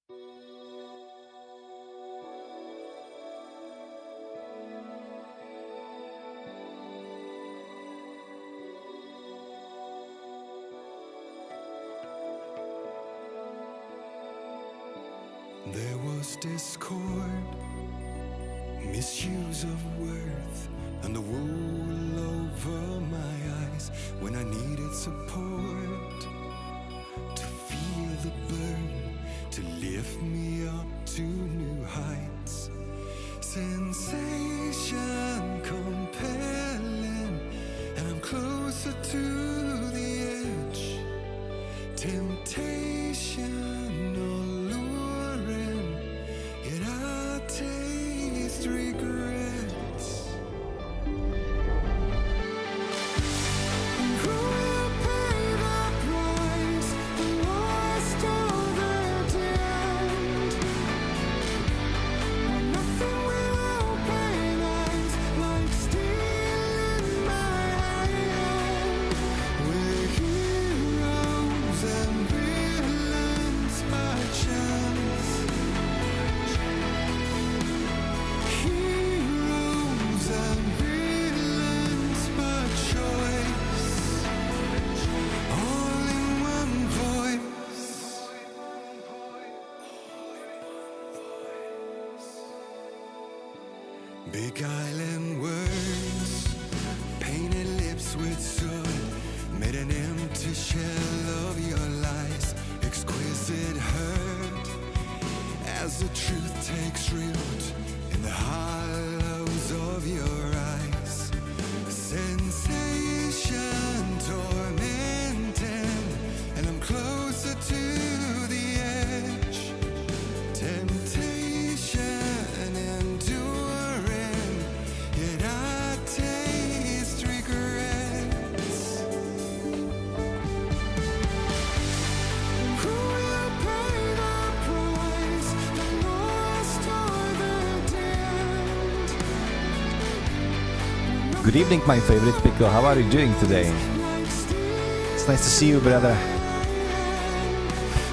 There was discord, misuse of worth, and the wool over my eyes when I needed support. To feel the burn, to lift me up to new heights. Sensation compelling, and I'm closer to the edge. Temptation alluring, yet I taste regrets. And who will pay the price, the lost or the damned? When nothing will open eyes like steel in my hand. We're heroes and villains by chance. Heroes and villains by choice. All in one voice. Beguiling words, painted lips with soot, made an empty shell of your lies. Exquisite hurt as the truth takes root in the hollows of your eyes. Sensation tormenting, and I'm closer to the edge. Temptation enduring, yet I taste regrets. Who will pay the price, the lost or the damned? Good evening, my favorite pickle. How are you doing today? Like steel It's nice to see you, brother.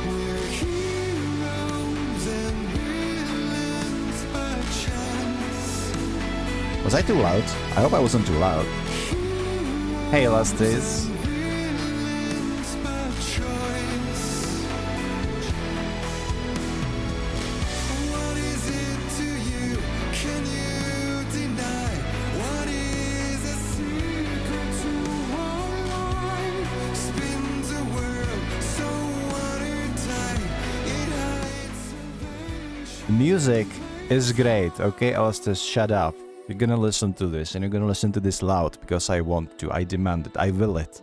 we're heroes and villains by chance. Was I too loud? I hope I wasn't too loud. Hey, Lasties. Villains by choice. What is it to you? Can you deny? What is a secret to one life? Spins a world so watertight, it hides salvation. The music is great, okay, Alistair? Shut up. You're gonna listen to this, and you're gonna listen to this loud because I want to. I demand it. I will it.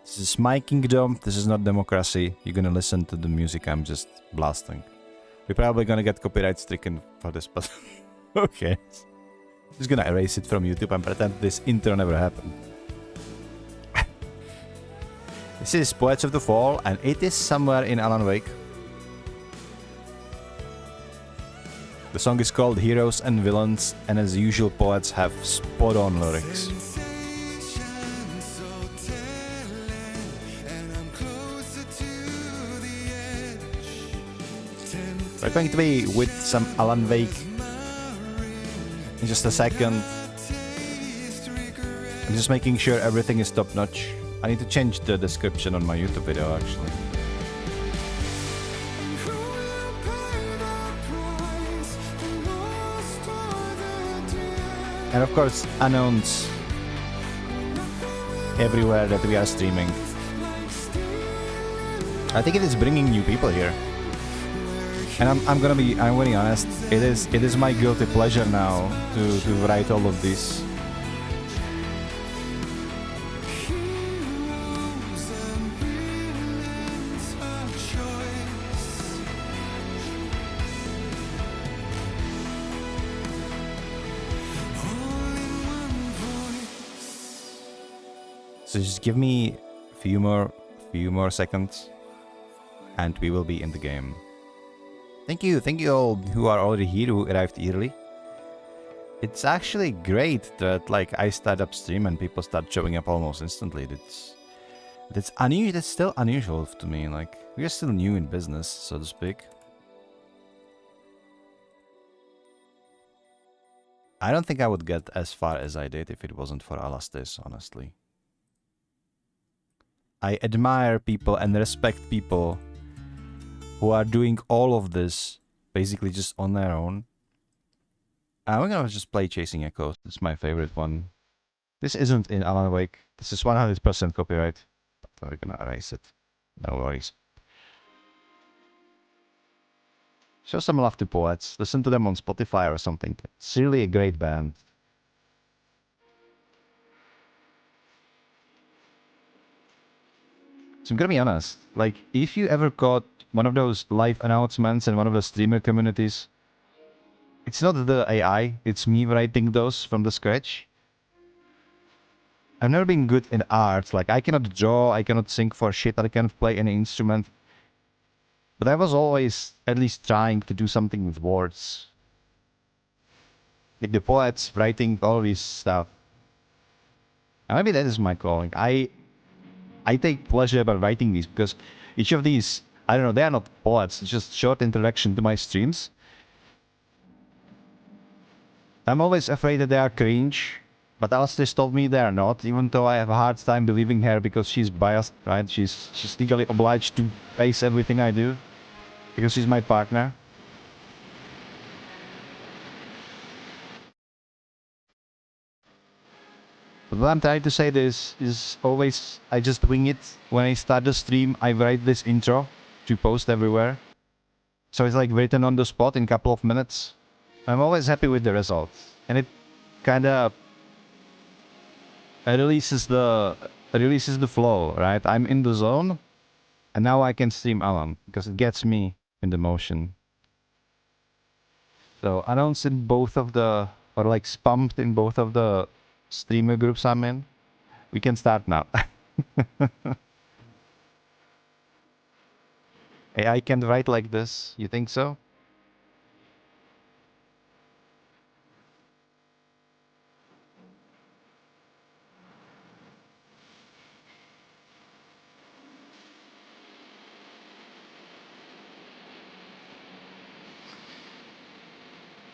This is my kingdom. This is not democracy. You're gonna listen to the music I'm just blasting. We're probably gonna get copyright stricken for this, but okay. Just gonna erase it from YouTube and pretend this intro never happened. This is Poets of the Fall, and it is somewhere in Alan Wake. The song is called Heroes and Villains, and as usual, poets have spot on lyrics. Sensation so telling, and I'm closer to the edge. We're going to be with some Alan Wake in just a second. I'm just making sure everything is top notch. I need to change the description on my YouTube video actually. Who will pay the price, the lost or the damned? And of course, announce everywhere that we are streaming. Like steel I think it is bringing new people here. And I'm gonna be honest, it is my guilty pleasure now to write all of this. heroes and villains by choice. All in one voice. So just give me a few more seconds and we will be in the game. Thank you all who are already here, who arrived early. It's actually great that like I start up stream and people start showing up almost instantly. That's still unusual to me. Like we are still new in business, so to speak. I don't think I would get as far as I did if it wasn't for Alastis, honestly. I admire people and respect people who are doing all of this basically just on their own. We're gonna just play Chasing Echoes. This is my favorite one. This isn't in Alan Wake. This is 100% copyright. But we're gonna erase it. No worries. Show some love to Poets. Listen to them on Spotify or something. It's really a great band. So I'm gonna be honest. Like, if you ever caught one of those live announcements in one of the streamer communities, it's not the AI, it's me writing those from the scratch. I've never been good in art. Like, I cannot draw, I cannot sing for shit, I cannot play any instrument. But I was always at least trying to do something with words. Like the poets writing all this stuff. And maybe that is my calling. I take pleasure by writing these because each of these, I don't know, they are not poets, it's just short introduction to my streams. I'm always afraid that they are cringe, but Alistair told me they are not, even though I have a hard time believing her because she's biased, right? She's legally obliged to base everything I do because she's my partner. But what I'm trying to say this is always I just wing it. When I start the stream, I write this intro to post everywhere. So it's like written on the spot in a couple of minutes. I'm always happy with the results. And it kinda releases the flow, right? I'm in the zone and now I can stream Alan because it gets me in the motion. So announce in both of the or like spammed in both of the streamer groups I'm in. We can start now. AI can write like this. You think so?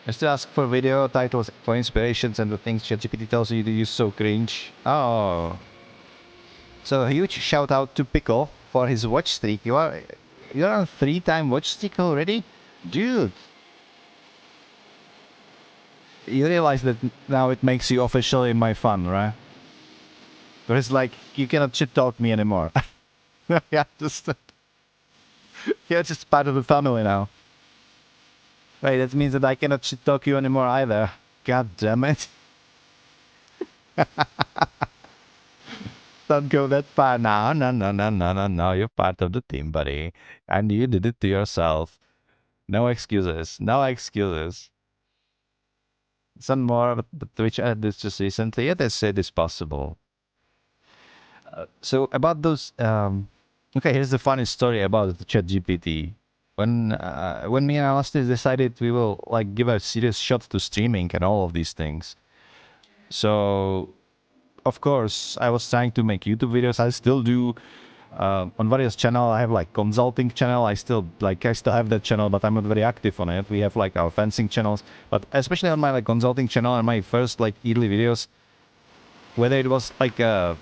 Just ask for video titles for inspirations and the things ChatGPT tells you to use so cringe. Oh. So a huge shout out to Pickle for his watch streak. You're on a 3-time watch streak already? Dude. You realize that now it makes you officially my fun, right? But it's like you cannot shit talk me anymore. Yeah, just you're just part of the family now. Wait, that means that I cannot shit talk you anymore either. God damn it. Don't go that far now. No, no, no, no, no, no. You're part of the team, buddy. And you did it to yourself. No excuses. No excuses. Some more, but Twitch added this just recently. Yeah, they said it's possible. So about those, okay, here's the funny story about the ChatGPT. When me and Alastis decided we will like give a serious shot to streaming and all of these things. So of course, I was trying to make YouTube videos. I still do. On various channel, I have like consulting channel. I still have that channel, but I'm not very active on it. We have like our fencing channels, but especially on my like consulting channel and my first like yearly videos, whether it was like a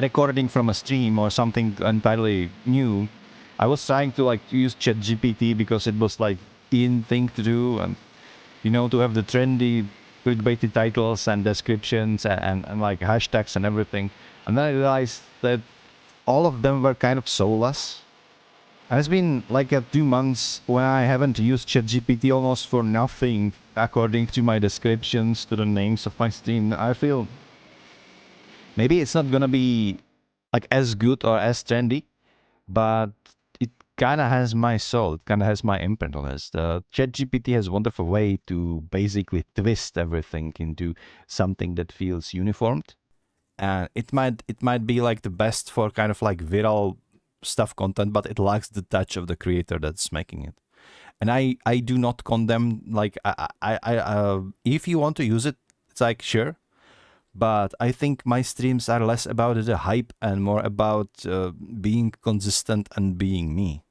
recording from a stream or something entirely new, I was trying to like use ChatGPT because it was like in thing to do and to have the trendy clickbaity titles and descriptions and like hashtags and everything. And then I realized that all of them were kind of soulless. And it's been like 2 months when I haven't used ChatGPT almost for nothing according to my descriptions, to the names of my stream. I feel maybe it's not gonna be like as good or as trendy, but it kind of has my soul. It kind of has my imprint on it. ChatGPT has a wonderful way to basically twist everything into something that feels uniformed. And it might be like the best for kind of like viral stuff content, but it lacks the touch of the creator that's making it. And I do not condemn like if you want to use it, it's like sure. But I think my streams are less about the hype and more about being consistent and being me.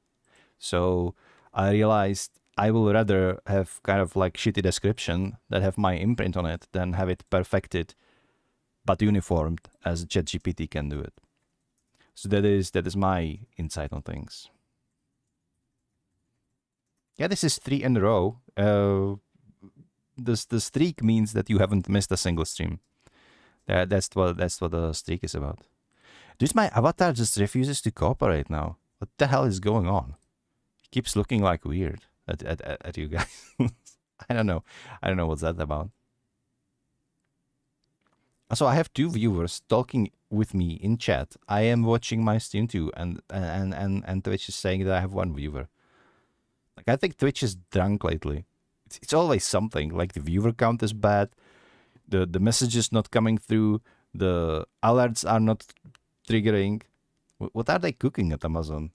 So I realized I will rather have kind of like shitty description that have my imprint on it than have it perfected but uniformed as ChatGPT can do it. So that is my insight on things. Yeah, this is 3 in a row. The streak means that you haven't missed a single stream. That's what the streak is about. Dude, my avatar just refuses to cooperate now. What the hell is going on? He keeps looking like weird at you guys. I don't know. I don't know what's that about. So I have 2 viewers talking with me in chat. I am watching my stream too, and Twitch is saying that I have 1 viewer. Like, I think Twitch is drunk lately. It's always something. Like, the viewer count is bad, the messages not coming through, the alerts are not triggering. What are they cooking at Amazon?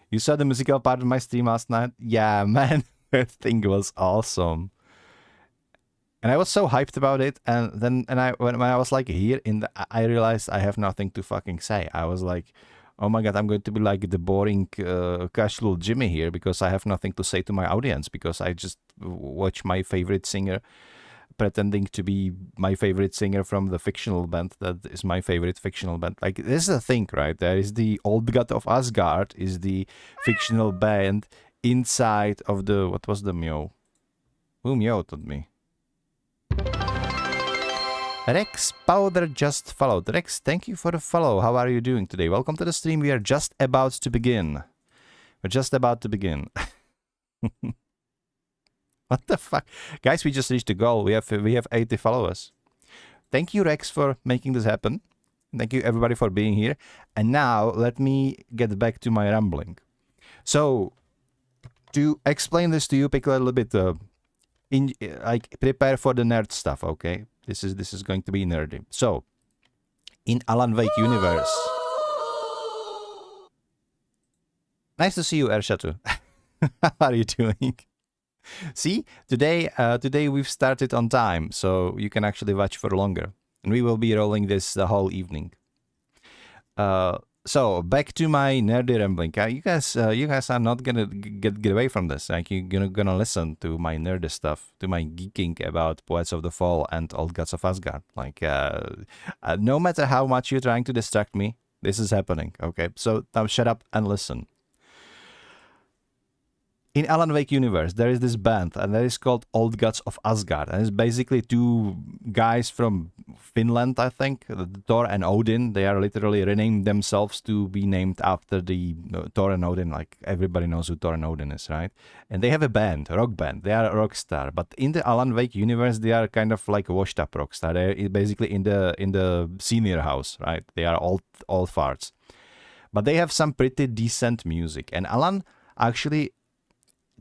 You saw the musical part of my stream last night? Yeah, man, that thing was awesome. And I was so hyped about it, and then when I was like here I realized I have nothing to fucking say. I was like, oh my god, I'm going to be like the boring casual Jimmy here because I have nothing to say to my audience because I just watch my favorite singer pretending to be my favorite singer from the fictional band that is my favorite fictional band. Like, this is the thing, right? There is the Old God of Asgard is the fictional band inside of the, what was the meow? Who meowed at me? Rex Powder just followed. Rex, thank you for the follow. How are you doing today? Welcome to the stream. We are just about to begin. We're just about to begin. What the fuck? Guys, we just reached the goal. We have 80 followers. Thank you, Rex, for making this happen. Thank you, everybody, for being here. And now, let me get back to my rambling. So, to explain this to you, pick a little bit... like, prepare for the nerd stuff, okay? This is going to be nerdy. So, in Alan Wake universe... Nice to see you, Ershatu. How are you doing? See, today we've started on time, so you can actually watch for longer. And we will be rolling this the whole evening. So back to my nerdy rambling. You guys are not gonna get away from this. Like, you're gonna listen to my nerdy stuff, to my geeking about Poets of the Fall and Old Gods of Asgard. Like, no matter how much you're trying to distract me, this is happening. Okay, so now shut up and listen. In Alan Wake universe, there is this band, and that is called Old Gods of Asgard. And it's basically 2 guys from Finland, I think, Thor and Odin. They are literally renamed themselves to be named after the Thor and Odin. Like, everybody knows who Thor and Odin is, right? And they have a band, a rock band. They are a rock star. But in the Alan Wake universe, they are kind of like a washed up rock star. They're basically in the senior house, right? They are old farts. But they have some pretty decent music. And Alan actually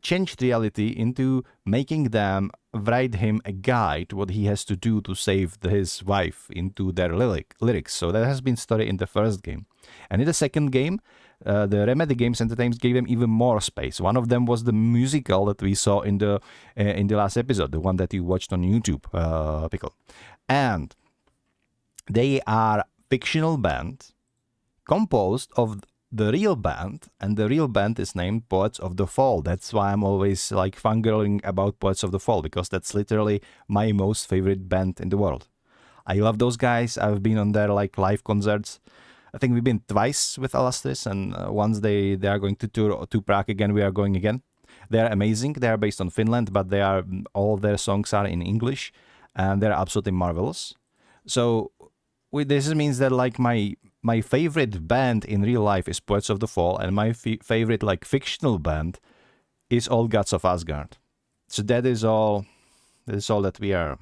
changed reality into making them write him a guide what he has to do to save his wife into their lyrics. So that has been story in the first game. And in the second game, the Remedy Games Entertainment gave them even more space. One of them was the musical that we saw in the last episode, the one that you watched on YouTube, Pickle. And they are fictional band composed of the real band, and the real band is named Poets of the Fall. That's why I'm always like fangirling about Poets of the Fall, because that's literally my most favorite band in the world. I love those guys. I've been on their like live concerts. I think we've been twice with Alastris, and once they are going to tour to Prague again, we are going again. They are amazing. They are based on Finland, but they are all their songs are in English, and they're absolutely marvelous. So this means that like my favorite band in real life is Poets of the Fall, and my favorite like fictional band is Old Gods of Asgard. So that is all that we are.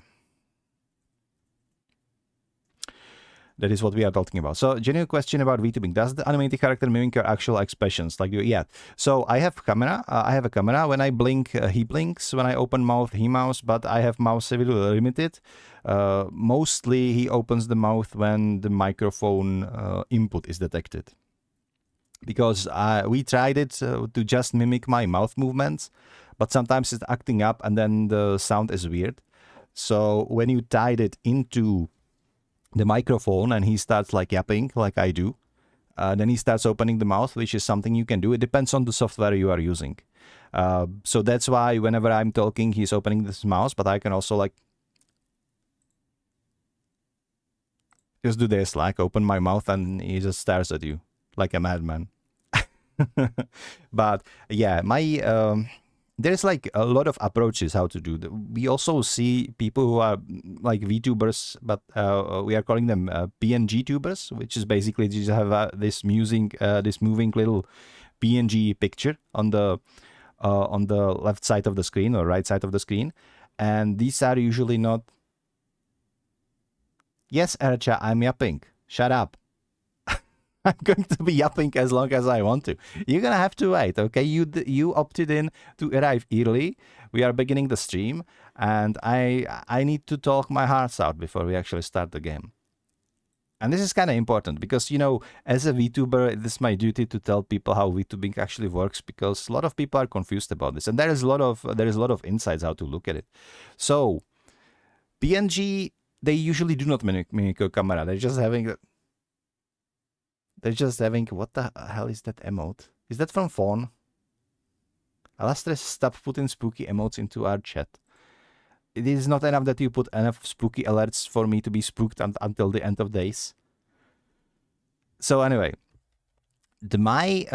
That is what we are talking about. So, genuine question about VTubing. Does the animated character mimic your actual expressions? Like, yeah. So, I have camera. I have a camera. When I blink, he blinks. When I open mouth, he mouse. But I have mouse severely limited. Mostly, he opens the mouth when the microphone input is detected. Because we tried it to just mimic my mouth movements. But sometimes it's acting up and then the sound is weird. So, when you tied it into the microphone and he starts like yapping like I do, then he starts opening the mouth, which is something you can do. It depends on the software you are using. So that's why whenever I'm talking, he's opening this mouth, but I can also like just do this, like open my mouth and he just stares at you like a madman. But yeah, there's like a lot of approaches how to do that. We also see people who are like VTubers, but we are calling them PNG tubers, which is basically just have this moving little PNG picture on the left side of the screen or right side of the screen, and these are usually not. Yes, Ercha, I'm yapping. Shut up. I'm going to be yapping as long as I want to. You're gonna have to wait, okay? You opted in to arrive early. We are beginning the stream, and I need to talk my hearts out before we actually start the game. And this is kind of important because, you know, as a VTuber, it is my duty to tell people how VTubing actually works, because a lot of people are confused about this, and there is a lot of insights how to look at it. So, PNG, they usually do not mimic a camera. They're just having what the hell is that emote? Is that from Fawn? Alastress, stop putting spooky emotes into our chat. It is not enough that you put enough spooky alerts for me to be spooked until the end of days. So anyway, I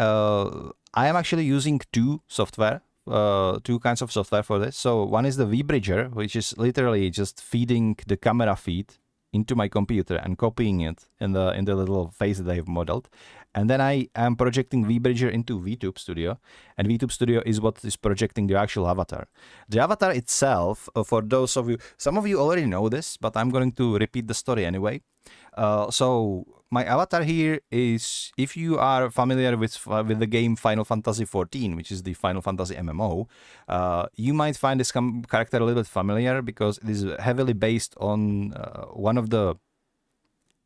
am actually using two kinds of software for this. So one is the VBridger, which is literally just feeding the camera feed into my computer and copying it in the little face that I've modeled. And then I am projecting VBridger into VTube Studio, and VTube Studio is what is projecting the actual avatar. The avatar itself, for those of you, some of you already know this, but I'm going to repeat the story anyway. So my avatar here is, if you are familiar with the game Final Fantasy XIV, which is the Final Fantasy MMO, you might find this character a little bit familiar because it is heavily based on one of the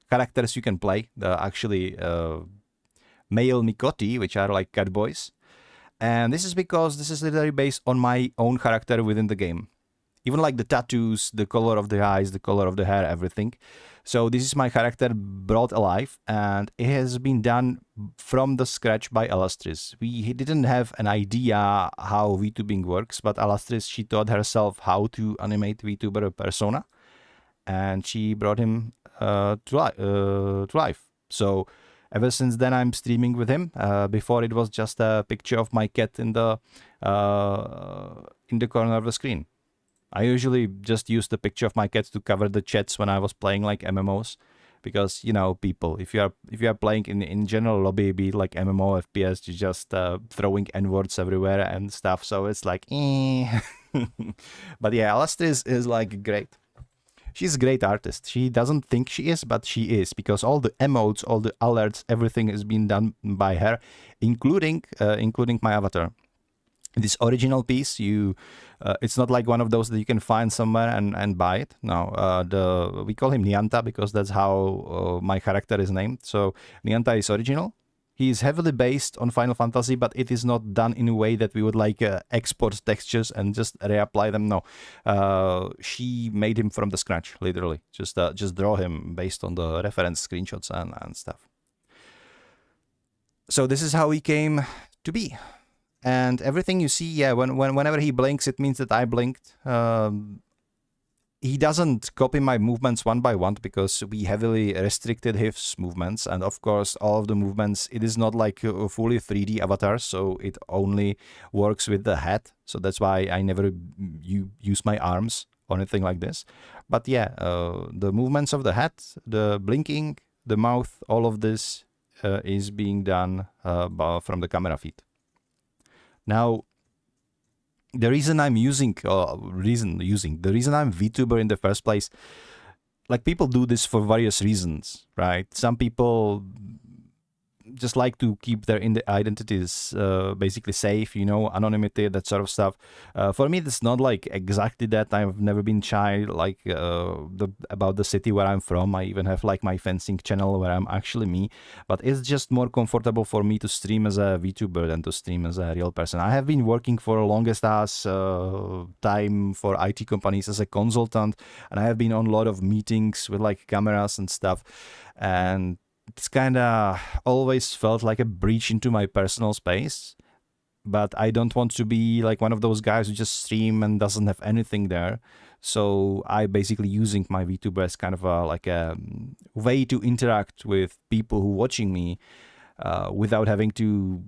characters you can play, the actually male Nikoti, which are like cat boys. And this is because this is literally based on my own character within the game. Even like the tattoos, the color of the eyes, the color of the hair, everything. So this is my character brought alive, and it has been done from the scratch by Alastris. We didn't have an idea how VTubing works, but Alastris, she taught herself how to animate VTuber persona, and she brought him to life. So ever since then, I'm streaming with him. Before it was just a picture of my cat in the corner of the screen. I usually just use the picture of my cat to cover the chats when I was playing like MMOs, because, you know, people, if you are playing in general lobby, be it like MMO, FPS, you're just throwing N-words everywhere and stuff. So it's like, eh. But yeah, Alastris is like great. She's a great artist. She doesn't think she is, but she is, because all the emotes, all the alerts, everything is being done by her, including my avatar. This original piece, it's not like one of those that you can find somewhere and buy it. No, we call him Nianta because that's how my character is named. So Nianta is original. He is heavily based on Final Fantasy, but it is not done in a way that we would like export textures and just reapply them. No, she made him from the scratch, literally. Just draw him based on the reference screenshots and stuff. So this is how he came to be. And everything you see, yeah, whenever he blinks, it means that I blinked. He doesn't copy my movements one by one because we heavily restricted his movements. And of course, all of the movements, it is not like a fully 3D avatar, so it only works with the head. So that's why I never use my arms or anything like this. But yeah, the movements of the head, the blinking, the mouth, all of this is being done from the camera feed. Now, the reason I'm the reason I'm VTuber in the first place, like, people do this for various reasons, right? Some people just like to keep their identities basically safe, you know, anonymity, that sort of stuff. For me, it's not like exactly that. I've never been shy like about the city where I'm from. I even have like my fencing channel where I'm actually me, but it's just more comfortable for me to stream as a VTuber than to stream as a real person. I have been working for the longest time for IT companies as a consultant, and I have been on a lot of meetings with like cameras and stuff, and it's kind of always felt like a breach into my personal space. But I don't want to be like one of those guys who just stream and doesn't have anything there. So I basically using my VTuber as kind of like a way to interact with people who watching me without having to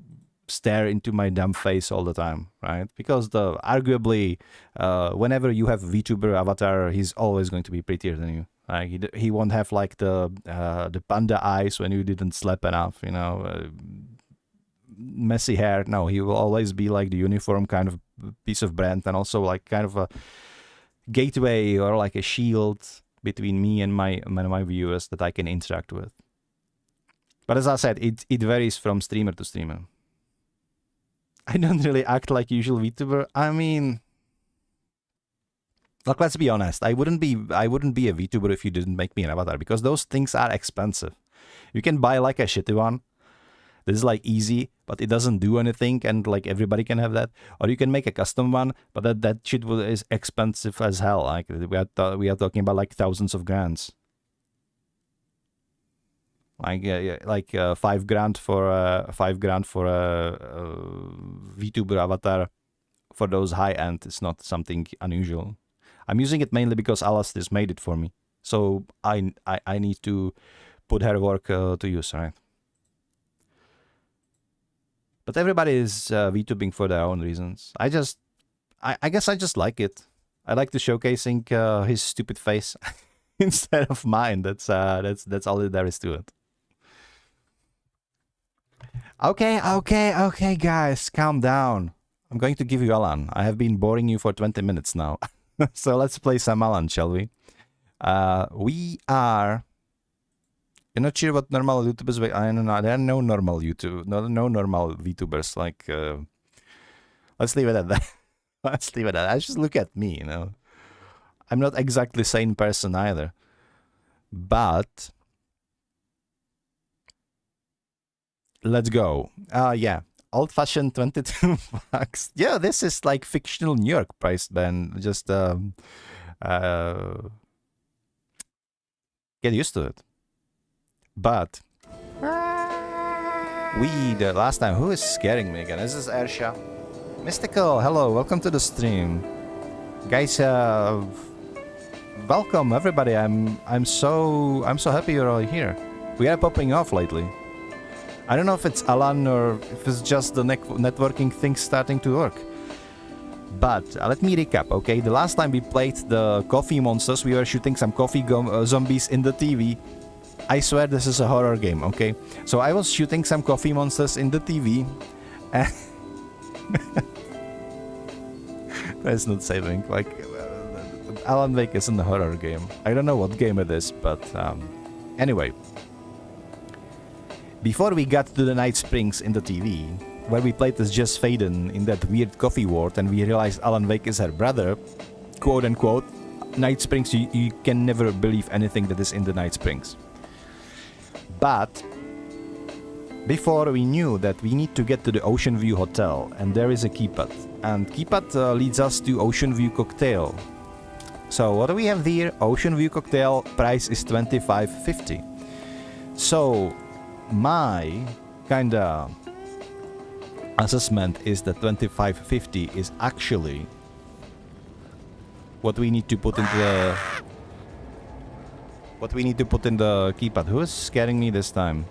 stare into my dumb face all the time, right? Because arguably, whenever you have VTuber avatar, he's always going to be prettier than you. Like he won't have like the panda eyes when you didn't sleep enough, you know. Messy hair. No, he will always be like the uniform kind of piece of brand, and also like kind of a gateway or like a shield between me and my viewers that I can interact with. But as I said, it varies from streamer to streamer. I don't really act like usual VTuber. I mean, like, let's be honest. I wouldn't be a VTuber if you didn't make me an avatar, because those things are expensive. You can buy like a shitty one. This is like easy, but it doesn't do anything, and like everybody can have that. Or you can make a custom one, but that shit is expensive as hell. Like we are talking about like thousands of grands. Like $5,000 for a VTuber avatar for those high end is not something unusual. I'm using it mainly because Alastair's made it for me, so I need to put her work to use, right? But everybody is VTubing for their own reasons. I guess I just like it. I like to showcasing his stupid face instead of mine. That's all there is to it. Okay, guys, calm down. I'm going to give you Alan. I have been boring you for 20 minutes now. So let's play some Alan, shall we? We are... You're not sure what normal YouTubers... I don't know. There are no normal no normal VTubers. Like, let's leave it at that. Let's leave it at that. Just look at me, you know. I'm not exactly sane person either. But... let's go. Yeah. Old-fashioned 22 bucks. Yeah, this is like fictional New York price, Ben. Just, get used to it. But the last time, who is scaring me again? This is Ersha. Mystical, hello, welcome to the stream. Guys, welcome everybody. I'm so happy you're all here. We are popping off lately. I don't know if it's Alan or if it's just the networking thing starting to work. But let me recap, okay? The last time we played the coffee monsters, we were shooting some coffee zombies in the TV. I swear this is a horror game, okay? So I was shooting some coffee monsters in the TV. And that's not saving. Like, Alan Wake isn't a horror game. I don't know what game it is, but anyway. Before we got to the Night Springs in the TV, where we played as Jess Faden in that weird coffee ward, and we realized Alan Wake is her brother, quote unquote, Night Springs, you can never believe anything that is in the Night Springs. But before we knew that we need to get to the Ocean View Hotel, and there is a keypad, and keypad leads us to Ocean View Cocktail. So what do we have here? Ocean View Cocktail, price is $25.50. So my kinda assessment is that $25.50 is actually what we need to put into the keypad. Who is scaring me this time?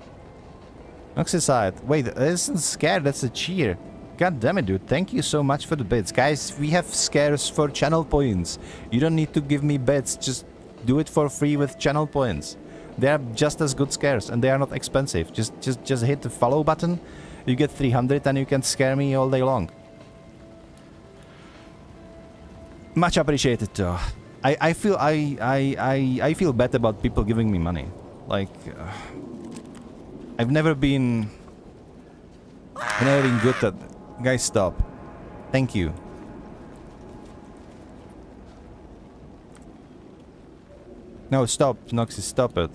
Noxicide. Wait, this isn't scared, that's a cheer. God damn it, dude. Thank you so much for the bits. Guys, we have scares for channel points. You don't need to give me bits, just do it for free with channel points. They are just as good scares, and they are not expensive. Just hit the follow button. You get 300, and you can scare me all day long. Much appreciated, though. I feel bad about people giving me money. Like, I've never been good at. Guys, stop. Thank you. No, stop, Noxy, stop it.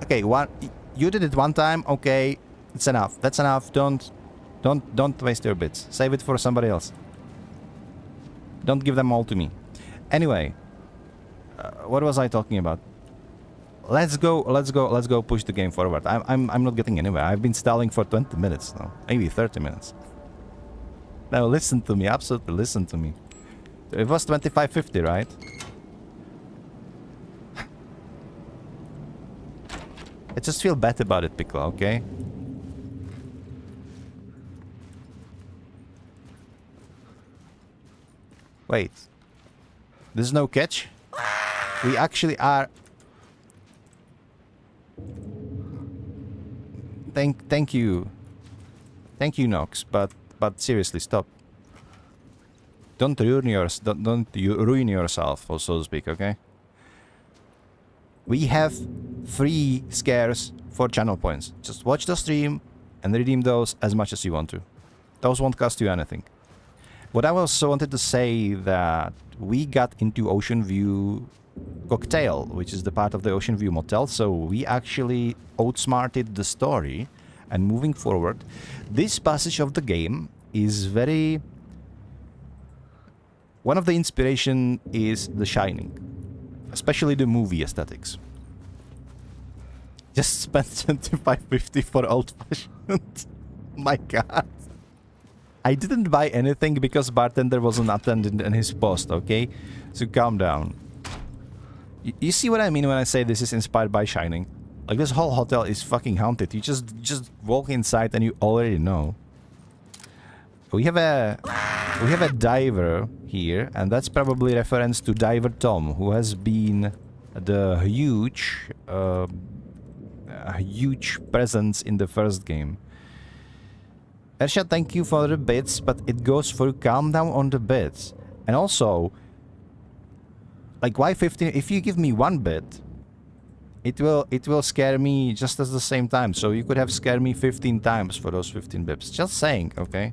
Okay, you did it one time, okay, it's enough. That's enough. Don't waste your bits. Save it for somebody else. Don't give them all to me. Anyway, what was I talking about? Let's go push the game forward. I'm not getting anywhere. I've been stalling for 20 minutes now. Maybe 30 minutes. Now listen to me, absolutely listen to me. It was 25.50, right? I just feel bad about it, Pickle, okay? Wait. There's no catch? We actually are... Thank you. Thank you, Nox, but seriously, stop. Don't ruin ruin yourself, so to speak, okay? We have free scares for channel points. Just watch the stream and redeem those as much as you want to. Those won't cost you anything. What I also wanted to say that we got into Ocean View Cocktail, which is the part of the Ocean View Motel, so we actually outsmarted the story. And moving forward, this passage of the game is very... One of the inspiration is The Shining, especially the movie aesthetics. Just spent 25.50 for old-fashioned. My god. I didn't buy anything because bartender wasn't attending in his post, okay? So calm down. You see what I mean when I say this is inspired by Shining? Like, this whole hotel is fucking haunted. You just walk inside and you already know. We have a diver here, and that's probably reference to Diver Tom, who has been the huge presence in the first game. Ersha, thank you for the bits, but it goes for calm down on the bits. And also, like, why 15? If you give me one bit, it will scare me just at the same time. So you could have scared me 15 times for those 15 bips. Just saying, okay?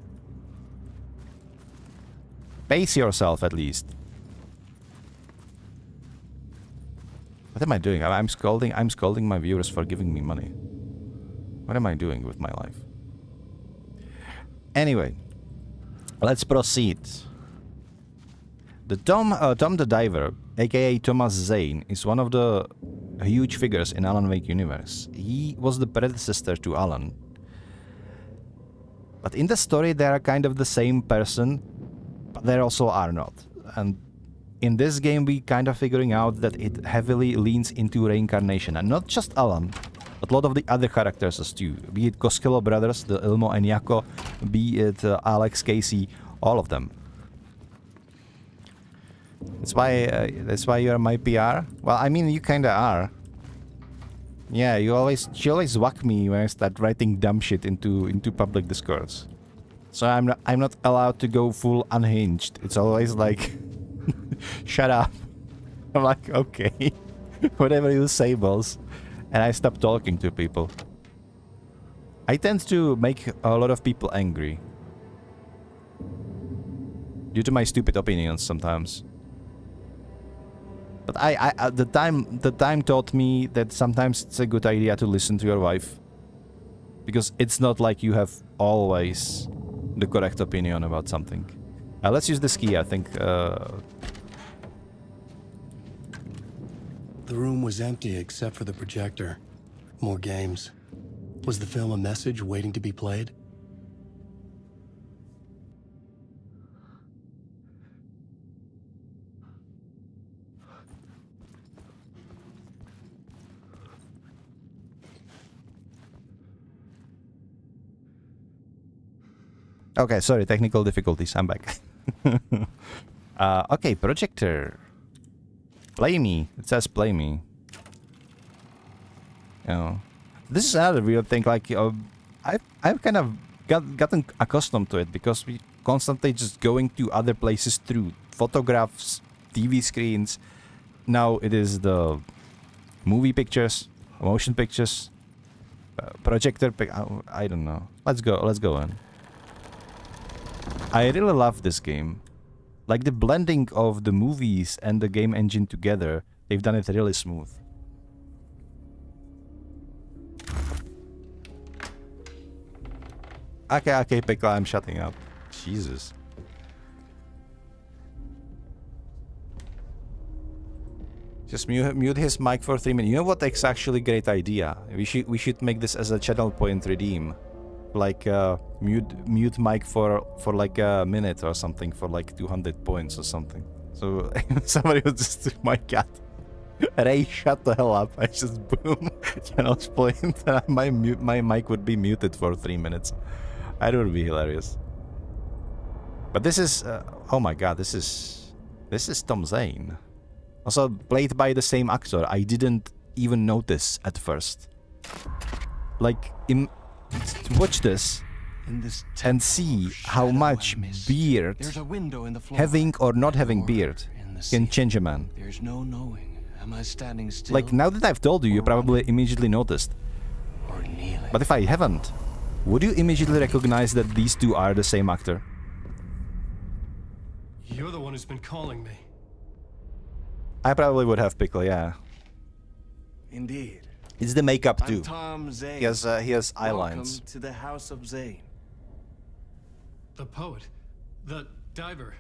Pace yourself at least. What am I doing? I'm scolding my viewers for giving me money. What am I doing with my life? Anyway, let's proceed. The Tom the Diver, aka Thomas Zane, is one of the huge figures in Alan Wake universe. He was the predecessor to Alan. But in the story they are kind of the same person, but they also are not. And in this game we kind of figuring out that it heavily leans into reincarnation. And not just Alan, but a lot of the other characters as too. Be it Koskelo brothers, the Ilmo and Yako, be it Alex, Casey, all of them. That's why you're my PR. Well, I mean, you kinda are. Yeah, you always whack me when I start writing dumb shit into public discourse. So I'm not allowed to go full unhinged. It's always like, shut up. I'm like, okay, whatever you say, boss. And I stop talking to people. I tend to make a lot of people angry due to my stupid opinions sometimes. But the time taught me that sometimes it's a good idea to listen to your wife, because it's not like you have always the correct opinion about something. Let's use this key, I think. The room was empty except for the projector. More games. Was the film a message waiting to be played? Okay, sorry, technical difficulties. I'm back. Okay, projector. Play me. It says play me. Oh. This is another weird thing. Like, I've kind of gotten accustomed to it because we constantly just going to other places through photographs, TV screens. Now it is the movie pictures, motion pictures, projector. I don't know. Let's go on. I really love this game. Like, the blending of the movies and the game engine together, they've done it really smooth. Okay, Pickle, I'm shutting up. Jesus. Just mute his mic for 3 minutes. You know what? That's actually a great idea. We should make this as a channel point redeem. Like mute mic for like a minute or something for like 200 points or something. So somebody would just my cat. Ray, shut the hell up. I just boom channels point and my mic would be muted for 3 minutes. That would be hilarious. But this is oh my god, this is Tom Zane. Also played by the same actor. I didn't even notice at first. Like watch this and see how much beard having or not having beard can change a man. There's no knowing. Am I standing still? Like now that I've told you, you probably immediately noticed. Or kneeling? But if I haven't, would you immediately recognize that these two are the same actor? You're the one who's been calling me. I probably would have Pickle, yeah. Indeed. It's the makeup I'm too. Tom Zane. He has eye Welcome lines. to the House of Zane. The poet. The diver.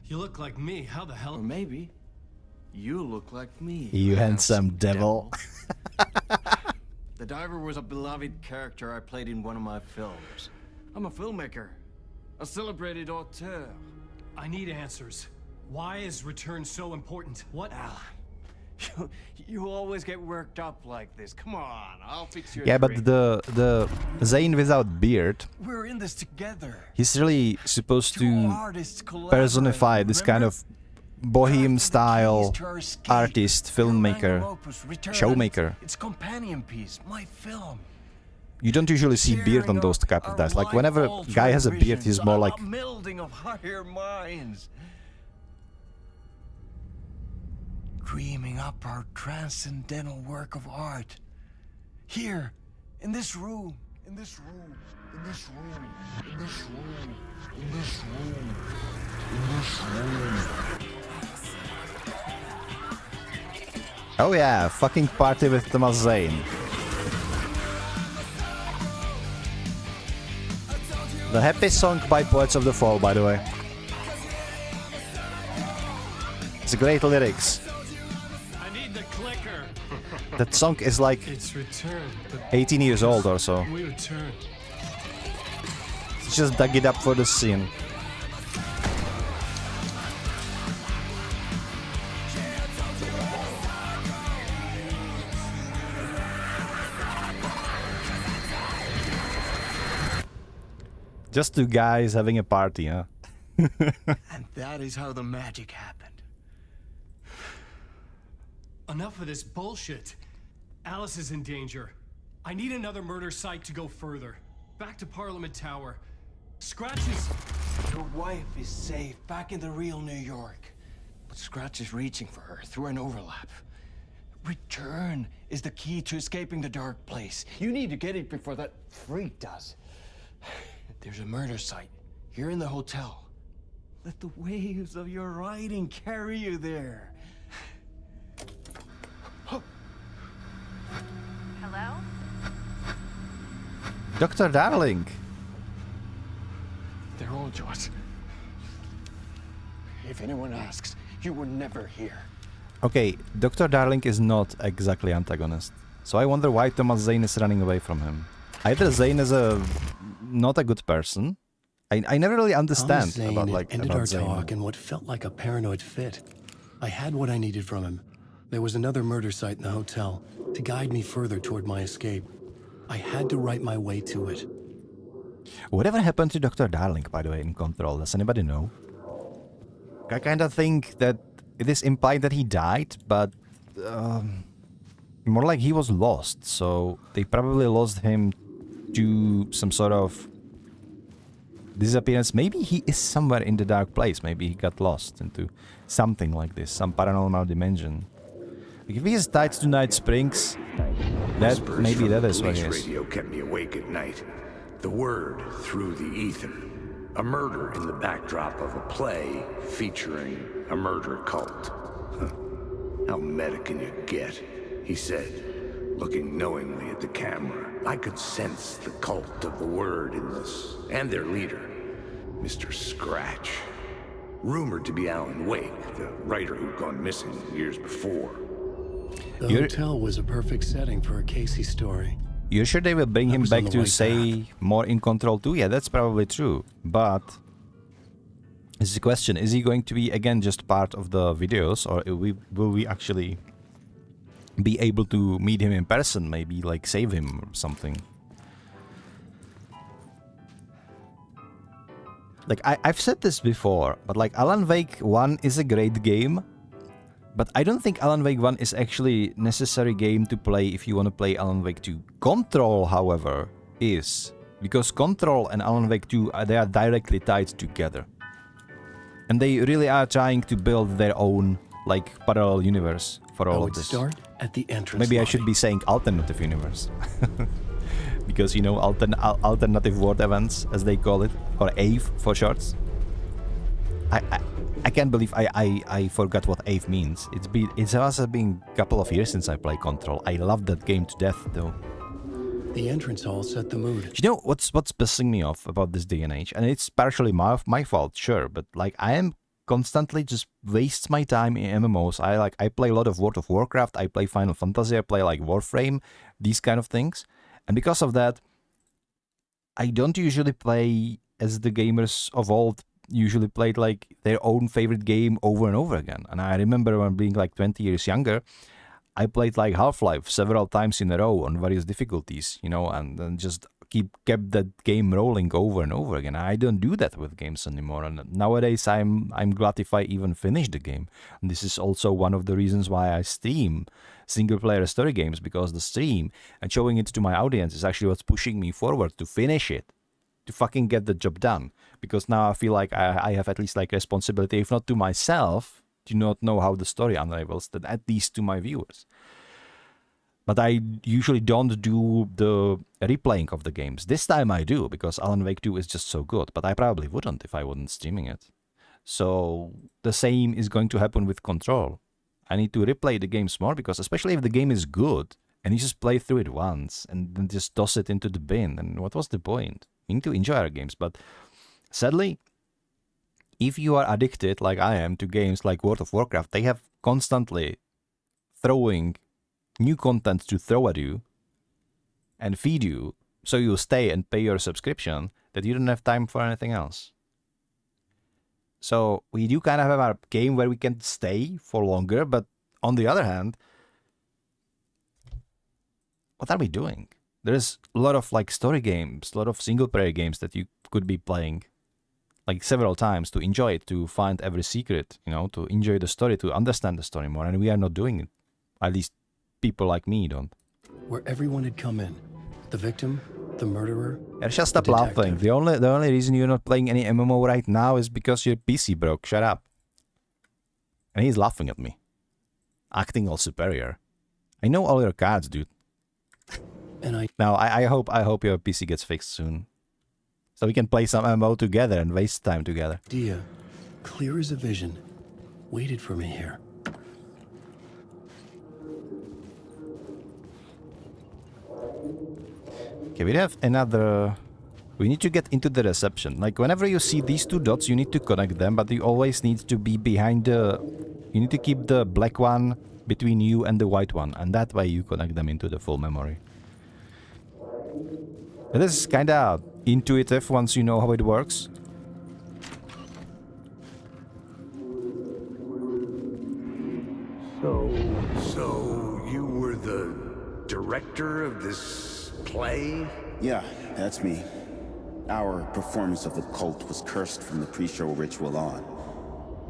You look like me. How the hell? Or maybe you look like me. You handsome devil. The diver was a beloved character I played in one of my films. I'm a filmmaker, a celebrated auteur. I need answers. Why is return so important? What? Alan, you always get worked up like this. Come on, I'll fix your Yeah, but drink. the Zane without beard, We're in this together. he's really supposed Two to artists collaborate, personify this kind of bohemian style artist, filmmaker, showmaker. It's companion piece, my film. You don't usually see beard on those type of guys. Like whenever a guy has a beard, he's more like a melding of higher minds. Dreaming up our transcendental work of art. Here, in this room, in this room, in this room, in this room, in this room, in this room. oh yeah, fucking party with Thomas Zane. The happy song by Poets of the Fall, by the way. It's great lyrics. I need the clicker. That song is like It's return. But 18 years old or so. we return. Just dug it up for the scene. Just two guys having a party, huh? And that is how the magic happened. Enough of this bullshit. Alice is in danger. I need another murder site to go further. Back to Parliament Tower. Scratch is... Your wife is safe back in the real New York. But Scratch is reaching for her through an overlap. Return is the key to escaping the dark place. You need to get it before that freak does. There's a murder site here in the hotel. Let the waves of your writing carry you there. Hello? Dr. Darling! They're all yours. If anyone asks, you were never here. Okay, Dr. Darling is not exactly antagonist. So I wonder why Thomas Zane is running away from him. Either Zane is not a good person. I never really understand Thomas about Zane like ended about our Zane. talk in what felt like a paranoid fit. I had what I needed from him. There was another murder site in the hotel to guide me further toward my escape. I had to write my way to it. Whatever happened to Dr. Darling, by the way, in Control? Does anybody know? I kind of think that it is implied that he died, but more like he was lost. So they probably lost him to some sort of disappearance. Maybe he is somewhere in the dark place. Maybe he got lost into something like this, some paranormal dimension. Like if he is tied to Night Springs, that Whispers maybe from that the is what he police is. radio kept me awake at night. The word through the ether. A murder in the backdrop of a play featuring a murder cult. Huh. How meta can you get? He said, looking knowingly at the camera. I could sense the cult of the word in this, and their leader, Mr. Scratch. rumored to be Alan Wake, the writer who'd gone missing years before. The hotel was a perfect setting for a Casey story. You're sure they will bring him was on back the to right say more in control too? Yeah, that's probably true. But this is the question: is he going to be again just part of the videos, or will we actually be able to meet him in person? Maybe like save him or something. Like I've said this before, but like Alan Wake 1 is a great game. But I don't think Alan Wake 1 is actually necessary game to play if you want to play Alan Wake 2. Control, however, is. Because Control and Alan Wake 2, they are directly tied together. And they really are trying to build their own, like, parallel universe for all of this. Start at the entrance Maybe I lobby. should be saying alternative universe. Because, you know, alternative world events, as they call it. Or AVE for shorts. I can't believe I forgot what AVE means. It's also been a couple of years since I played Control. I love that game to death, though. The entrance hall set the mood. You know what's pissing me off about this day and age, and it's partially my fault, sure, but like I am constantly just waste my time in MMOs. I play a lot of World of Warcraft, I play Final Fantasy, I play like Warframe, these kind of things, and because of that, I don't usually play as the gamers of old usually played like their own favorite game over and over again. And I remember when being like 20 years younger, I played like Half-Life several times in a row on various difficulties, you know, and then just kept that game rolling over and over again. I don't do that with games anymore, and nowadays I'm glad if I even finish the game. And this is also one of the reasons why I stream single-player story games, because the stream and showing it to my audience is actually what's pushing me forward to finish it, to fucking get the job done. Because now I feel like I have at least like responsibility, if not to myself, to not know how the story unravels, then at least to my viewers. But I usually don't do the replaying of the games. This time I do, because Alan Wake 2 is just so good, but I probably wouldn't if I wasn't streaming it. So the same is going to happen with Control. I need to replay the games more, because especially if the game is good, and you just play through it once, and then just toss it into the bin, then what was the point? You need to enjoy our games, but sadly, if you are addicted, like I am, to games like World of Warcraft, they have constantly throwing new content to throw at you and feed you, so you stay and pay your subscription, that you don't have time for anything else. So we do kind of have our game where we can stay for longer, but on the other hand, what are we doing? There's a lot of like story games, a lot of single player games that you could be playing like several times to enjoy it, to find every secret, you know, to enjoy the story, to understand the story more, and we are not doing it. At least people like me don't. Where everyone had come in. The victim, the murderer. Ersha, stop the laughing. detective. The only reason you're not playing any MMO right now is because your PC broke. Shut up. And he's laughing at me, acting all superior. I know all your cards, dude. And Now I hope your PC gets fixed soon, so we can play some MMO together and waste time together. idea, clear as a vision, waited for me here. Okay, we have another... We need to get into the reception. Like, whenever you see these two dots, you need to connect them, but you always need to be behind the... You need to keep the black one between you and the white one, and that way you connect them into the full memory. It is kinda intuitive once you know how it works. So you were the director of this play? Yeah, that's me. Our performance of the cult was cursed from the pre-show ritual on.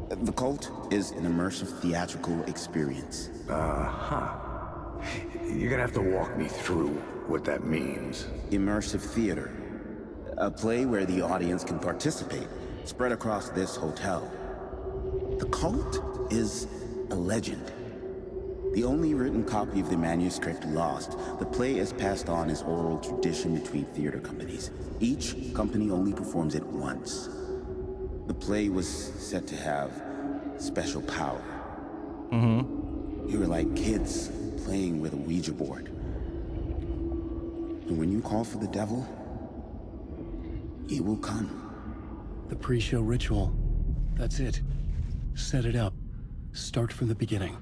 The cult is an immersive theatrical experience. You're gonna have to walk me through what that means. Immersive theater. A play where the audience can participate, spread across this hotel. The cult is a legend. The only written copy of the manuscript lost, the play is passed on as oral tradition between theater companies. Each company only performs it once. The play was said to have special power. You were like kids playing with a Ouija board. And when you call for the devil, he will come. The pre-show ritual. That's it. Set it up. Start from the beginning.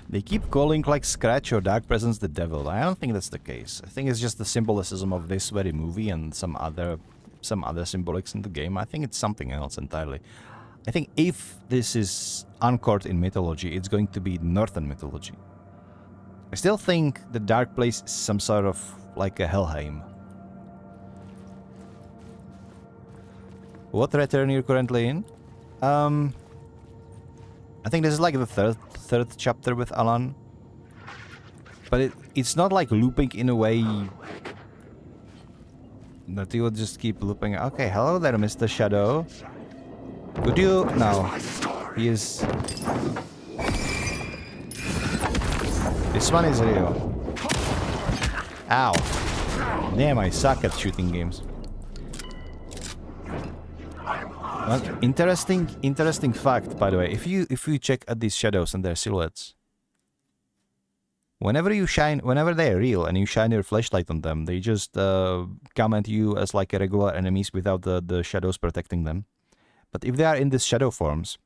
They keep calling like Scratch or Dark Presence the devil. I don't think that's the case. I think it's just the symbolism of this very movie and some other symbolics in the game. I think it's something else entirely. I think if this is anchored in mythology, it's going to be Northern mythology. I still think the Dark Place is some sort of like a Helheim. What return you're currently in? I think this is like the third chapter with Alan. But it's not like looping in a way that you will just keep looping. Okay, hello there, Mr. Shadow. Could you... No. He is... This one is real. Ow. Damn, I suck at shooting games. Well, interesting fact, by the way. If you check at these shadows and their silhouettes, whenever they're real and you shine your flashlight on them, they just come at you as like a regular enemies without the shadows protecting them. But if they are in these shadow forms,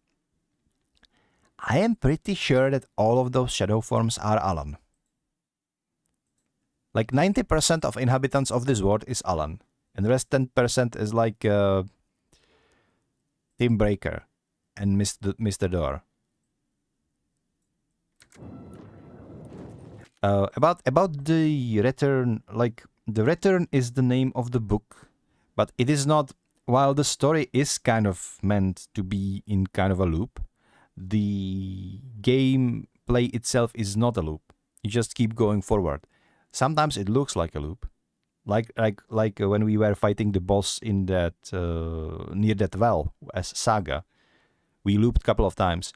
I am pretty sure that all of those shadow forms are Alan. Like 90% of inhabitants of this world is Alan, and the rest 10% is like Tim Breaker and Mr. Door. About the return, like the return is the name of the book, but it is not. While the story is kind of meant to be in kind of a loop, the gameplay itself is not a loop. You just keep going forward. Sometimes it looks like a loop, like when we were fighting the boss in that near that well as Saga. We looped a couple of times,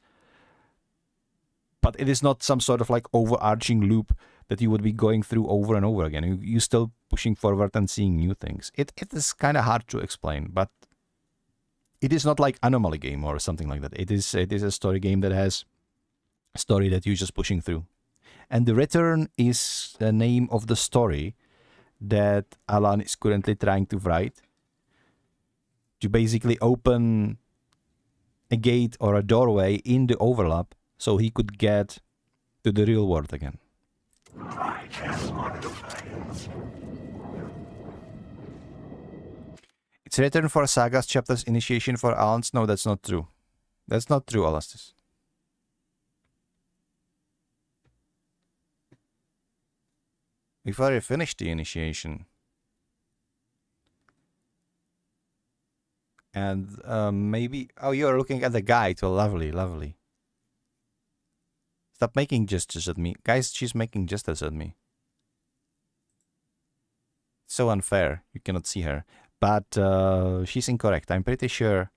but it is not some sort of like overarching loop that you would be going through over and over again. You're still pushing forward and seeing new things. It is kind of hard to explain, but it is not like Anomaly game or something like that. It is a story game that has a story that you're just pushing through. And the return is the name of the story that Alan is currently trying to write, to basically open a gate or a doorway in the overlap so he could get to the real world again. It's return for Saga's chapters, initiation for Alan's. No, that's not true. That's not true, Alastis. We've already finished the initiation. And maybe... Oh, you're looking at the guide. Oh, lovely, lovely. Stop making gestures at me. Guys, she's making gestures at me. So unfair. You cannot see her. But she's incorrect. I'm pretty sure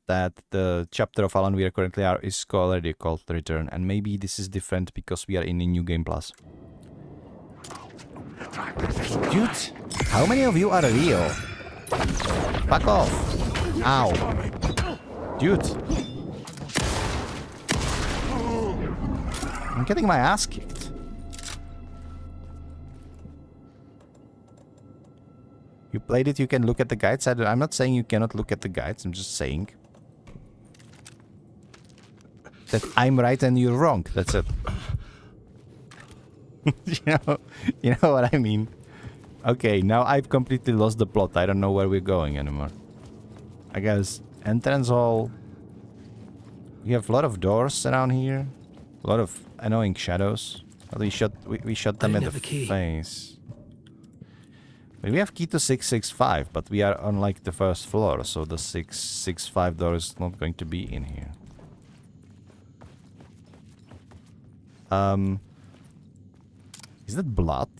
that the chapter of Alan we are currently are is already called Return. And maybe this is different because we are in a New Game Plus. Dude, how many of you are real? Fuck off. Ow. Dude. I'm getting my ass kicked. You played it, you can look at the guides. I'm not saying you cannot look at the guides. I'm just saying that I'm right and you're wrong. That's it. You know what I mean? Okay, now I've completely lost the plot. I don't know where we're going anymore. I guess entrance hall. We have a lot of doors around here. A lot of annoying shadows. But we shot them in the face. But we have key to 665, but we are on like the first floor, so the 665 door is not going to be in here. Is that blood?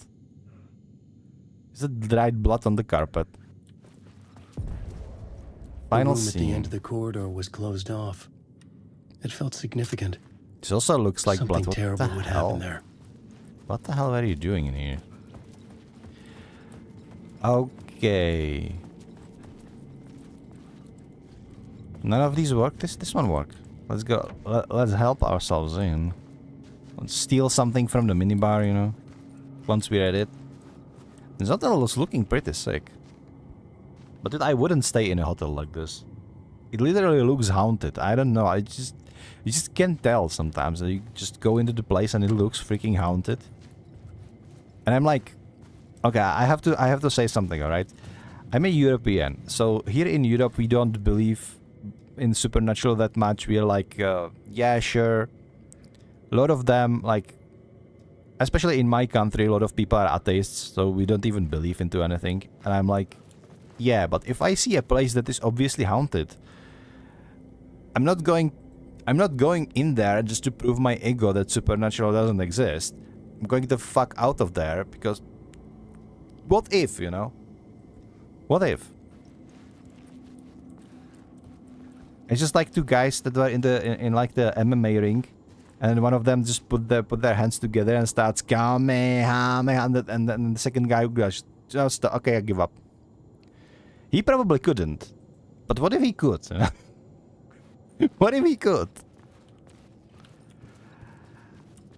Is that dried blood on the carpet? Final the room scene. At the end of the corridor was closed off. It felt significant. This also looks like Something blood. What terrible the would hell? happen there. What the hell are you doing in here? Okay. None of these work. This one work. Let's go. Let's help ourselves in. Let's steal something from the minibar, you know. Once we're at it. This hotel is looking pretty sick. But I wouldn't stay in a hotel like this. It literally looks haunted. I don't know. You just can't tell sometimes. You just go into the place and it looks freaking haunted. And I'm like, okay, I have to say something, all right? I'm a European, so here in Europe we don't believe in supernatural that much. We are like, yeah, sure. A lot of them, like, especially in my country, a lot of people are atheists, so we don't even believe into anything. And I'm like, yeah, but if I see a place that is obviously haunted, I'm not going in there just to prove my ego that supernatural doesn't exist. I'm going the fuck out of there because what if, you know? What if? It's just like two guys that were in like the MMA ring, and one of them just put their hands together and starts Kamehameha, and then the second guy goes, just okay, I give up. He probably couldn't, but what if he could? What if he could?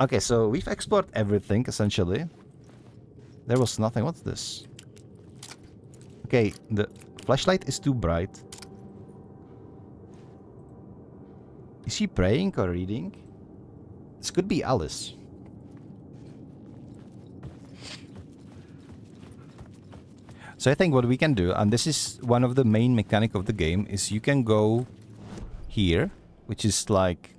Okay, so we've explored everything essentially. There was nothing. What's this? Okay, the flashlight is too bright. Is she praying or reading? This could be Alice. So I think what we can do, and this is one of the main mechanic of the game, is you can go here, which is like...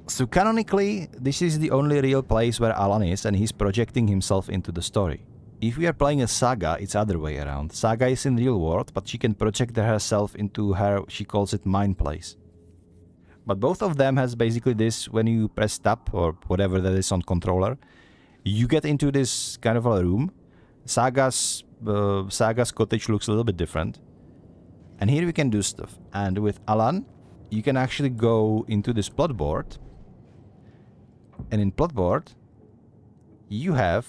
So canonically, this is the only real place where Alan is, and he's projecting himself into the story. If we are playing a Saga, it's other way around. Saga is in real world, but she can project herself into her, she calls it mind place. But both of them has basically this, when you press tab, or whatever that is on controller, you get into this kind of a room. Saga's cottage looks a little bit different. And here we can do stuff. And with Alan, you can actually go into this plot board. And in plot board, you have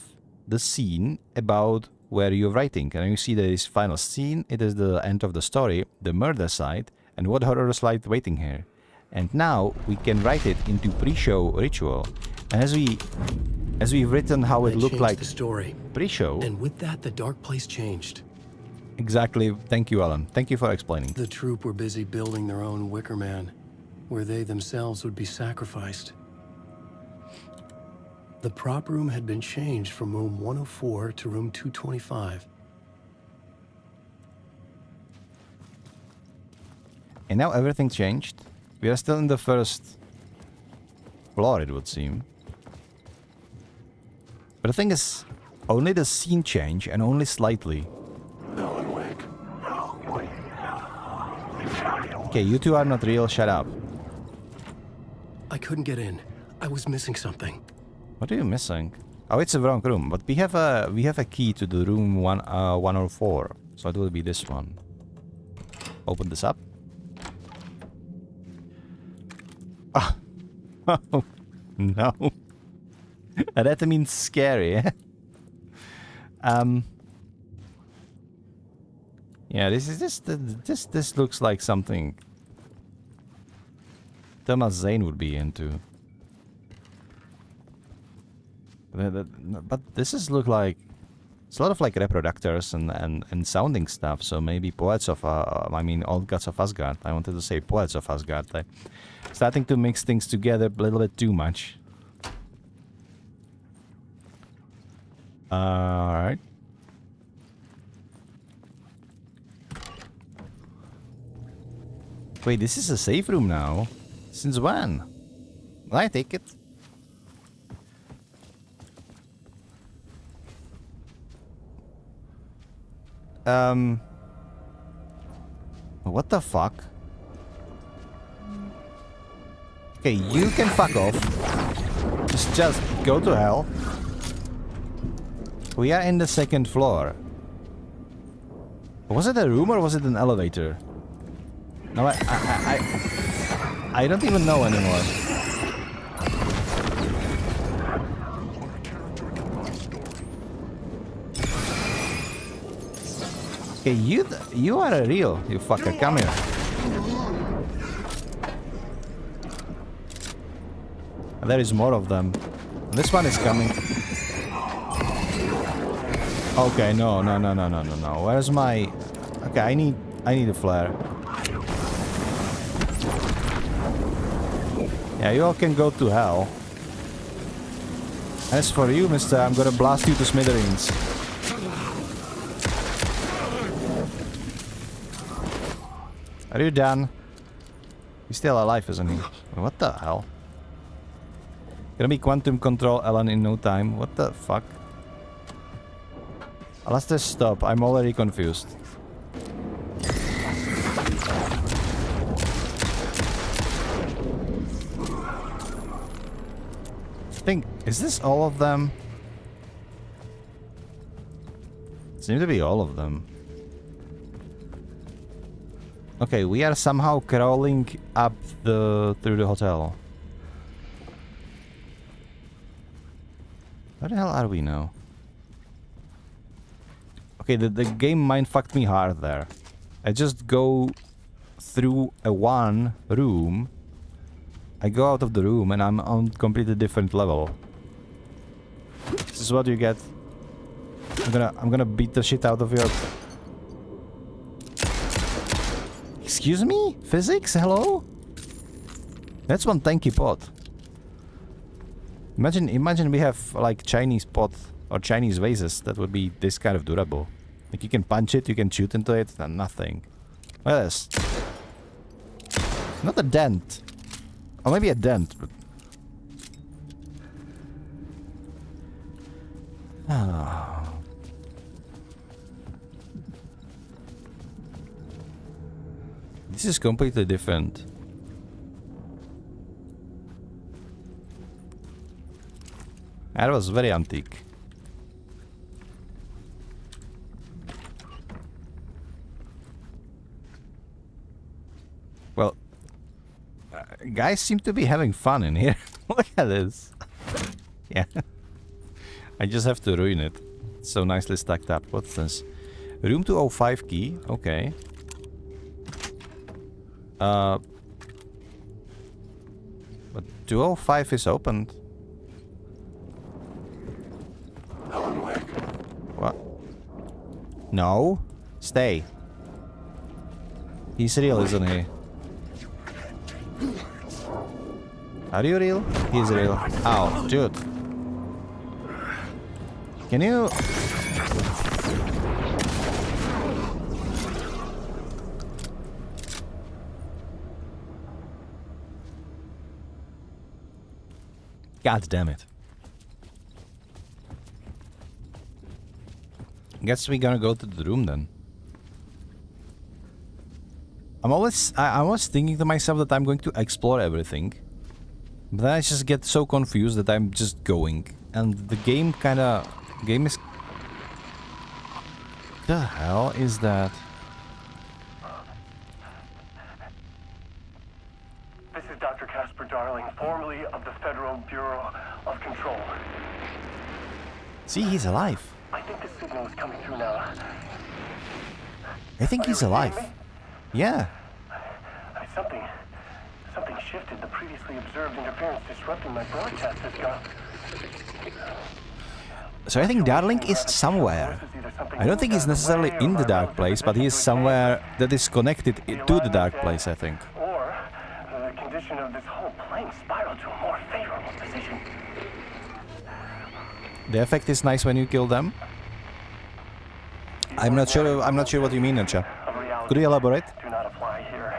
the scene about where you're writing. And you see that this final scene, it is the end of the story, the murder site, and what horrors lie waiting here. And now we can write it into pre-show ritual. And as we've written how it looked like the story. Pre-show. And with that, the dark place changed. Exactly. Thank you, Alan. Thank you for explaining. The troop were busy building their own Wicker Man, where they themselves would be sacrificed. The prop room had been changed from room 104 to room 225. And now everything changed. We are still in the first floor, it would seem. But the thing is, only the scene changed, and only slightly. Okay, you two are not real, shut up. I couldn't get in. I was missing something. What are you missing? Oh, it's a wrong room, but we have a key to the room 104, so it will be this one. Open this up. Ah, oh, no. That means scary. Yeah, this looks like something Thomas Zane would be into. But this is look like it's a lot of like reproductors and sounding stuff. So maybe poets of old gods of Asgard. I wanted to say poets of Asgard. I'm starting to mix things together a little bit too much. All right. Wait, this is a safe room now. Since when? I take it. What the fuck? Okay, you can fuck off. Just go to hell. We are in the second floor. Was it a room or was it an elevator? No, I don't even know anymore. Okay, you are a real, you fucker. Come here. There is more of them. This one is coming. Okay, no. Where's my... Okay, I need a flare. Yeah, you all can go to hell. As for you, mister, I'm gonna blast you to smithereens. Are you done? He's still alive, isn't he? What the hell? Gonna be quantum control Ellen in no time. What the fuck? Let's just stop. I'm already confused. Is this all of them? Seem to be all of them. Okay, we are somehow crawling up through the hotel. Where the hell are we now? Okay, the game mind fucked me hard there. I just go through one room. I go out of the room and I'm on completely different level. This is what you get. I'm gonna beat the shit out of your... Excuse me? Physics? Hello? That's one tanky pot. Imagine we have like Chinese pot or Chinese vases that would be this kind of durable. Like you can punch it, you can shoot into it, and nothing. Look at this. Not a dent. Or maybe a dent, but... Ah. This is completely different. That was very antique. Well, guys seem to be having fun in here. Look at this. Yeah. I just have to ruin it. It's so nicely stacked up. What's this? Room 205 key. Okay. But 205 is opened. What? No. Stay. He's real, isn't he? Are you real? He's real. Ow, dude. Can you... God damn it. Guess we're gonna go to the room then. I was thinking to myself that I'm going to explore everything. But then I just get so confused that I'm just going. And the game is... The hell is that? This is Dr. Casper Darling, formerly of the Federal Bureau of Control. See, he's alive. I think the signal is coming through now. I think he's alive. Yeah. Something shifted. The previously observed interference disrupting my broadcast has gone. So I think Darling is somewhere. I don't think he's necessarily in the dark place, but he is somewhere that is connected to the dark place, I think. Or the condition of this whole plane spiraled to a more favorable position. The effect is nice when you kill them. I'm not sure what you mean, Nacha. Could you elaborate? Do not apply here.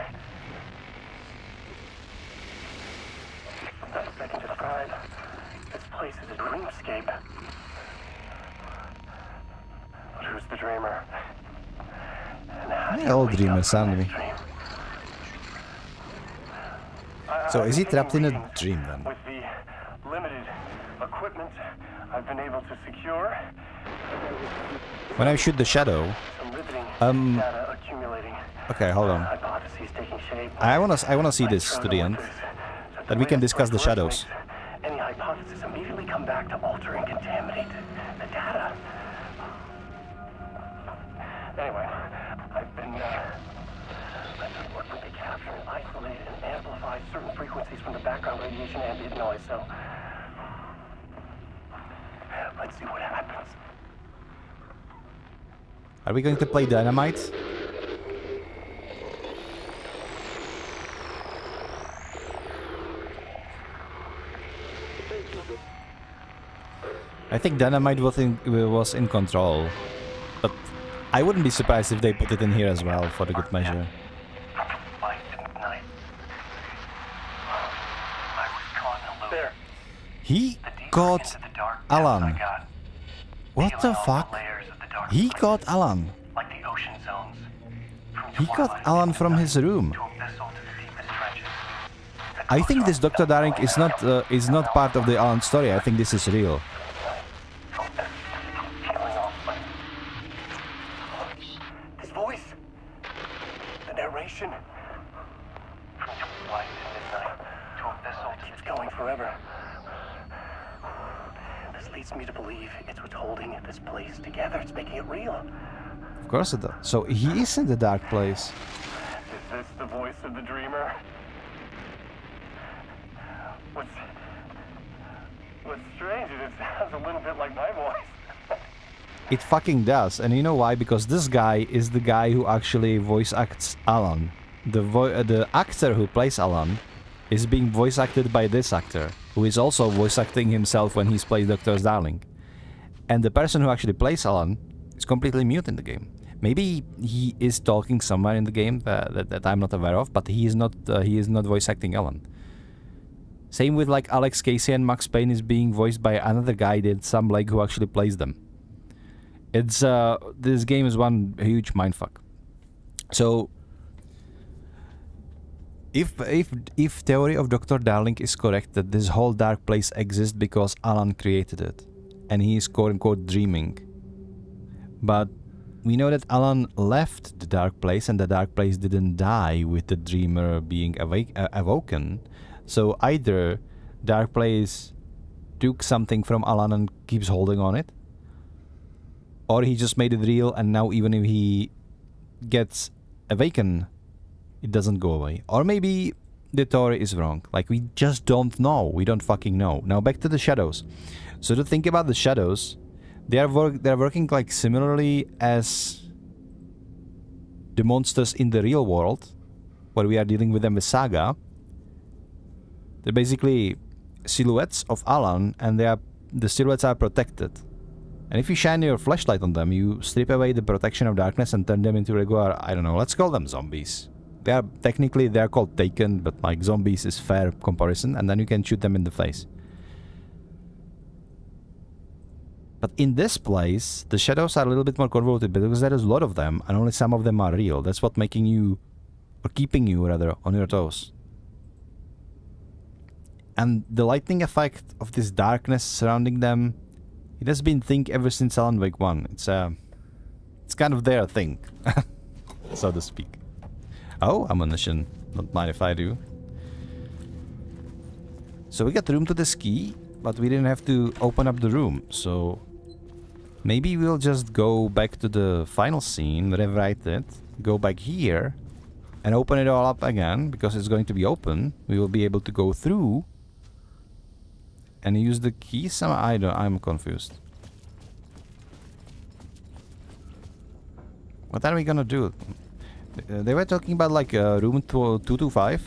Best I can describe this place is a dreamscape. But who's the dreamer? And how do Yeah, you all wake dreamers, up from aren't this we? dream? So is he trapped in a Readings dream then? With the limited equipment I've been able to secure, When I shoot the shadow... some riveting data accumulating. Okay, hold on. Hypotheses taking shape. I wanna see this to the end. That we can discuss the shadows. Any hypothesis immediately come back to alter and contaminate the data. Anyway, I've been working to capture and isolate and amplify certain frequencies from the background radiation ambient noise, so let's see what happens. Are we going to play Dynamite? I think Dynamite was in control, but I wouldn't be surprised if they put it in here as well for the good measure. He caught Alan. What the fuck? He caught Alan. He caught Alan from his room. I think this Dr. Darling is not part of the Alan story. I think this is real. His voice. The narration. From twilight to midnight to a vessel to keeps going forever. This leads me to believe it's what's holding this place together. It's making it real. Of course it does. So he is in the dark place. Is this the voice of the dreamer? What's strange is it sounds a little bit like my voice. It fucking does. And you know why? Because this guy is the guy who actually voice acts Alan. The actor who plays Alan is being voice acted by this actor, who is also voice acting himself when he's playing Dr. Darling. And the person who actually plays Alan is completely mute in the game. Maybe he is talking somewhere in the game that I'm not aware of, but he is not voice acting Alan. Same with like Alex Casey and Max Payne is being voiced by another guy, Sam Lake, who actually plays them. It's this game is one huge mindfuck. So if theory of Dr. Darling is correct, that this whole dark place exists because Alan created it, and he is quote unquote dreaming. But we know that Alan left the dark place, and the dark place didn't die with the dreamer being awoken. So either dark place took something from Alan and keeps holding on it, or he just made it real, and now even if he gets awakened, it doesn't go away. Or maybe the theory is wrong. Like, we just don't know. We don't fucking know. Now back to the shadows. So to think about the shadows, they're working like similarly as the monsters in the real world, where we are dealing with them with Saga. They're basically silhouettes of Alan, and the silhouettes are protected. And if you shine your flashlight on them, you strip away the protection of darkness and turn them into regular, I don't know, let's call them zombies. Technically they're called Taken, but like zombies is fair comparison, and then you can shoot them in the face. But in this place, the shadows are a little bit more convoluted because there is a lot of them, and only some of them are real. That's what making you, or keeping you rather, on your toes. And the lightning effect of this darkness surrounding them, it has been thing ever since Alan Wake 1. It's kind of their thing, so to speak. Oh, ammunition. Don't mind if I do. So we got room to this key, but we didn't have to open up the room, so maybe we'll just go back to the final scene, rewrite it, go back here, and open it all up again, because it's going to be open. We will be able to go through and use the key. I'm confused. What are we gonna do? They were talking about like room 225.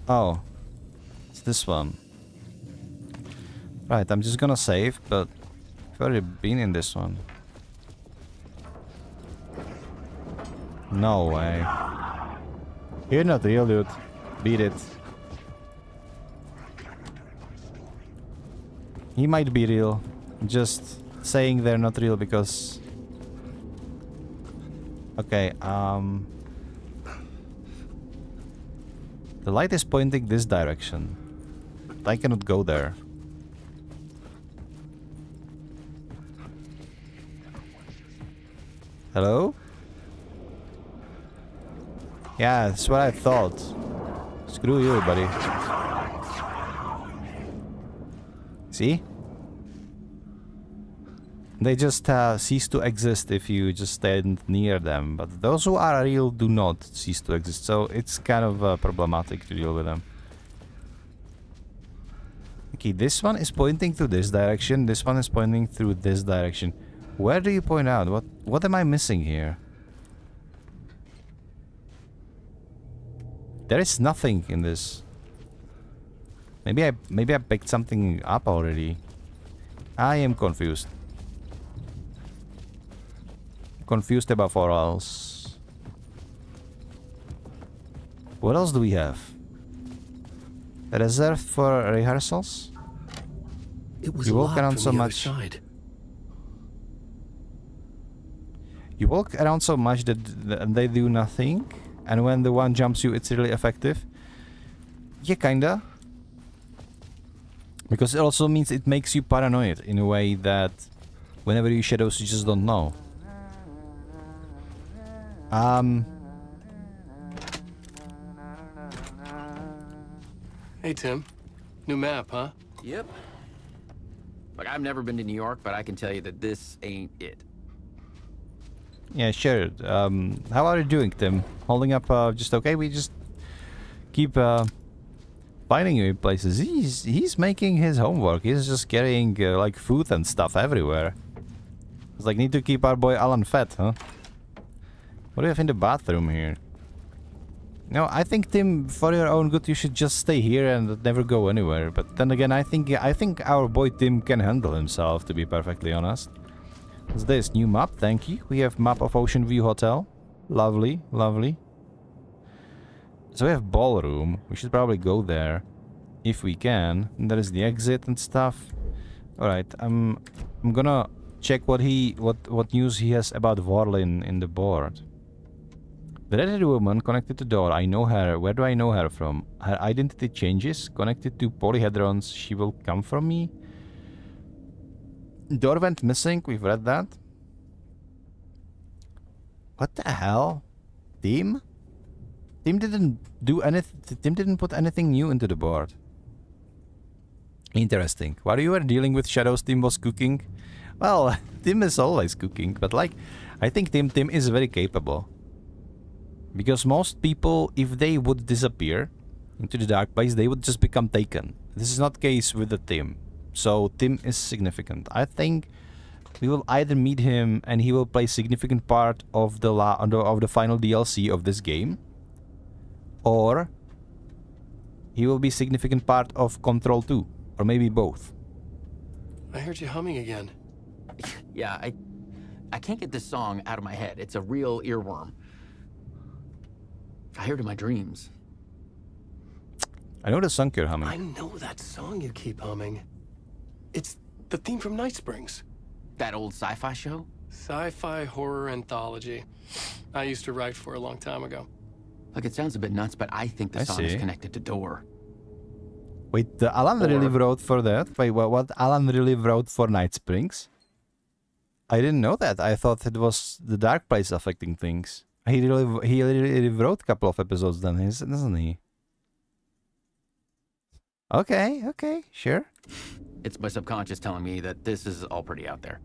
Oh, it's this one. Right, I'm just gonna save, but I've already been in this one. No way. You're not real, dude. Beat it. He might be real. Just saying they're not real because... Okay, the light is pointing this direction. But I cannot go there. Hello? Yeah, that's what I thought. Screw you, buddy. See? They just cease to exist if you just stand near them, but those who are real do not cease to exist, so it's kind of problematic to deal with them. Okay, this one is pointing to this direction, this one is pointing through this direction. Where do you point out? What am I missing here? There is nothing in this. Maybe I picked something up already. I am confused. Confused above all else. What else do we have? Reserved for rehearsals? It was You walk locked around from so the other much. side. You walk around so much that they do nothing, and when the one jumps you, it's really effective. Yeah, kinda. Because it also means it makes you paranoid in a way that whenever you shadows, you just don't know. Hey, Tim. New map, huh? Yep. Like, I've never been to New York, but I can tell you that this ain't it. Yeah, sure. How are you doing, Tim? Holding up just okay? We just keep finding you in places. He's making his homework. He's just carrying like food and stuff everywhere. It's like, need to keep our boy Alan fed, huh? What do you have in the bathroom here? No, I think, Tim, for your own good, you should just stay here and never go anywhere. But then again, I think our boy Tim can handle himself, to be perfectly honest. What's this? New map, thank you. We have map of Ocean View Hotel. Lovely, lovely. So we have ballroom. We should probably go there if we can. And there is the exit and stuff. All right, I'm gonna check what news he has about Vorlin in the board. The red-haired woman connected to door. I know her. Where do I know her from? Her identity changes. Connected to polyhedrons. She will come from me. Door went missing. We've read that. What the hell? Tim? Tim didn't do anything. Tim didn't put anything new into the board. Interesting. While you were dealing with shadows, Tim was cooking. Well, Tim is always cooking, but like, I think Tim is very capable. Because most people, if they would disappear into the dark place, they would just become taken. This is not the case with the Tim. So Tim is significant. I think we will either meet him and he will play significant part of the final DLC of this game, or he will be significant part of Control 2, or maybe both. I heard you humming again. Yeah, I can't get this song out of my head. It's a real earworm. I hear it in my dreams. I know the song you're humming. I know that song you keep humming. It's the theme from Night Springs. That old sci-fi show? Sci-fi horror anthology. I used to write for a long time ago. Like, it sounds a bit nuts, but I think the song is connected to Door. Wait, Alan really wrote for that? Wait, what Alan really wrote for Night Springs? I didn't know that. I thought it was the dark place affecting things. He really wrote a couple of episodes then, isn't he? Okay, sure. It's my subconscious telling me that this is all pretty out there.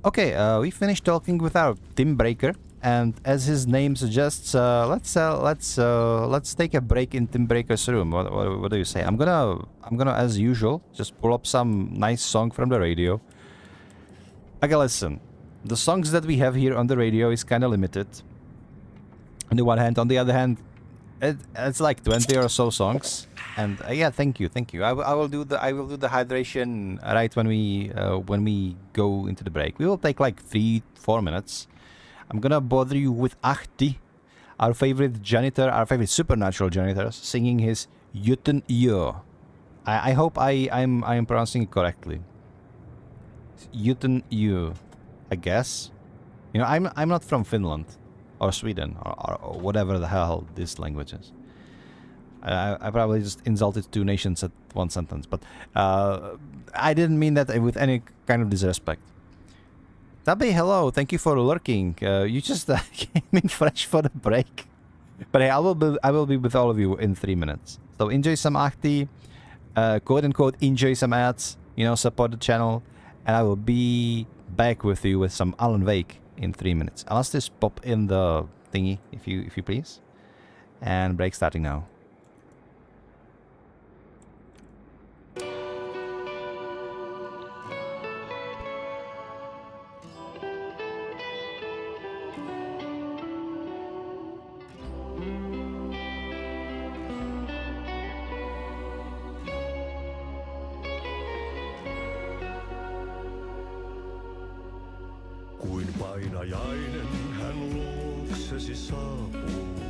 Okay, we finished talking with our Tim Breaker, and as his name suggests, let's take a break in Tim Breaker's room. What do you say? I'm gonna as usual just pull up some nice song from the radio. Okay, listen. The songs that we have here on the radio is kind of limited. On the one hand, on the other hand, it's like 20 or so songs. And yeah, thank you. I will do the hydration right when we go into the break. We will take like 3-4 minutes. I'm gonna bother you with Ahti, our favorite janitor, our favorite supernatural janitor, singing his Juten Yo. I hope I'm pronouncing it correctly. Juten Yo, I guess. You know, I'm not from Finland or Sweden or whatever the hell this language is. I probably just insulted two nations at one sentence, but I didn't mean that with any kind of disrespect. Tabi, hello, thank you for lurking. You just came in fresh for the break. But hey, I will be with all of you in 3 minutes. So enjoy some Ahti, quote unquote enjoy some ads, you know, support the channel, and I will be back with you with some Alan Wake in 3 minutes. I'll just pop in the thingy if you please. And break starting now. Kuin painajainen hän luoksesi saapuu.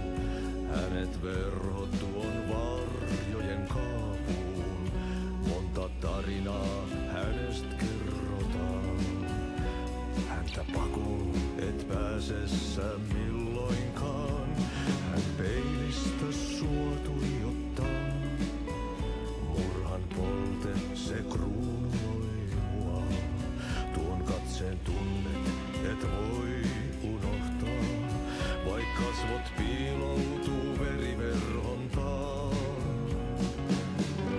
Hänet verhot tuon varjojen kaapuun. Monta tarinaa hänestä kerrotaan. Häntä pakoon et pääse sä milloinkaan. Hän peilistä sua tuijottaa. Murhan polte se kruunoi mua. Tuon katseen tunnet et voi unohtaa. Vaik kasvot piiloutuu veriverhon taa.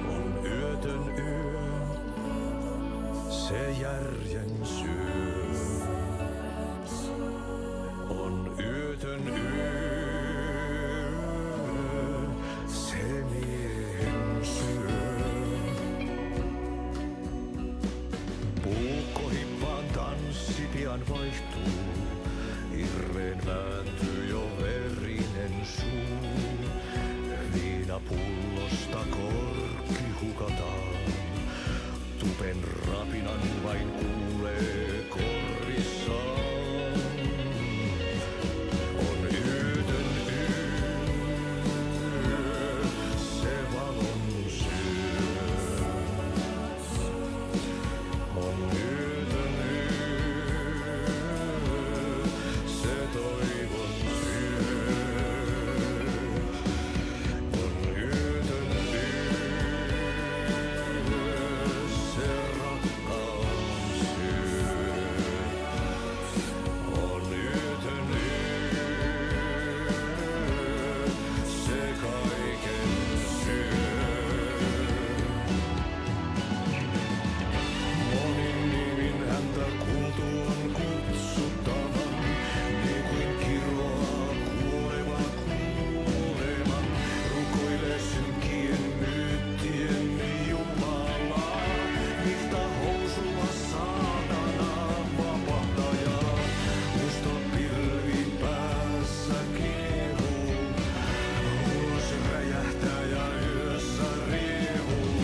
On yötön yö, se järjen syö. On yötön yö, se miehen syö. Puukkohippaan tanssi pian vaihtuu. Hirveen vääntyy jo verinen suu. Viinapullosta korkki hukataan. Tupen rapinan vain kuulee korvissaan. On yötön yö, se valon syö. On yötön yö, se toivon syö. On yötön yö, se rakkaus syö. On yötön yö, se kaiken syö. Monin nimin häntä kuultuaan kutsuttavan, niin kuin kiroaa kuoleva kuolema. Rukoilee synkien myyttien Jumalaa, ilta housua saatana vapahtajaa. Musta pilvi päässä kiehuu, ulos räjähtää ja yössä riehuu.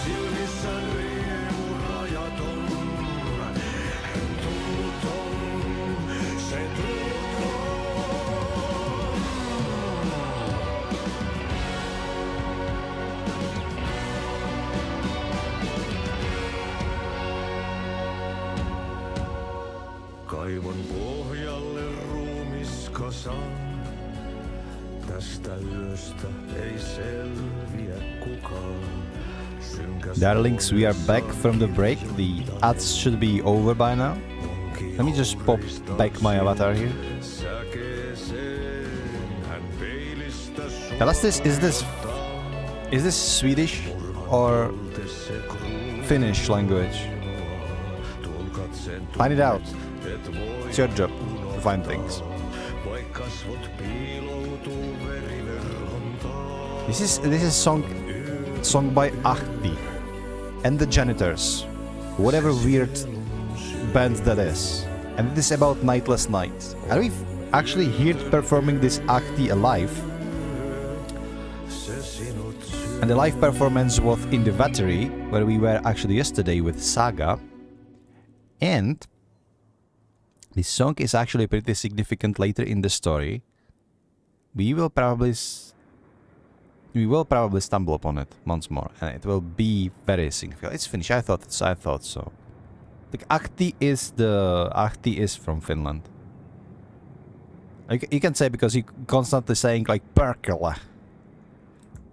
Silmissä riemu rajaton, hän tunnuton, se tunnuton. Kaivon pohjalle ruumiskasan, tästä yöstä ei selviä kukaan. Darlings, we are back from the break. The ads should be over by now. Let me just pop back my avatar here. Tell us this, is this Swedish or Finnish language? Find it out. It's your job to find things. This is song by Ahti and the Janitors, whatever weird band that is. And this is about Nightless Night. And we've actually heard performing this Ahti alive. And the live performance was in the Vattery, where we were actually yesterday with Saga. And this song is actually pretty significant later in the story. We will probably stumble upon it once more, and it will be very significant. It's Finnish. I thought so. Like Ahti is from Finland. Like, you can say because he constantly saying like perkele.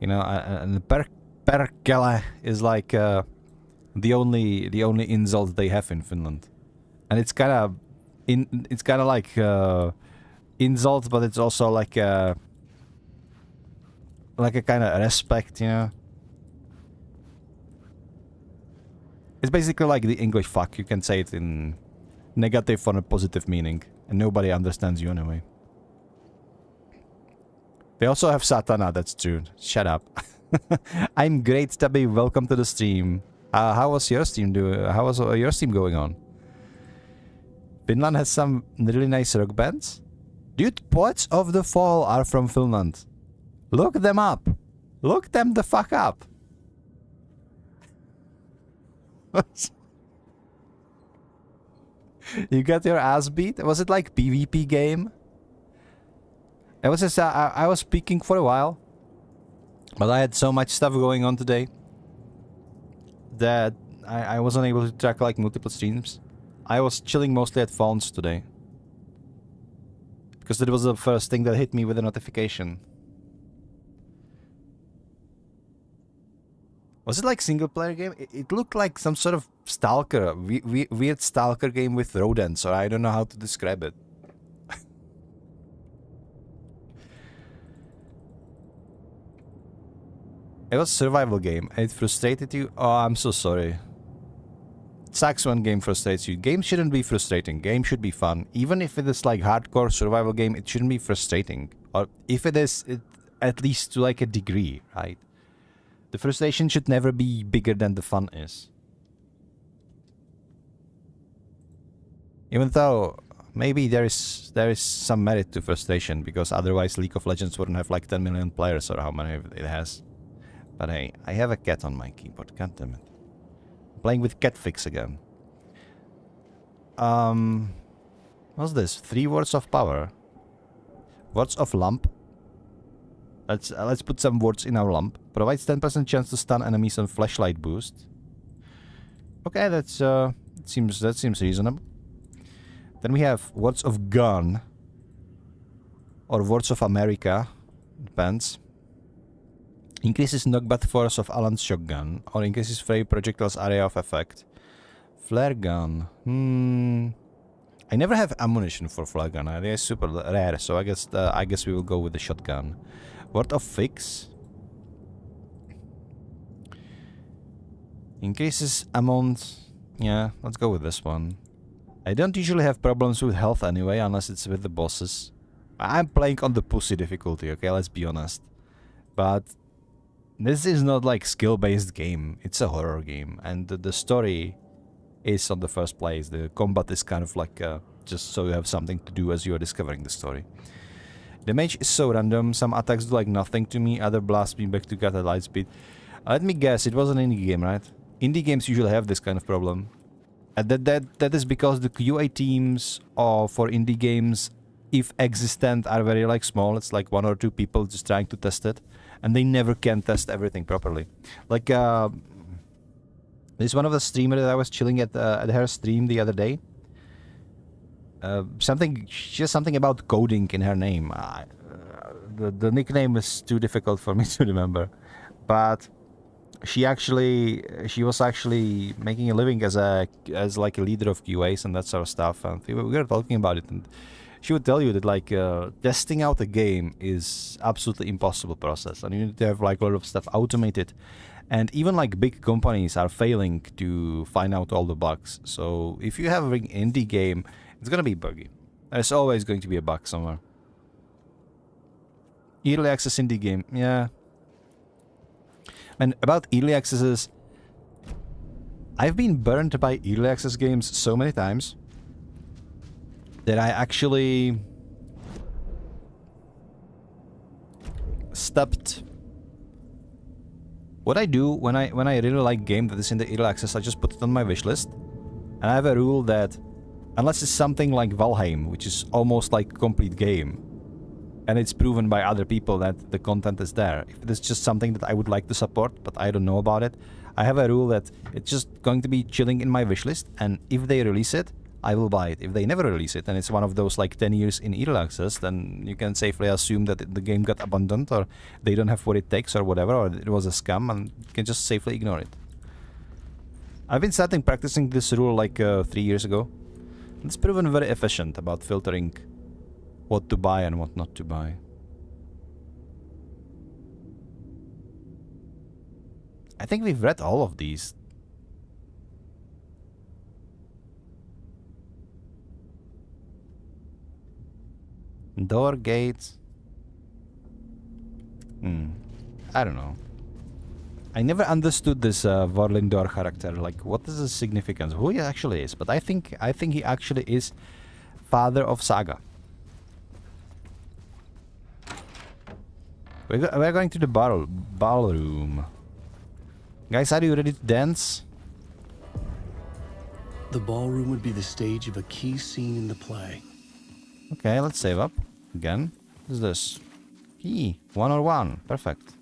You know, and perkele is like the only insult they have in Finland, and it's kind of like insult, but it's also like a kind of respect, you know. It's basically like the English fuck. You can say it in negative or a positive meaning, and nobody understands you anyway. We also have Satana, that's true. Shut up. I'm great, Tabby. Welcome to the stream. How was your stream How was your stream going on? Finland has some really nice rock bands. Dude, Poets of the Fall are from Finland. Look them up. Look them the fuck up. You got your ass beat? Was it like PvP game? It was just I was speaking for a while, but I had so much stuff going on today that I wasn't able to track like multiple streams. I was chilling mostly at phones today because it was the first thing that hit me with a notification. Was it like single player game? It looked like some sort of stalker, weird stalker game with rodents, or I don't know how to describe it. It was a survival game. It frustrated you? Oh, I'm so sorry. It sucks when game frustrates you. Game shouldn't be frustrating. Game should be fun. Even if it is like hardcore survival game, it shouldn't be frustrating. Or if it is, at least to like a degree, right? The frustration should never be bigger than the fun is. Even though maybe there is some merit to frustration, because otherwise League of Legends wouldn't have like 10 million players or how many it has. But hey, I have a cat on my keyboard, god damn it. I'm playing with Catfix again. What's this? 3 words of power. Words of lamp. Let's put some words in our lamp. Provides 10% chance to stun enemies on flashlight boost. Okay, that seems reasonable. Then we have words of gun. Or words of America. Depends. Increases knockback force of Alan's shotgun. Or increases fray projectiles area of effect. Flare gun. I never have ammunition for flare gun. They are super rare, so I guess we will go with the shotgun. Word of fix. Increases amount. Yeah, let's go with this one. I don't usually have problems with health anyway, unless it's with the bosses. I'm playing on the pussy difficulty, okay, let's be honest. But this is not like skill-based game. It's a horror game, and the story is on the first place. The combat is kind of like just so you have something to do as you are discovering the story. Damage is so random. Some attacks do like nothing to me. Other blast me back to cut at light speed. Let me guess. It was an indie game, right? Indie games usually have this kind of problem. And that is because the QA teams for indie games, if existent, are very like small. It's like 1 or 2 people just trying to test it, and they never can test everything properly. Like there's one of the streamers that I was chilling at her stream the other day. She has something about coding in her name. The nickname is too difficult for me to remember, but she was actually making a living as like a leader of QAs and that sort of stuff. And we were talking about it, and she would tell you that like testing out a game is absolutely impossible process, and you need to have like a lot of stuff automated. And even like big companies are failing to find out all the bugs. So if you have an indie game, it's gonna be buggy. There's always going to be a bug somewhere. Early access indie game, yeah. And about early accesses, I've been burned by early access games so many times that I actually stopped. What I do when I really like a game that is in the early access, I just put it on my wishlist. And I have a rule that unless it's something like Valheim, which is almost like a complete game, and it's proven by other people that the content is there. If it is just something that I would like to support, but I don't know about it, I have a rule that it's just going to be chilling in my wishlist, and if they release it, I will buy it. If they never release it, and it's one of those like 10 years in early access, then you can safely assume that the game got abandoned, or they don't have what it takes, or whatever, or it was a scam, and you can just safely ignore it. I've been starting practicing this rule like 3 years ago. It's proven very efficient about filtering what to buy and what not to buy. I think we've read all of these. Door, gates. I don't know. I never understood this Vorlindor character. Like, what is the significance? Who he actually is? But I think he actually is father of Saga. We're going to the ballroom. Guys, are you ready to dance? The ballroom would be the stage of a key scene in the play. Okay, let's save up. Again. What is this? Key. 101. Perfect.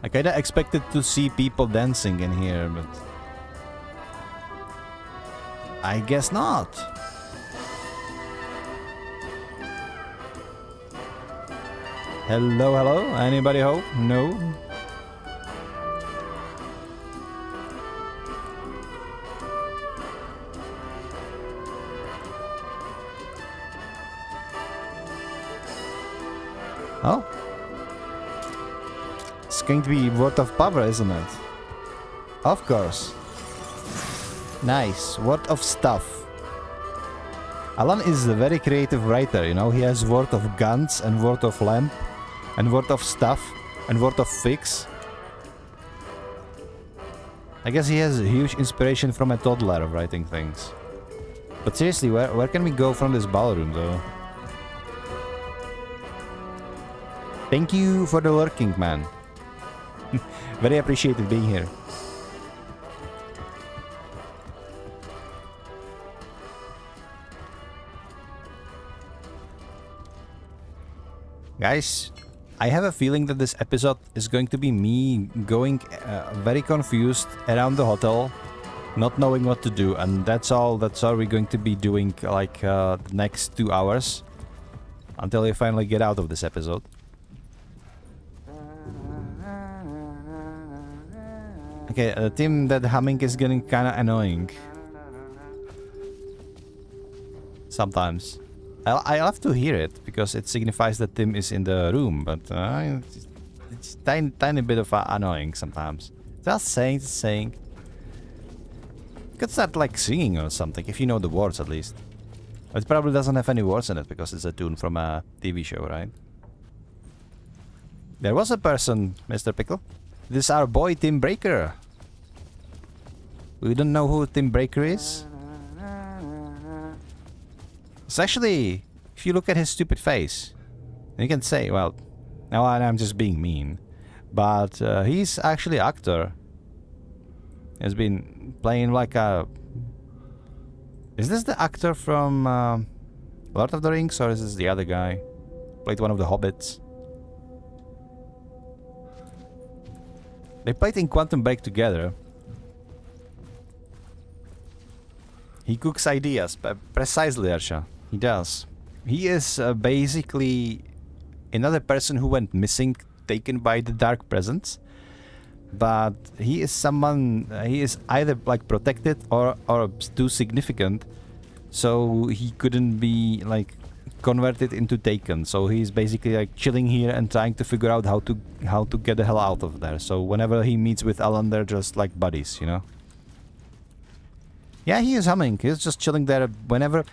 I kinda expected to see people dancing in here, but I guess not. Hello, hello? Anybody home? No? Oh? It's going to be Word of Power, isn't it? Of course. Nice. Word of Stuff. Alan is a very creative writer, you know. He has Word of Guns and Word of Lamp and Word of Stuff and Word of Fix. I guess he has a huge inspiration from a toddler of writing things. But seriously, where can we go from this ballroom, though? Thank you for the lurking, man. Very appreciated being here. Guys, I have a feeling that this episode is going to be me going very confused around the hotel, not knowing what to do, and that's all we're going to be doing like the next 2 hours until we finally get out of this episode. Okay, the theme that humming is getting kinda annoying. Sometimes. I love to hear it, because it signifies that Tim is in the room, but it's tiny bit of annoying sometimes. Just saying. You could start like singing or something, if you know the words at least. It probably doesn't have any words in it, because it's a tune from a TV show, right? There was a person, Mr. Pickle. This is our boy Tim Breaker. We don't know who Tim Breaker is. It's actually, if you look at his stupid face, you can say, well, now I'm just being mean, but he's actually an actor. He's been playing like a... Is this the actor from Lord of the Rings, or is this the other guy? Played one of the hobbits. They played in Quantum Break together. He cooks ideas, precisely, Arsha. He does. He is basically another person who went missing, taken by the Dark Presence. But he is someone, he is either like protected or too significant, so he couldn't be like converted into Taken. So he's basically like chilling here and trying to figure out how to get the hell out of there. So whenever he meets with Alan, they're just like buddies, you know. Yeah, he is humming. He's just chilling there. Whenever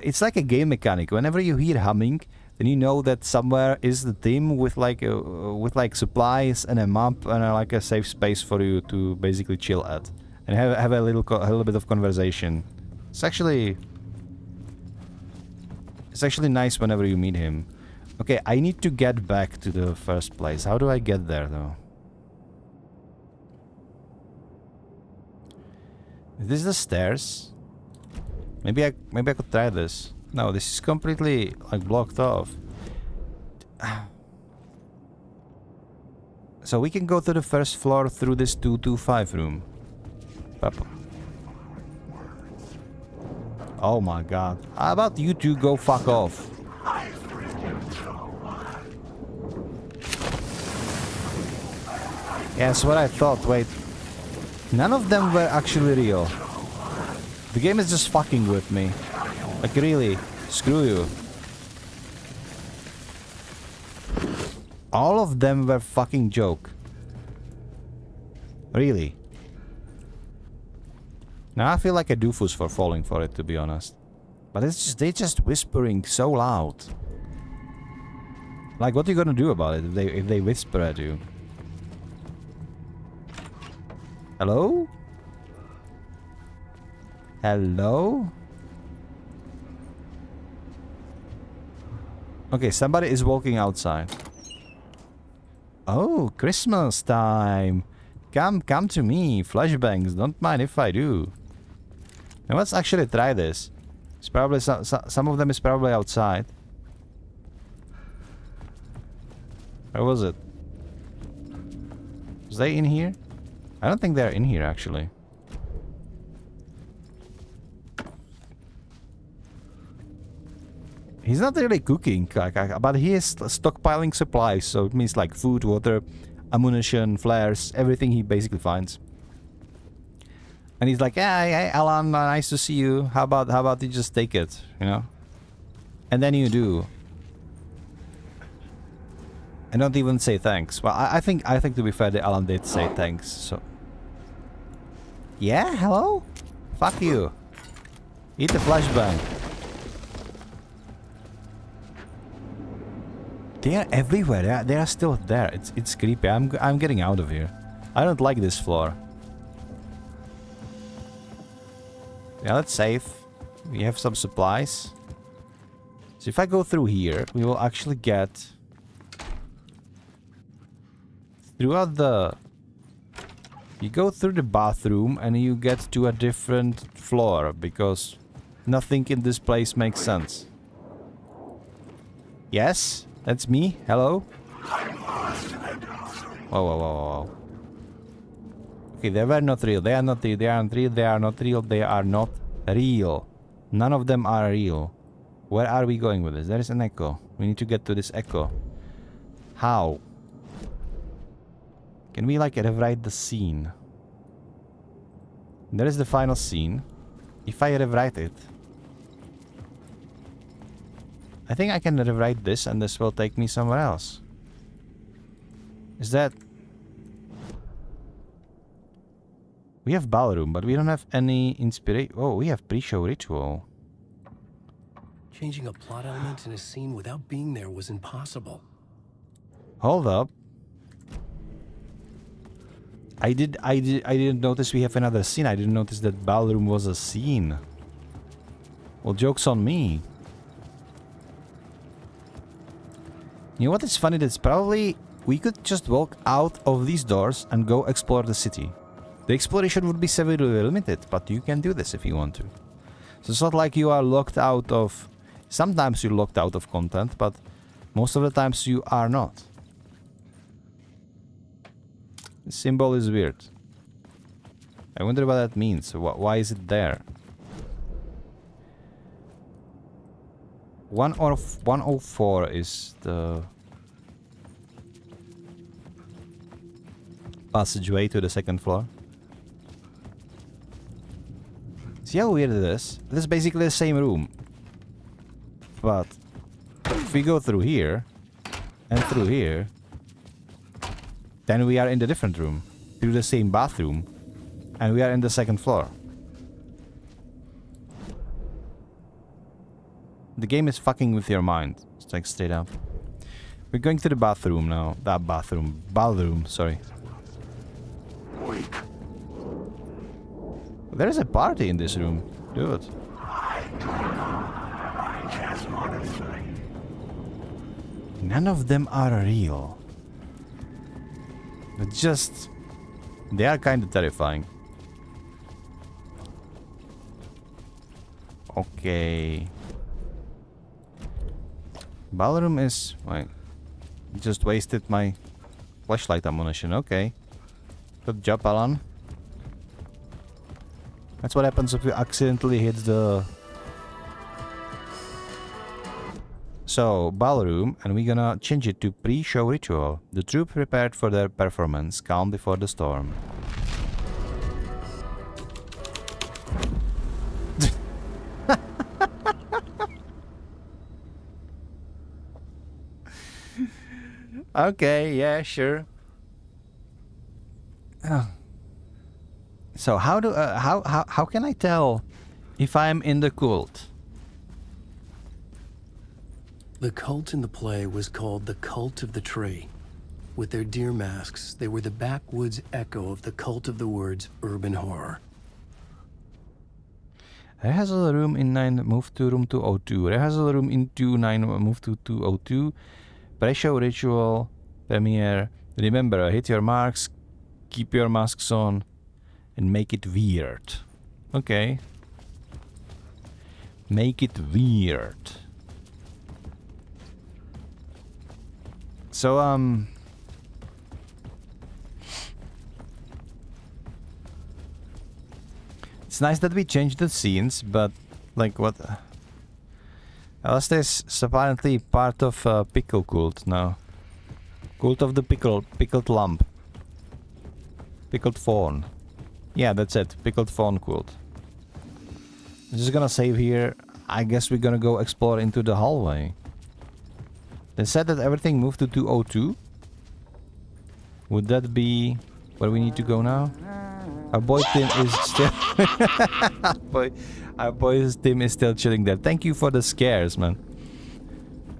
it's like a game mechanic. Whenever you hear humming, then you know that somewhere is the team with like supplies and a map and like a safe space for you to basically chill at and have a little bit of conversation. It's actually nice whenever you meet him. Okay, I need to get back to the first place. How do I get there though? Is this the stairs? Maybe I could try this. No, this is completely like blocked off. So we can go to the first floor through this 225 room. Papa. Oh my god. How about you two go fuck off? Yeah, that's what I thought. Wait. None of them were actually real. The game is just fucking with me. Like really, screw you. All of them were fucking joke. Really. Now I feel like a doofus for falling for it, to be honest. But it's just, they're just whispering so loud. Like, what are you gonna do about it if they whisper at you? Hello? Hello? Okay, somebody is walking outside. Oh, Christmas time. Come to me. Flashbangs. Don't mind if I do. Now let's actually try this. It's probably some of them is probably outside. Where was it? Was they in here? I don't think they're in here actually. He's not really cooking, but he is stockpiling supplies, so it means like food, water, ammunition, flares, everything he basically finds. And he's like, hey, Alan, nice to see you. How about you just take it, you know? And then you do. And don't even say thanks. Well, I think to be fair, that Alan did say thanks, so... Yeah, hello? Fuck you. Eat the flashbang. They are everywhere. They are still there. It's creepy. I'm getting out of here. I don't like this floor. Yeah, let's save. We have some supplies. So if I go through here, we will actually get throughout the... You go through the bathroom and you get to a different floor because nothing in this place makes sense. Yes? That's me. Hello? Whoa. Okay, they were not real. They are not real. They aren't real. They are not real. They are not real. None of them are real. Where are we going with this? There is an echo. We need to get to this echo. How? Can we like rewrite the scene? There is the final scene. If I rewrite it, I think I can rewrite this and this will take me somewhere else. Is that... We have ballroom, but we don't have any inspiration. Oh, we have pre-show ritual. Changing a plot element in a scene without being there was impossible. Hold up. I didn't notice we have another scene. I didn't notice that ballroom was a scene. Well, joke's on me. You know what is funny? That's probably... We could just walk out of these doors and go explore the city. The exploration would be severely limited, but you can do this if you want to. So it's not like you are locked out of... Sometimes you're locked out of content, but most of the times you are not. The symbol is weird. I wonder what that means. Why is it there? 104 is the passageway to the second floor. See how weird it is? This is basically the same room. But if we go through here and through here, then we are in the different room, through the same bathroom, and we are in the second floor. The game is fucking with your mind. It's like straight up. We're going to the bathroom now. That bathroom. Ballroom, sorry. There is a party in this room. Dude. None of them are real. But just... They are kind of terrifying. Okay. Ballroom is... Wait. Just wasted my flashlight ammunition. Okay. Good job, Alan. That's what happens if you accidentally hit the... So, ballroom, and we're gonna change it to pre-show ritual. The troupe prepared for their performance, calm before the storm. Okay, yeah, sure. So how can I tell if I'm in the cult? The cult in the play was called the Cult of the Tree. With their deer masks, they were the backwoods echo of the cult of the words urban horror. Rehearsal room in 9, move to room 202. Rehearsal room in 29, move to 202. Pre-show ritual, premiere. Remember, hit your marks, keep your masks on, and make it weird. Okay. Make it weird. So, it's nice that we changed the scenes, but, like, what? Else there's apparently part of pickle cult now. Cult of the pickled lump. Pickled fawn. Yeah, that's it. Pickled fawn cult. I'm just gonna save here. I guess we're gonna go explore into the hallway. They said that everything moved to 202. Would that be where we need to go now? Our boy Tim is still... our boy Tim is still chilling there. Thank you for the scares, man.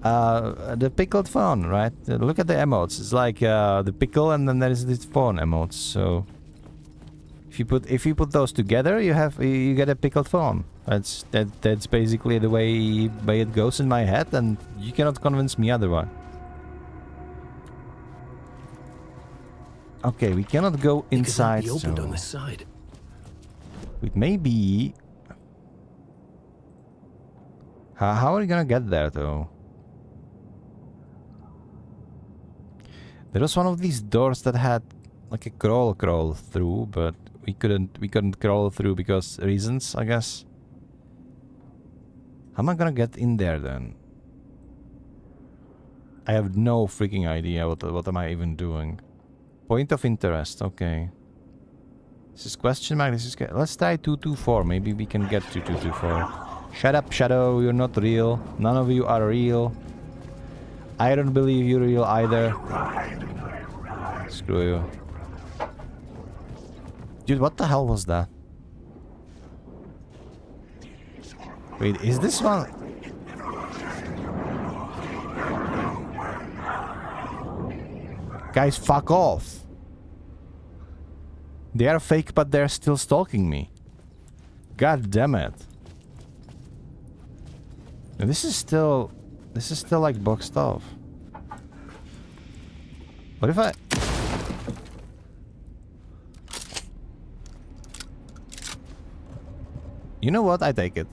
The pickled fawn, right? Look at the emotes. It's like the pickle and then there is this fawn emotes. So if you put those together, you get a pickled fawn. That's basically the way it goes in my head, and you cannot convince me otherwise. Okay, we cannot go inside. It could not be opened so on the side. it may be. How are we gonna get there, though? There was one of these doors that had like a crawl through, but we couldn't crawl through because reasons, I guess. How am I gonna get in there then? I have no freaking idea what am I even doing. Point of interest, okay. This is question mark, this is... Let's try 224, maybe we can get to 224. Shut up, Shadow, you're not real. None of you are real. I don't believe you're real either. Screw you. Dude, what the hell was that? Wait, is this one... Guys, fuck off. They are fake, but they're still stalking me. God damn it. And this is still like boxed off. What if I... You know what? I take it.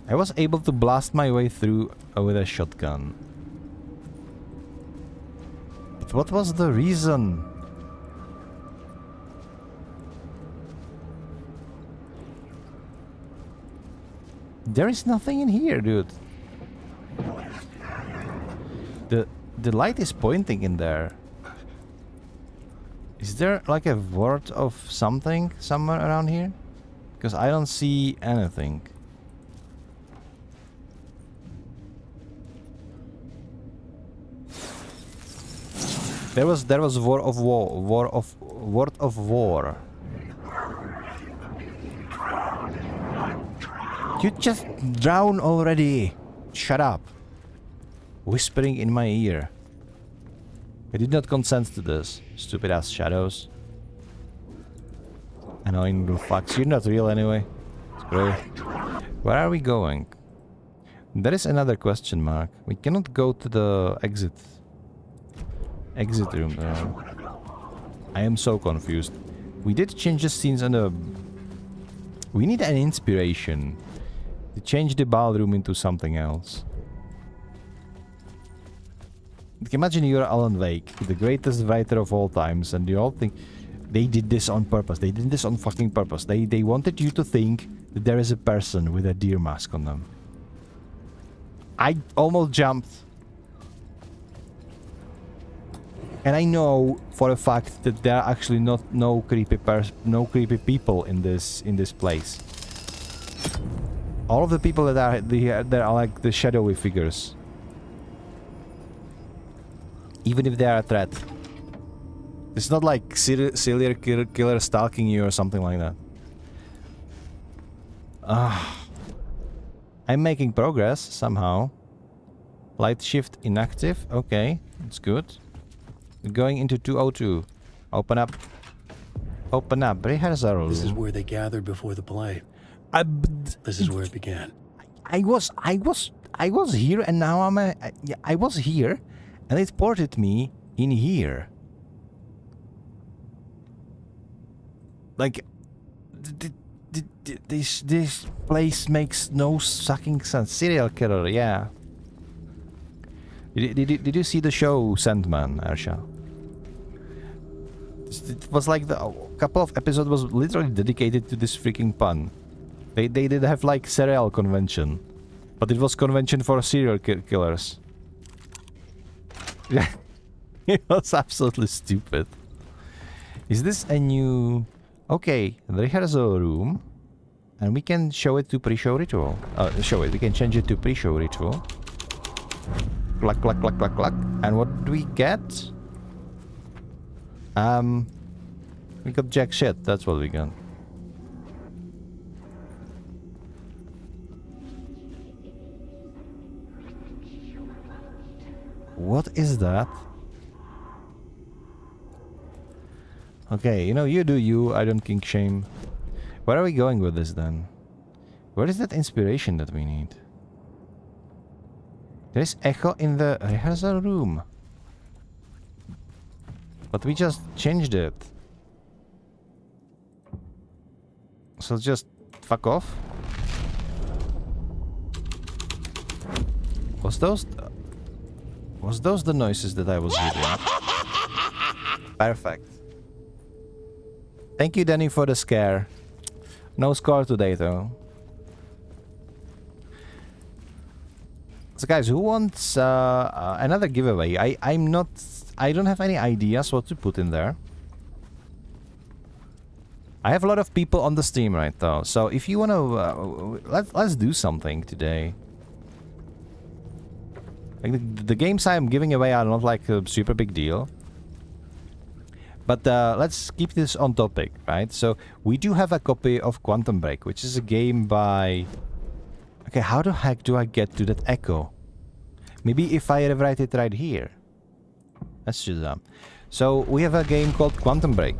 I was able to blast my way through with a shotgun. But what was the reason? There is nothing in here, dude. The light is pointing in there. Is there like a word of something somewhere around here? Because I don't see anything. There was word of war. You just drown already. Shut up. Whispering in my ear. I did not consent to this. Stupid ass shadows. Annoying little fucks. You're not real anyway. Screw you. Where are we going? There is another question mark. We cannot go to the exit room. I am so confused. We did change the scenes on the... We need an inspiration to change the ballroom into something else. Imagine you're Alan Wake, the greatest writer of all times, and you all think they did this on purpose. They did this on fucking purpose. They wanted you to think that there is a person with a deer mask on them. I almost jumped. And I know for a fact that there are actually no creepy people in this place. All of the people that are there are like the shadowy figures. even if they are a threat. It's not like serial killer stalking you or something like that. I'm making progress somehow. Light shift inactive. Okay, that's good. We're going into 202. Open up. Open up. Rehearsal room. This is where they gathered before the play. This is where it began. I was here, and now I was here, and it ported me in here. Like, this place makes no sucking sense. Serial killer, yeah. Did you see the show Sandman, Arsha? It was like a couple of episodes was literally dedicated to this freaking pun. They did have like serial convention, but it was convention for serial killers. Yeah, it was absolutely stupid. Is this a new? Okay, the rehearsal room, and we can show it to pre-show ritual. Show it. We can change it to pre-show ritual. Cluck, cluck, cluck, cluck, cluck. And what do we get? We got jack shit. That's what we got. What is that? Okay, you know, you do you, I don't kink shame. Where are we going with this then? Where is that inspiration that we need? There is echo in the rehearsal room. But we just changed it. So just fuck off. Was those the noises that I was hearing? Perfect. Thank you, Danny, for the scare. No score today, though. So, guys, who wants another giveaway? I don't have any ideas what to put in there. I have a lot of people on the Steam right now, so if you wanna, let's do something today. Like the games I'm giving away are not like a super big deal. But let's keep this on topic, right? So we do have a copy of Quantum Break, which is a game by... Okay, how the heck do I get to that echo? Maybe if I write it right here. Let's do that. So we have a game called Quantum Break.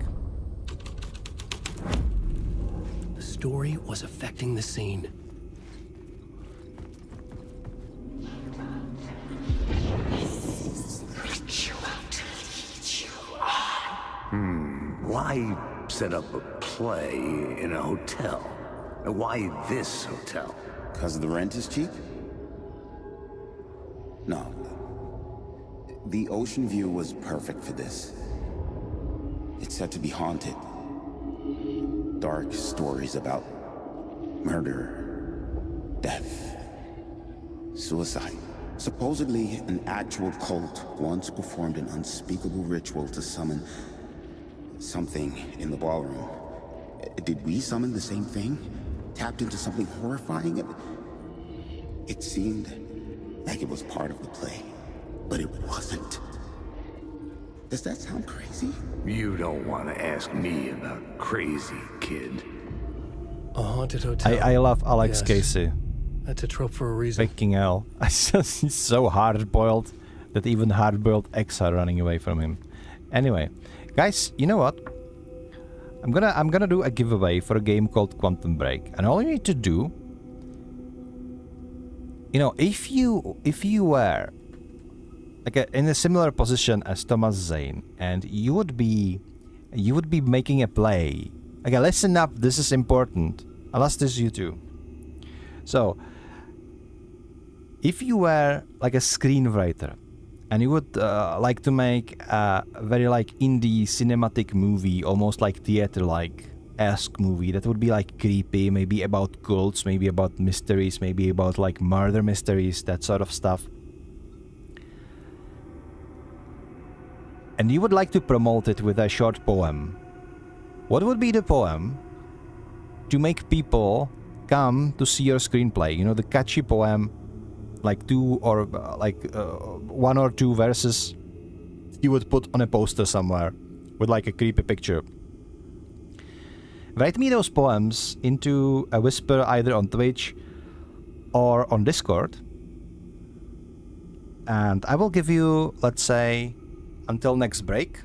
The story was affecting the scene. Why set up a play in a hotel? Why this hotel? Because the rent is cheap? No. The ocean view was perfect for this. It's said to be haunted. Dark stories about murder, death, suicide. Supposedly, an actual cult once performed an unspeakable ritual to summon something in the ballroom. Did we summon the same thing? Tapped into something horrifying? It seemed like it was part of the play, but it wasn't. Does that sound crazy? You don't want to ask me about crazy, kid. A haunted hotel. I love Alex Yes. Casey. That's a trope for a reason. Freaking hell. He's so hard-boiled that even hard-boiled eggs are running away from him. Anyway, guys, you know what? I'm gonna do a giveaway for a game called Quantum Break, and all you need to do, you know, if you were like in a similar position as Thomas Zane, and you would be making a play. Okay, listen up. This is important. I'll ask this you too. So, if you were like a screenwriter, and you would like to make a very like indie cinematic movie, almost like theater-like-esque movie that would be like creepy, maybe about cults, maybe about mysteries, maybe about like murder mysteries, that sort of stuff. And you would like to promote it with a short poem. What would be the poem to make people come to see your screenplay? You know, the catchy poem, like one or two verses, he would put on a poster somewhere with like a creepy picture. Write me those poems into a whisper either on Twitch or on Discord. And I will give you, let's say, until next break.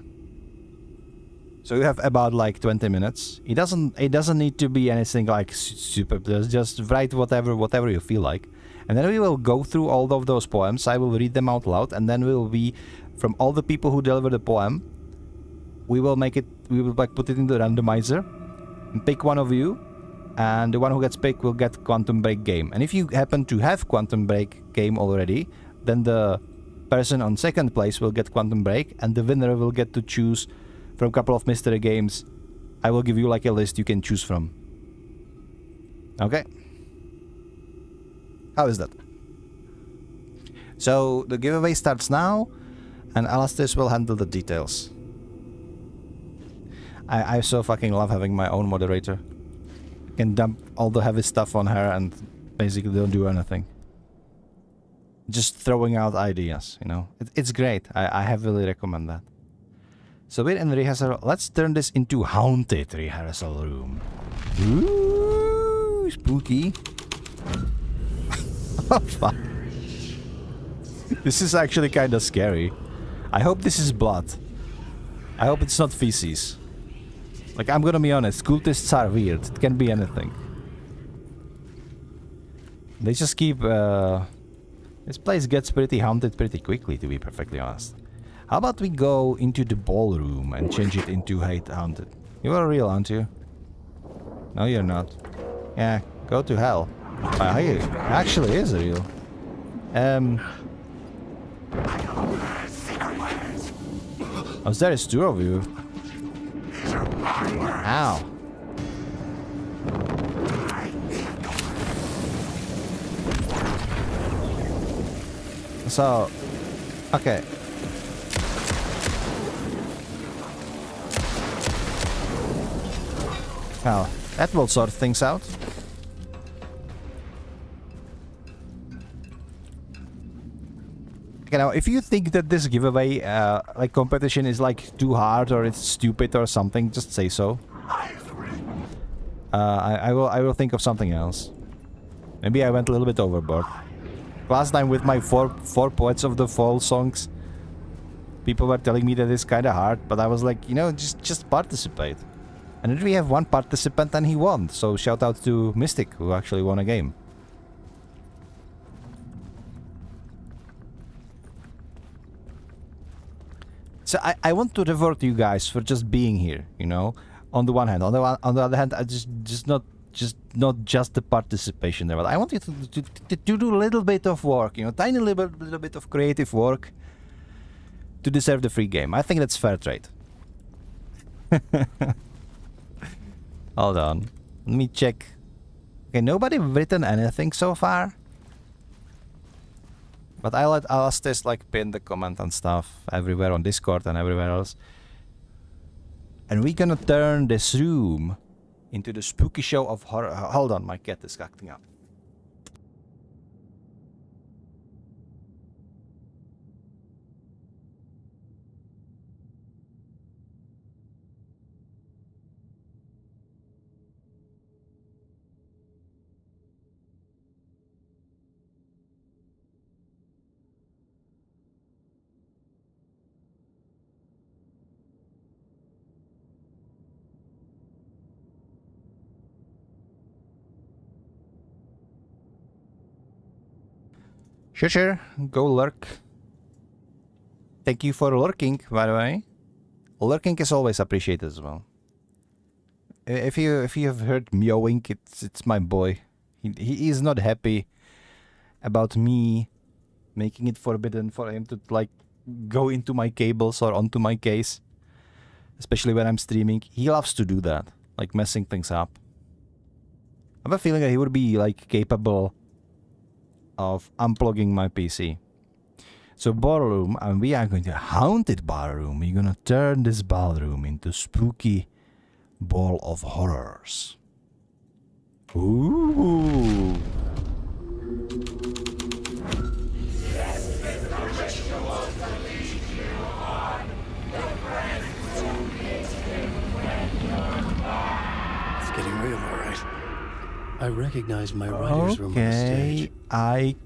So you have about like 20 minutes. It doesn't need to be anything like super. Just write whatever you feel like. And then we will go through all of those poems. I will read them out loud, and then from all the people who deliver the poem, we will like put it into the randomizer and pick one of you, and the one who gets picked will get Quantum Break game. And if you happen to have Quantum Break game already, then the person on second place will get Quantum Break, and the winner will get to choose from a couple of mystery games. I will give you like a list you can choose from. Okay? How is that? So the giveaway starts now, and Alastis will handle the details. I so fucking love having my own moderator. I can dump all the heavy stuff on her and basically don't do anything. Just throwing out ideas, you know. It's great. I heavily recommend that. So we're in rehearsal. Let's turn this into haunted rehearsal room. Ooh, spooky. Oh, fuck. This is actually kind of scary. I hope this is blood. I hope it's not feces. Like, I'm gonna be honest, cultists are weird. It can be anything. They just keep... This place gets pretty haunted pretty quickly, to be perfectly honest. How about we go into the ballroom and change it into hate haunted? You are real, aren't you? No, you're not. Yeah, go to hell. He actually is real. Oh, there is two of you. Ow. So, okay. Well, that will sort things out. Okay, now, if you think that this giveaway, like, competition is, like, too hard or it's stupid or something, just say so. I will think of something else. Maybe I went a little bit overboard. Last time with my four Poets of the Fall songs, people were telling me that it's kind of hard, but I was like, you know, just participate. And then we have one participant and he won, so shout out to Mystic, who actually won a game. So I want to reward you guys for just being here, you know. On the one hand, on the other hand, I not just the participation there, but I want you to do a little bit of work, you know, tiny little bit of creative work to deserve the free game. I think that's fair trade. Hold on, let me check. Okay, nobody written anything so far. But I'll just like pin the comment and stuff everywhere on Discord and everywhere else. And we're gonna turn this room into the spooky show of horror. Hold on, my cat is acting up. Sure, go lurk. Thank you for lurking, by the way. Lurking is always appreciated as well. If you have heard meowing, it's my boy. He is not happy about me making it forbidden for him to like go into my cables or onto my case, especially when I'm streaming. He loves to do that, like messing things up. I have a feeling that he would be like capable of unplugging my PC. So ballroom, and we are going to haunted ballroom. We're gonna turn this ballroom into spooky ball of horrors. Ooh. recognized my writer's room on the stage. Okay,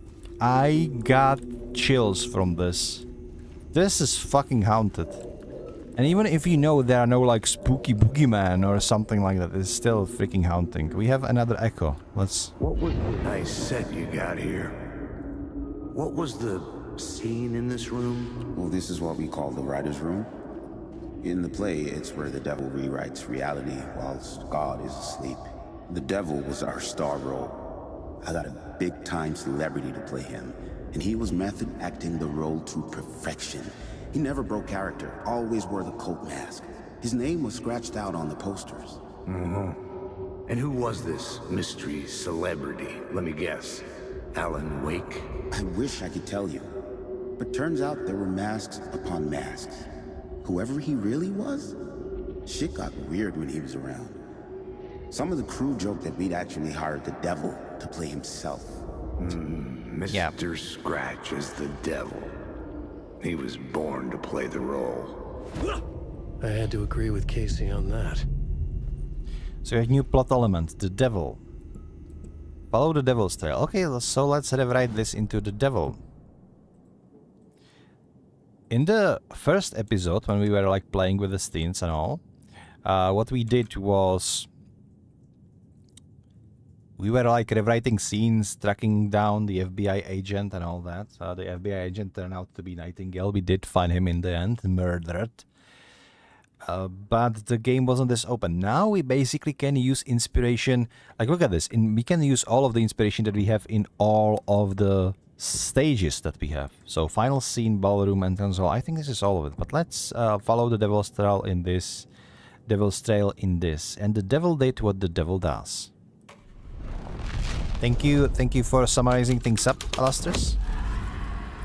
I got chills from this. This is fucking haunted. And even if you know there are no like spooky boogeyman or something like that, it's still freaking haunting. We have another echo. Let's... What was the nice set you got here? What was the scene in this room? Well, this is what we call the writer's room. In the play, it's where the devil rewrites reality whilst God is asleep. The devil was our star role. I got a big-time celebrity to play him, and he was method acting the role to perfection. He never broke character, always wore the cult mask. His name was scratched out on the posters. And who was this mystery celebrity? Let me guess. Alan Wake? I wish I could tell you, but turns out there were masks upon masks. Whoever he really was, shit got weird when he was around. Some of the crew joked that we'd actually hired the devil to play himself. Mr. Scratch is the devil. He was born to play the role. I had to agree with Casey on that. So a new plot element, the devil. Follow the devil's trail. Okay, so let's rewrite this into the devil. In the first episode, when we were like playing with the scenes and all, what we did was we were like rewriting scenes, tracking down the FBI agent and all that. The FBI agent turned out to be Nightingale. We did find him in the end, murdered. But the game wasn't this open. Now we basically can use inspiration. Like, look at this. We can use all of the inspiration that we have in all of the stages that we have. So final scene, ballroom, and console. I think this is all of it. But let's follow the devil's trail in this. Devil's trail in this. And the devil did what the devil does. Thank you for summarizing things up, Alastris.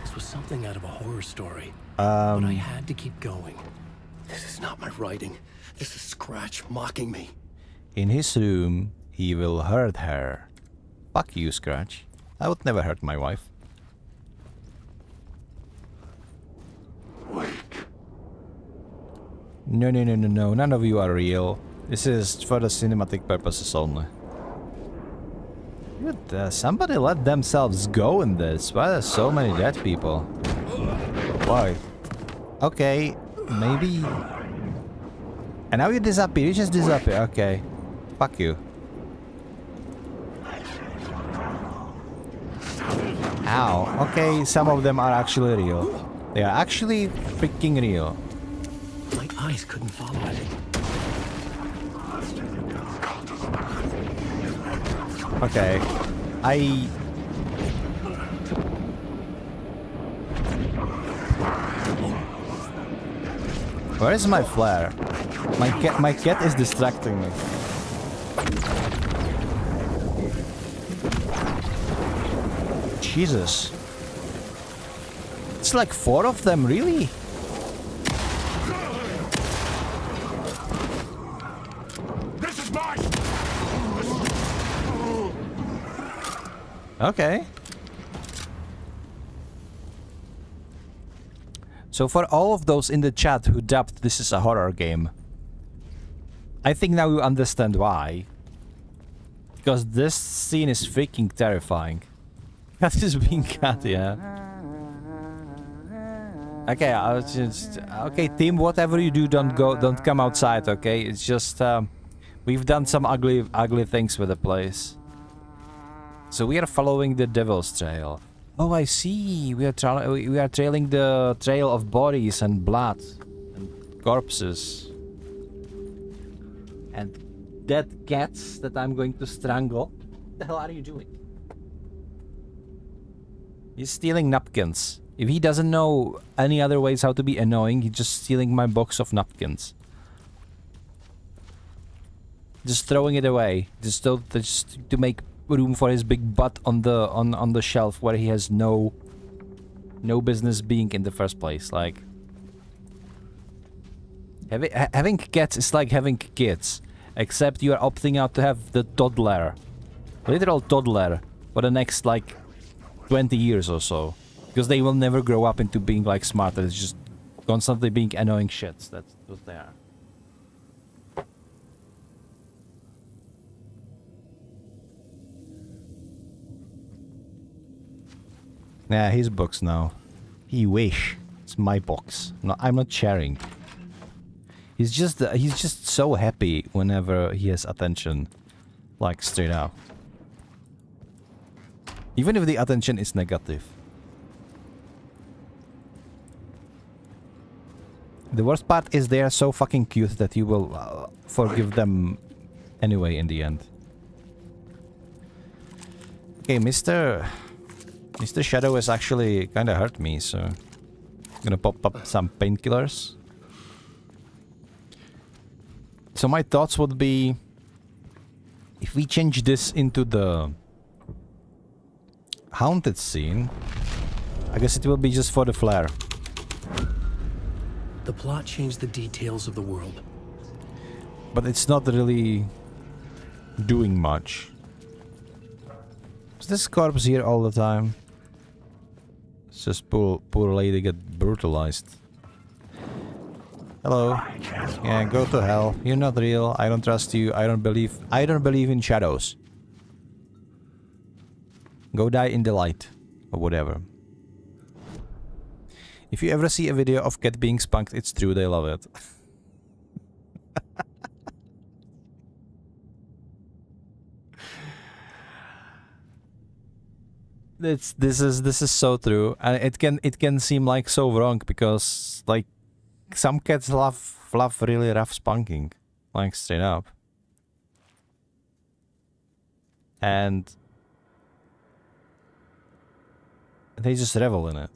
This was something out of a horror story. But I had to keep going. This is not my writing. This is Scratch mocking me. In his room, he will hurt her. Fuck you, Scratch. I would never hurt my wife. No, none of you are real. This is for the cinematic purposes only. Somebody let themselves go in this. Why are there so many dead people? Why? Okay, maybe... And now you disappear, you just disappear, okay. Fuck you. Ow, okay, some of them are actually real. They are actually freaking real. My eyes couldn't follow it. Okay, Where is my flare? My cat is distracting me. Jesus. It's like 4 of them, really? This is mine! Okay. So for all of those in the chat who dubbed this is a horror game, I think now you understand why. Because this scene is freaking terrifying. Cat is being cut, yeah. Okay, I was just... Okay, team, whatever you do, don't come outside, okay? It's just... we've done some ugly things with the place. So we are following the devil's trail. Oh, I see. We are trailing the trail of bodies and blood and corpses and dead cats that I'm going to strangle. What the hell are you doing? He's stealing napkins. If he doesn't know any other ways how to be annoying, he's just stealing my box of napkins. Just throwing it away, just to make room for his big butt on the shelf where he has no business being in the first place. Like, having cats is like having kids, except you are opting out to have the toddler, literal toddler, for the next like 20 years or so, because they will never grow up into being like smarter. It's just constantly being annoying shits. That's what they are. Yeah, his box now. He wish. It's my box. No, I'm not sharing. He's just so happy whenever he has attention. Like, straight up. Even if the attention is negative. The worst part is they are so fucking cute that you will forgive them anyway in the end. Okay, Mr. Shadow has actually kind of hurt me, so I'm gonna pop up some painkillers. So my thoughts would be, if we change this into the haunted scene, I guess it will be just for the flair. The plot changed the details of the world. But it's not really doing much. Is this corpse here all the time? It's just poor lady get brutalized. Hello. Yeah, go to hell. You're not real. I don't trust you. I don't believe in shadows. Go die in the light. Or whatever. If you ever see a video of cat being spunked, it's true, they love it. This is so true, and it can seem like so wrong because like some cats love really rough spunking, like straight up, and they just revel in it.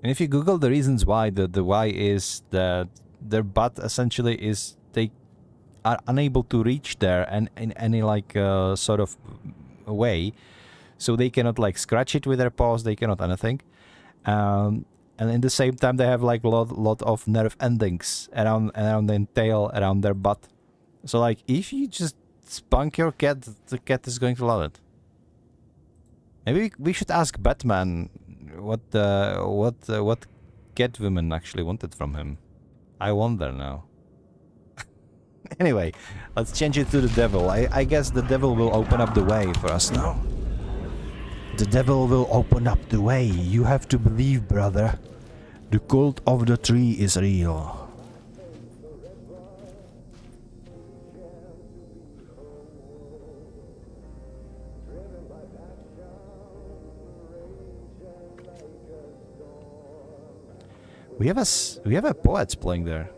And if you Google the reasons why, the why is that their butt essentially is they are unable to reach there and in any like sort of way, so they cannot like scratch it with their paws, they cannot anything, and in the same time they have like lot of nerve endings around their tail, around their butt. So like if you just spunk your cat, the cat is going to love it. Maybe we should ask Batman what Catwoman actually wanted from him. I wonder now. Anyway, let's change it to the devil. I guess the devil will open up the way for us now. The devil will open up the way. You have to believe, brother. The cult of the tree is real. We have a poet playing there.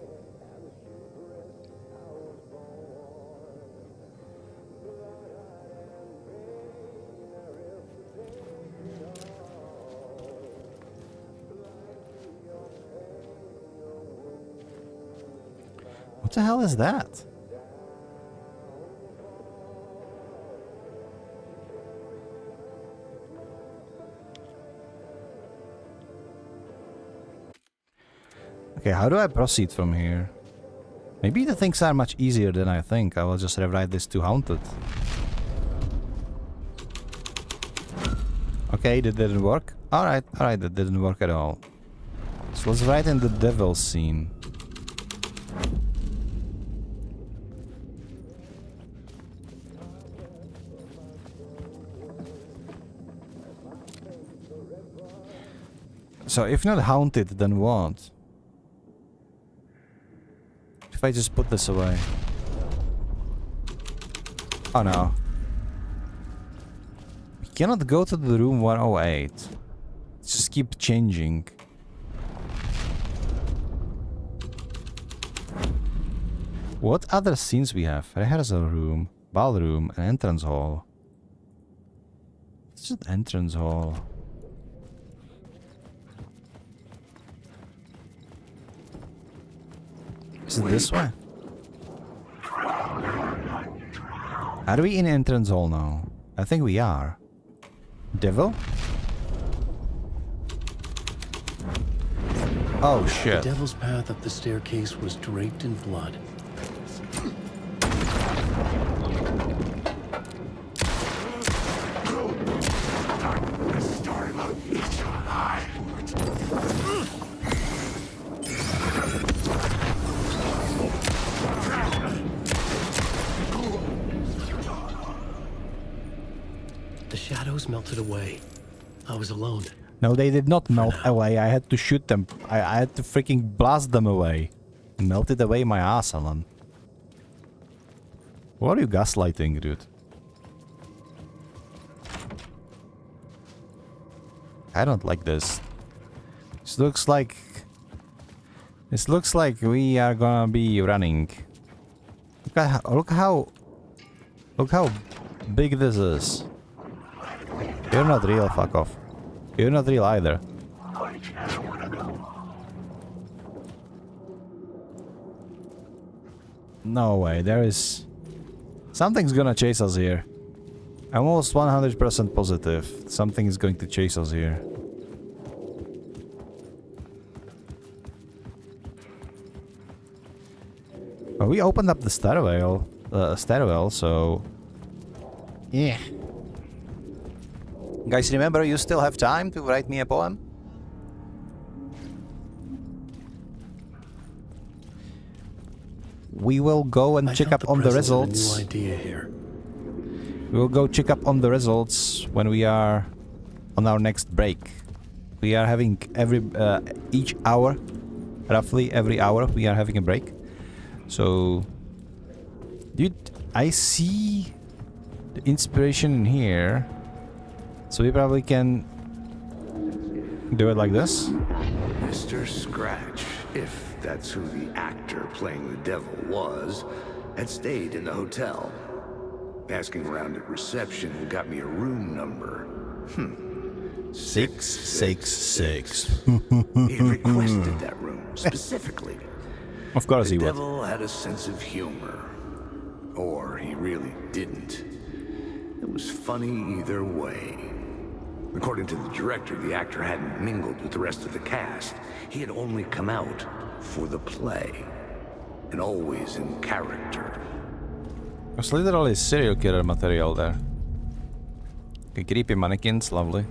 What the hell is that? Okay, how do I proceed from here? Maybe the things are much easier than I think. I will just rewrite this to haunted. Okay, that didn't work. Alright, that didn't work at all. So let's write in the devil scene. So if not haunted, then what? If I just put this away. Oh no. We cannot go to the room 108. Just keep changing. What other scenes we have? Rehearsal room, ballroom, and entrance hall. It's just entrance hall. Is it this way? Are we in entrance hall now? I think we are. Devil? Oh shit. The devil's path up the staircase was draped in blood. The shadows melted away. I was alone. No, they did not melt away. I had to shoot them. I had to freaking blast them away. Melted away my ass, Alan. What are you gaslighting, dude? I don't like this. This looks like... This looks like we are gonna be running. Look how big this is. You're not real, fuck off. You're not real either. No way, there is... Something's gonna chase us here. I'm almost 100% positive something is going to chase us here. Oh, we opened up the stairwell, so... Yeah. Guys, remember, you still have time to write me a poem? We will go and check up on the results. New idea here. We will go check up on the results when we are on our next break. We are having each hour, roughly every hour, we are having a break. So, dude, I see the inspiration in here. So we probably can do it like this. Mr. Scratch, if that's who the actor playing the devil was, had stayed in the hotel. Asking around at reception got me a room number. 666. He requested that room specifically. Of course he The would. devil had a sense of humor. Or he really didn't. It was funny either way. According to the director, the actor hadn't mingled with the rest of the cast. He had only come out for the play. And always in character. It's literally serial killer material there. Okay, creepy mannequins, lovely.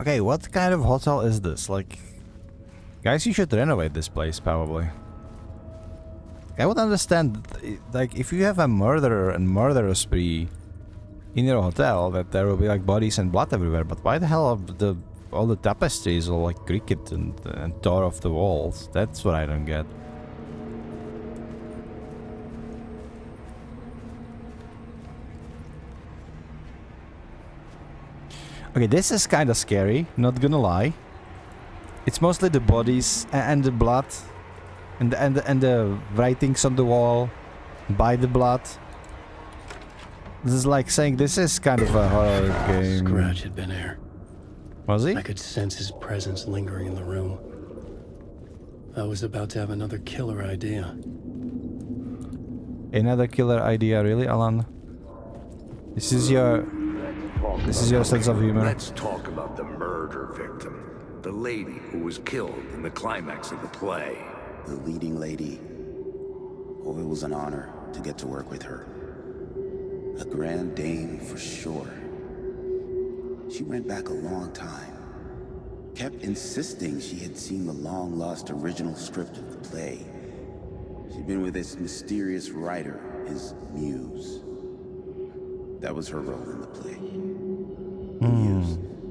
Okay, what kind of hotel is this? Like, guys, you should renovate this place, probably. I would understand, like, if you have a murderer and murder spree in your hotel, that there will be like bodies and blood everywhere. But why the hell are all the tapestries all like cricket and tore off the walls? That's what I don't get. Okay, this is kind of scary, not gonna lie. It's mostly the bodies and the blood and the writings on the wall by the blood. This is like saying this is kind of a horror game. Scratch had been here. Was he? I could sense his presence lingering in the room. I was about to have another killer idea. Another killer idea, really, Alan? This is your sense of humor. Let's talk about the murder victim. The lady who was killed in the climax of the play. The leading lady. Oh, it was an honor to get to work with her. A grand dame for sure. She went back a long time. Kept insisting she had seen the long-lost original script of the play. She'd been with this mysterious writer, his muse. That was her role in the play.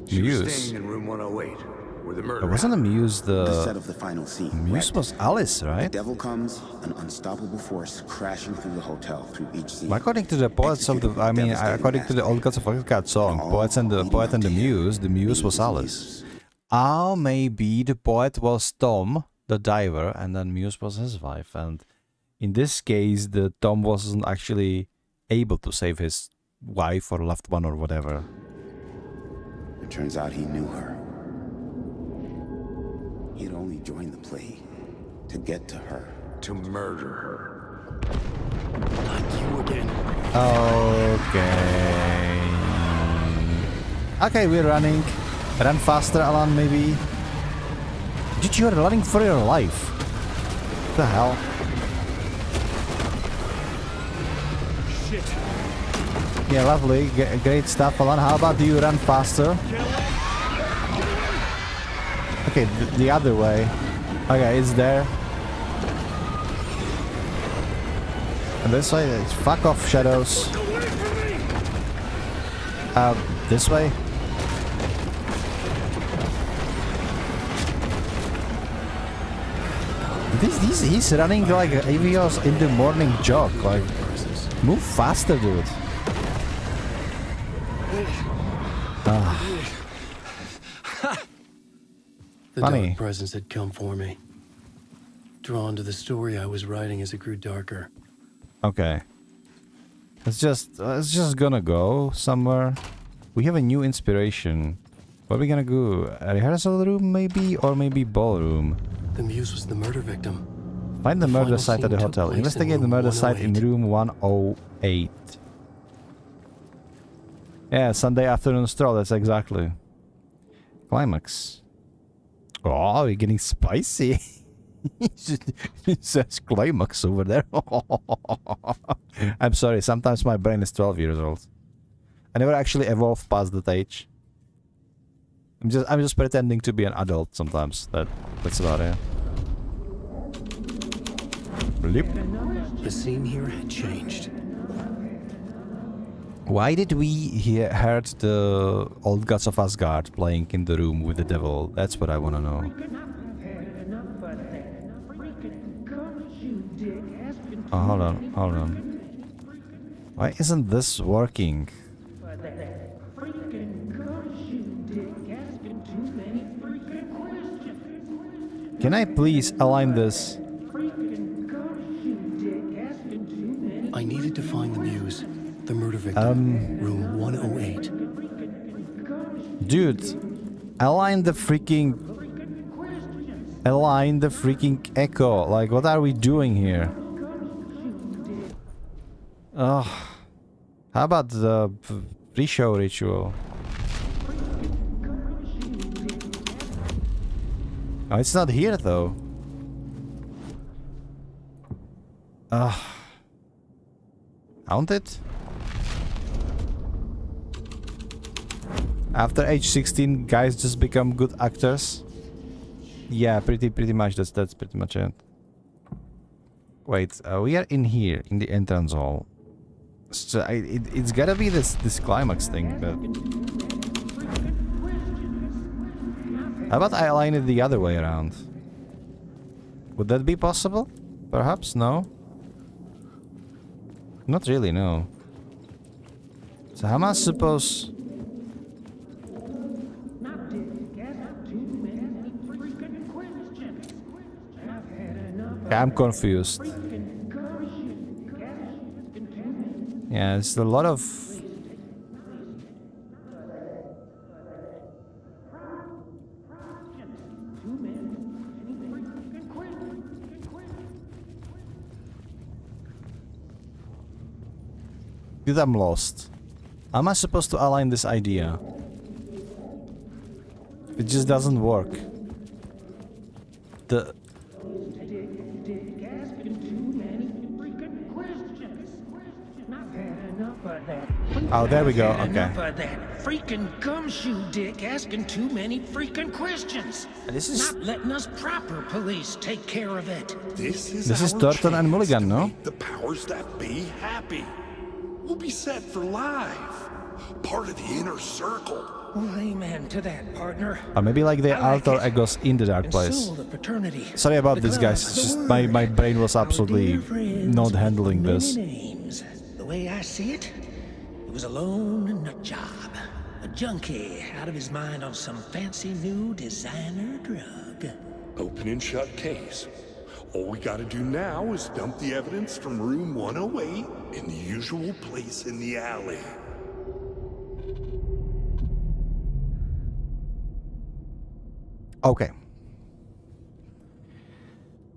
She was Muse. staying in room 108, where the murder It wasn't a Muse The set the... of the final scene. Muse Wrecked. was Alice, The right? devil comes, an unstoppable force crashing through the hotel through each scene. According to the poets of the... I mean, according to the Old Gods of Asgard song, Poet and the Muse was Alice. Ah, maybe the poet was Tom, the diver, and then Muse was his wife. And in this case, the Tom wasn't actually able to save his wife or loved one or whatever. It turns out he knew her. He had only joined the play to get to her. to murder her. Not you again. Okay. Okay, we're running. Run faster, Alan, maybe. Dude, you're running for your life. What the hell? Shit. Yeah, lovely. Great stuff, Alan. How about you run faster? Okay, the other way. Okay, it's there. And this way, it's fuck off, shadows. This way. He's running like if he was in the morning jog. Like, move faster, dude. The Funny. dark presence had come for me. Drawn to the story I was writing as it grew darker. Okay. It's just gonna go somewhere. We have a new inspiration. Where are we gonna go? A rehearsal room maybe? Or maybe ballroom? The muse was the murder victim. Find the The murder final site at scene the took hotel. place in Investigate the room murder site in 108. room 108. Yeah, Sunday afternoon stroll, that's exactly. Climax. Oh, we're getting spicy. It says climax over there. I'm sorry, sometimes my brain is 12 years old. I never actually evolved past that age. I'm just pretending to be an adult sometimes. That's about it. Bleep. The scene here had changed. Why did we heard the old gods of Asgard playing in the room with the devil? That's what I want to know. Oh, hold on. Why isn't this working? Can I please align this? I needed to find the muse, the murder victim. Room 108. Dude, align the freaking echo. Like, what are we doing here? Ugh. How about the pre-show ritual? Oh, it's not here though. Aren't it? After age 16, guys just become good actors. Yeah, pretty much. That's pretty much it. Wait, we are in here in the entrance hall. So it's gotta be this climax thing, but how about I align it the other way around? Would that be possible? Perhaps? No? Not really, no. So how am I supposed... I'm confused. Yeah, it's a lot of... Dude, I'm lost. How am I supposed to align this idea? It just doesn't work. The... Oh, there we go. Okay. Enough of that freaking gumshoe dick asking too many freaking questions. This is Not letting us proper police take care of it. This is Thornton and Mulligan, no? The powers that be happy. We'll be set for life. Part of the inner circle. Well, amen to that, partner. Or maybe like the I like alter it. egos in the dark And place. so the fraternity, Sorry about the this, club, guys. It's the just word, my brain was our absolutely dear friends not with handling many this. names. The way I see it, it was a lone nut job. A junkie out of his mind on some fancy new designer drug. Open and shut case. All we gotta do now is dump the evidence from room 108 in the usual place in the alley. Okay.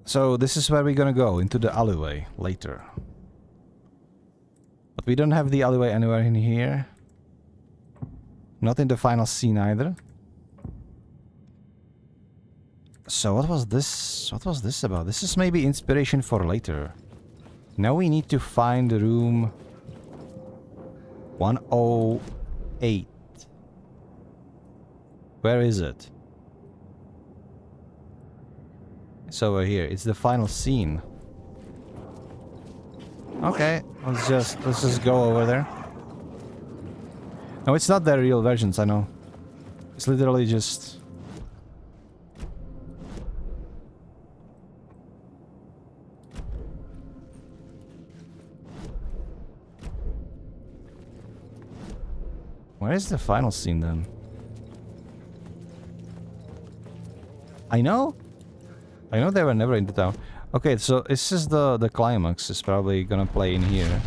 So this is where we're gonna go, into the alleyway later. But we don't have the alleyway anywhere in here. Not in the final scene either. So what was this? What was this about? This is maybe inspiration for later. Now we need to find room 108. Where is it? It's over here. It's the final scene. Okay, let's just go over there. No, it's not their real versions, I know. It's literally just... Where is the final scene then? I know they were never in the town. Okay, so this is the climax. Is probably gonna play in here.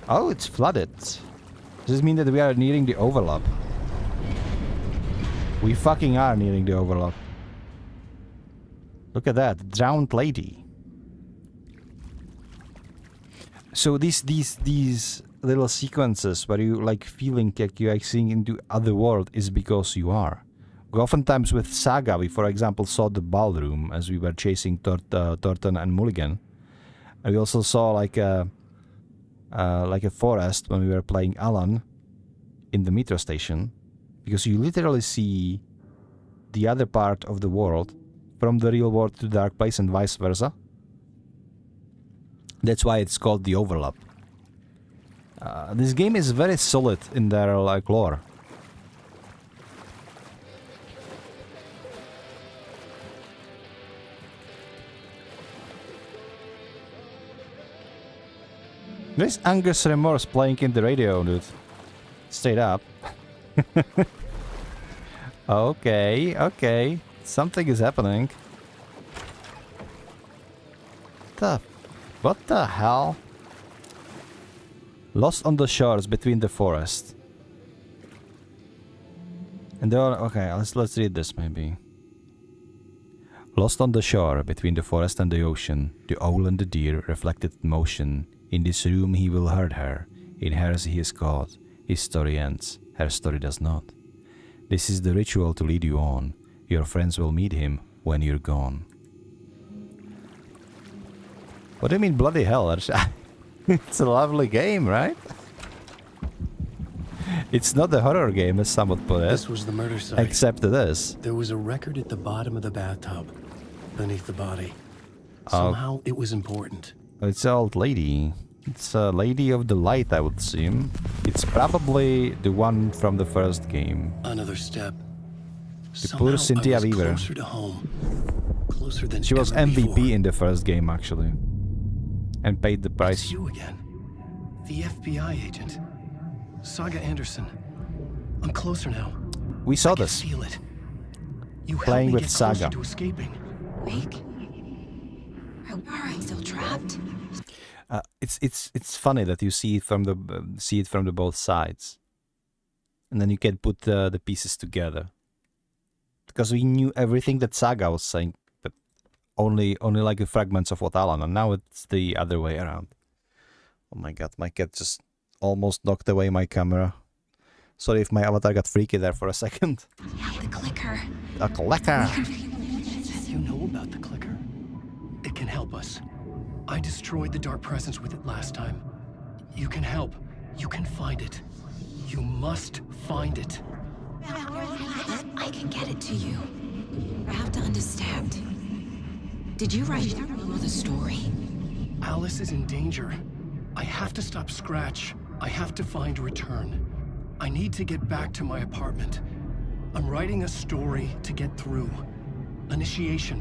Oh, it's flooded. Does this mean that we are nearing the overlap? We fucking are nearing the overlap. Look at that, drowned lady. So these little sequences where you like feeling like you're seeing into other world is because you are. Oftentimes with Saga, we for example saw the ballroom as we were chasing Thornton and Mulligan. And we also saw like a forest when we were playing Alan in the metro station, because you literally see the other part of the world from the real world to the dark place and vice versa. That's why it's called the overlap. This game is very solid in their like lore. There's Angus Remorse playing in the radio, dude. Straight up. Okay. Something is happening. What the hell? Lost on the shores between the forest. And there are, okay, let's read this maybe. Lost on the shore between the forest and the ocean, the owl and the deer reflected motion. In this room he will hurt her. In hers he is caught. His story ends. Her story does not. This is the ritual to lead you on. Your friends will meet him when you're gone. What do you mean bloody hell? It's a lovely game, right? It's not a horror game, as some would put it. This was the murder site. Except it is. There was a record at the bottom of the bathtub, beneath the body. Somehow it was important. It's an old lady. It's a lady of the light, I would assume. It's probably the one from the first game. Another step. The poor Cynthia Weaver. Closer to home. Closer than She was ever MVP before. in the first game, actually. And paid the price. It's you again. The FBI agent. Saga Anderson. I'm closer now. We saw I can this. feel it. You Playing helped me with get closer Saga. to escaping. Wake? Are I still trapped? It's funny that you see it from the both sides, and then you can put the pieces together. Because we knew everything that Saga was saying, but only like the fragments of what Alan, and now it's the other way around. Oh my god, my cat just almost knocked away my camera. Sorry if my avatar got freaky there for a second. The clicker. A clicker! You know about the clicker? It can help us. I destroyed the dark presence with it last time. You can help. You can find it. You must find it. I can get it to you. I have to understand. Did you write the story? Alice is in danger. I have to stop Scratch. I have to find Return. I need to get back to my apartment. I'm writing a story to get through. Initiation.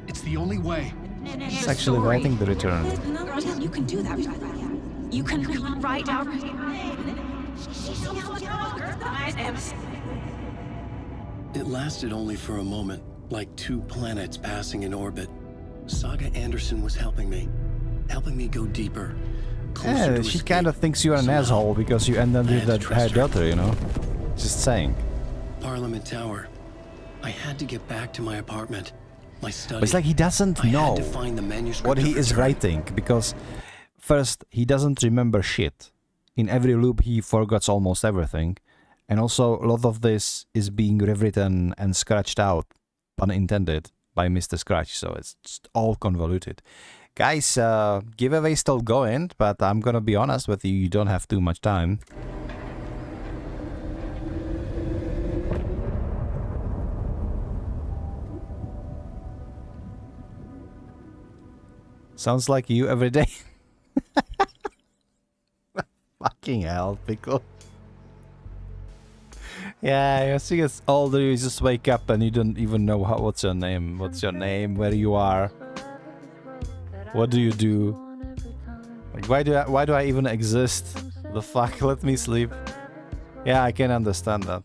It's the only way. It's actually writing the return. You can do that. You can write out. It lasted only for a moment, like two planets passing in orbit. Saga Anderson was helping me go deeper. Yeah, she kind of thinks you're an asshole because you ended with her daughter, you know? Just saying. Parliament Tower. I had to get back to my apartment. My study. But it's like he doesn't know to find the manuscript what he of is Return. writing, because first, he doesn't remember shit. In every loop, he forgets almost everything. And also, a lot of this is being rewritten and scratched out, pun intended, by Mr. Scratch, so it's just all convoluted. Guys, giveaway still going, but I'm gonna be honest with you, you don't have too much time. Sounds like you every day. Fucking hell, Pickle. Yeah, as you get older, you just wake up and you don't even know what's your name. What's your name? Where you are? What do you do? Like, why do I even exist? The fuck? Let me sleep. Yeah, I can understand that.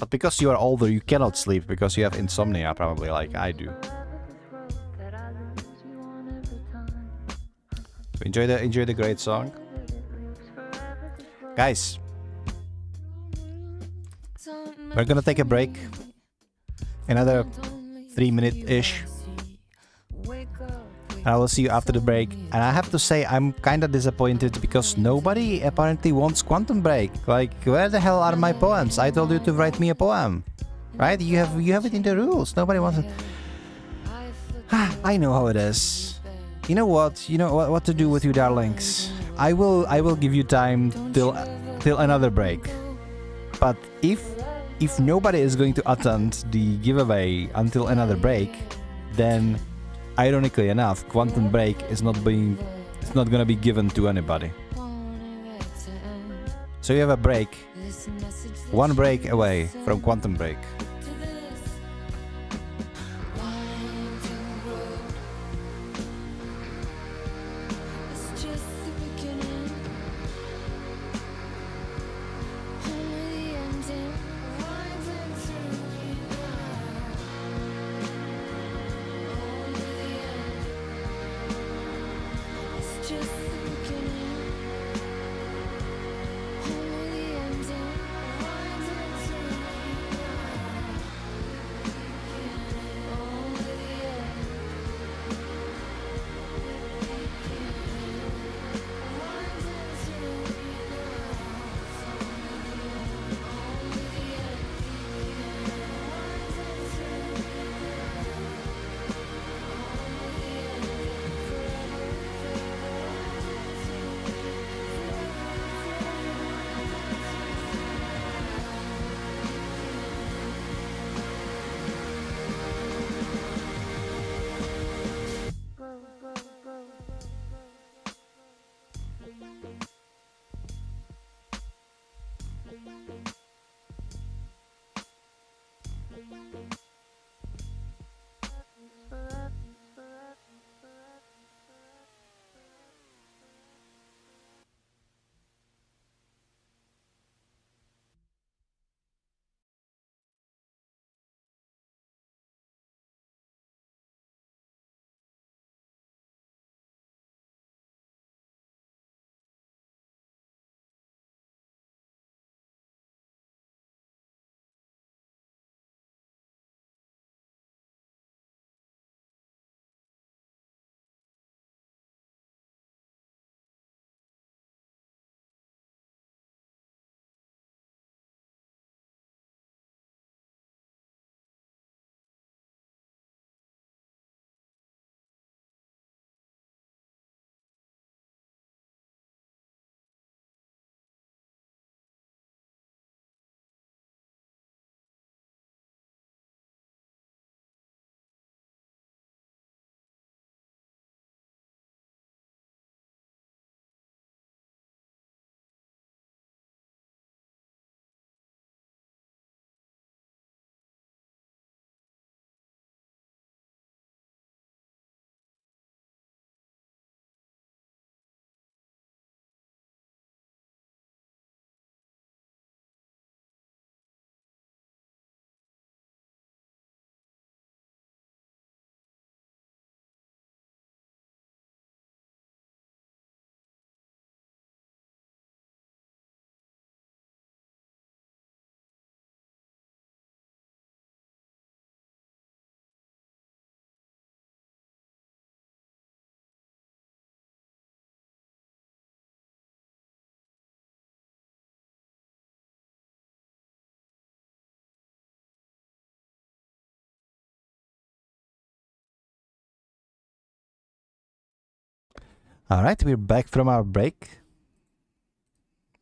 But because you are older, you cannot sleep because you have insomnia, probably like I do. Enjoy the great song, guys. We're gonna take a break, another 3-minute-ish. I will see you after the break. And I have to say, I'm kinda disappointed because nobody apparently wants Quantum Break. Like, where the hell are my poems? I told you to write me a poem, right? You have it in the rules. Nobody wants it. I know how it is. You know what? You know what to do with you, darlings. I will give you time till another break. But if nobody is going to attend the giveaway until another break, then ironically enough, Quantum Break is not gonna be given to anybody. So you have a break, one break away from Quantum Break. Alright, we're back from our break.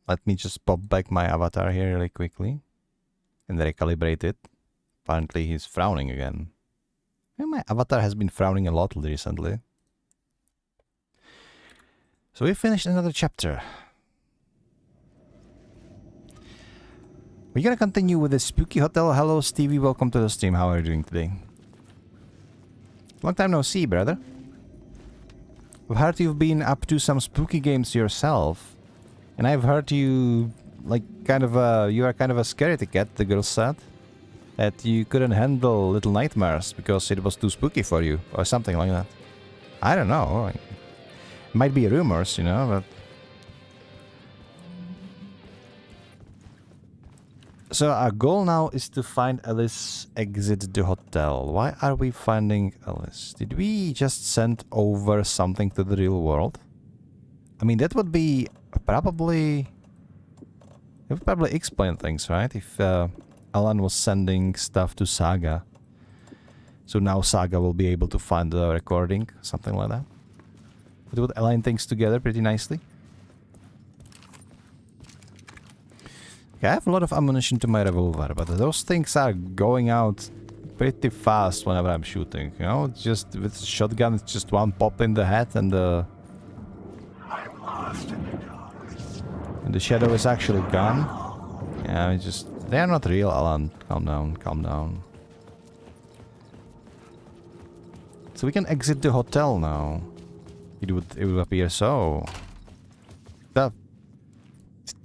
Let me just pop back my avatar here really quickly and recalibrate it. Apparently he's frowning again. Yeah, my avatar has been frowning a lot recently. So we finished another chapter. We're gonna continue with the Spooky Hotel. Hello, Stevie. Welcome to the stream. How are you doing today? Long time no see, brother. I've heard you've been up to some spooky games yourself. And I've heard you, like, you are kind of a scaredy cat, the girl said. That you couldn't handle little nightmares because it was too spooky for you, or something like that. I don't know. Might be rumors, you know, but... So our goal now is to find Alice, exit the hotel. Why are we finding Alice? Did we just send over something to the real world? I mean, that would be probably... It would probably explain things, right? If Alan was sending stuff to Saga. So now Saga will be able to find the recording, something like that. It would align things together pretty nicely. Okay, I have a lot of ammunition to my revolver, but those things are going out pretty fast whenever I'm shooting, you know? It's just, with a shotgun, it's just one pop in the head and the... I'm lost in the dark. And the shadow is actually gone. Yeah, it's just... They are not real, Alan. Calm down, calm down. So we can exit the hotel now. It would appear so. That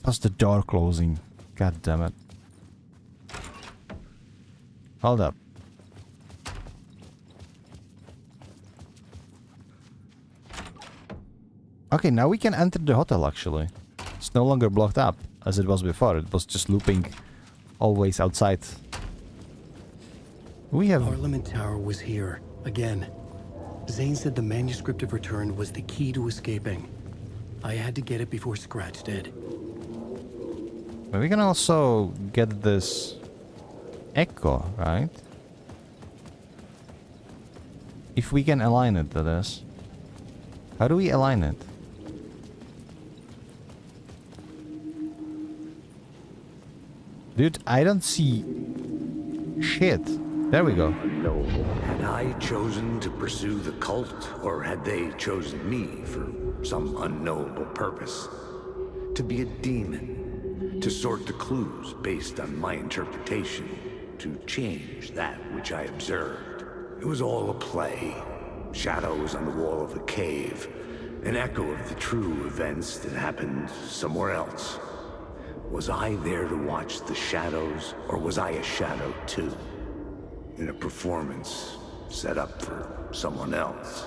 was the door closing. God damn it. Hold up. Okay, now we can enter the hotel actually. It's no longer blocked up as it was before. It was just looping always outside. We have... Parliament Tower was here, again. Zane said the manuscript of return was the key to escaping. I had to get it before Scratch did. But we can also get this echo, right? If we can align it to this. How do we align it? Dude, I don't see shit. There we go. Had I chosen to pursue the cult, or had they chosen me for some unknowable purpose? To be a demon, to sort the clues based on my interpretation, to change that which I observed. It was all a play. Shadows on the wall of the cave, an echo of the true events that happened somewhere else. Was I there to watch the shadows, or was I a shadow too? In a performance set up for someone else.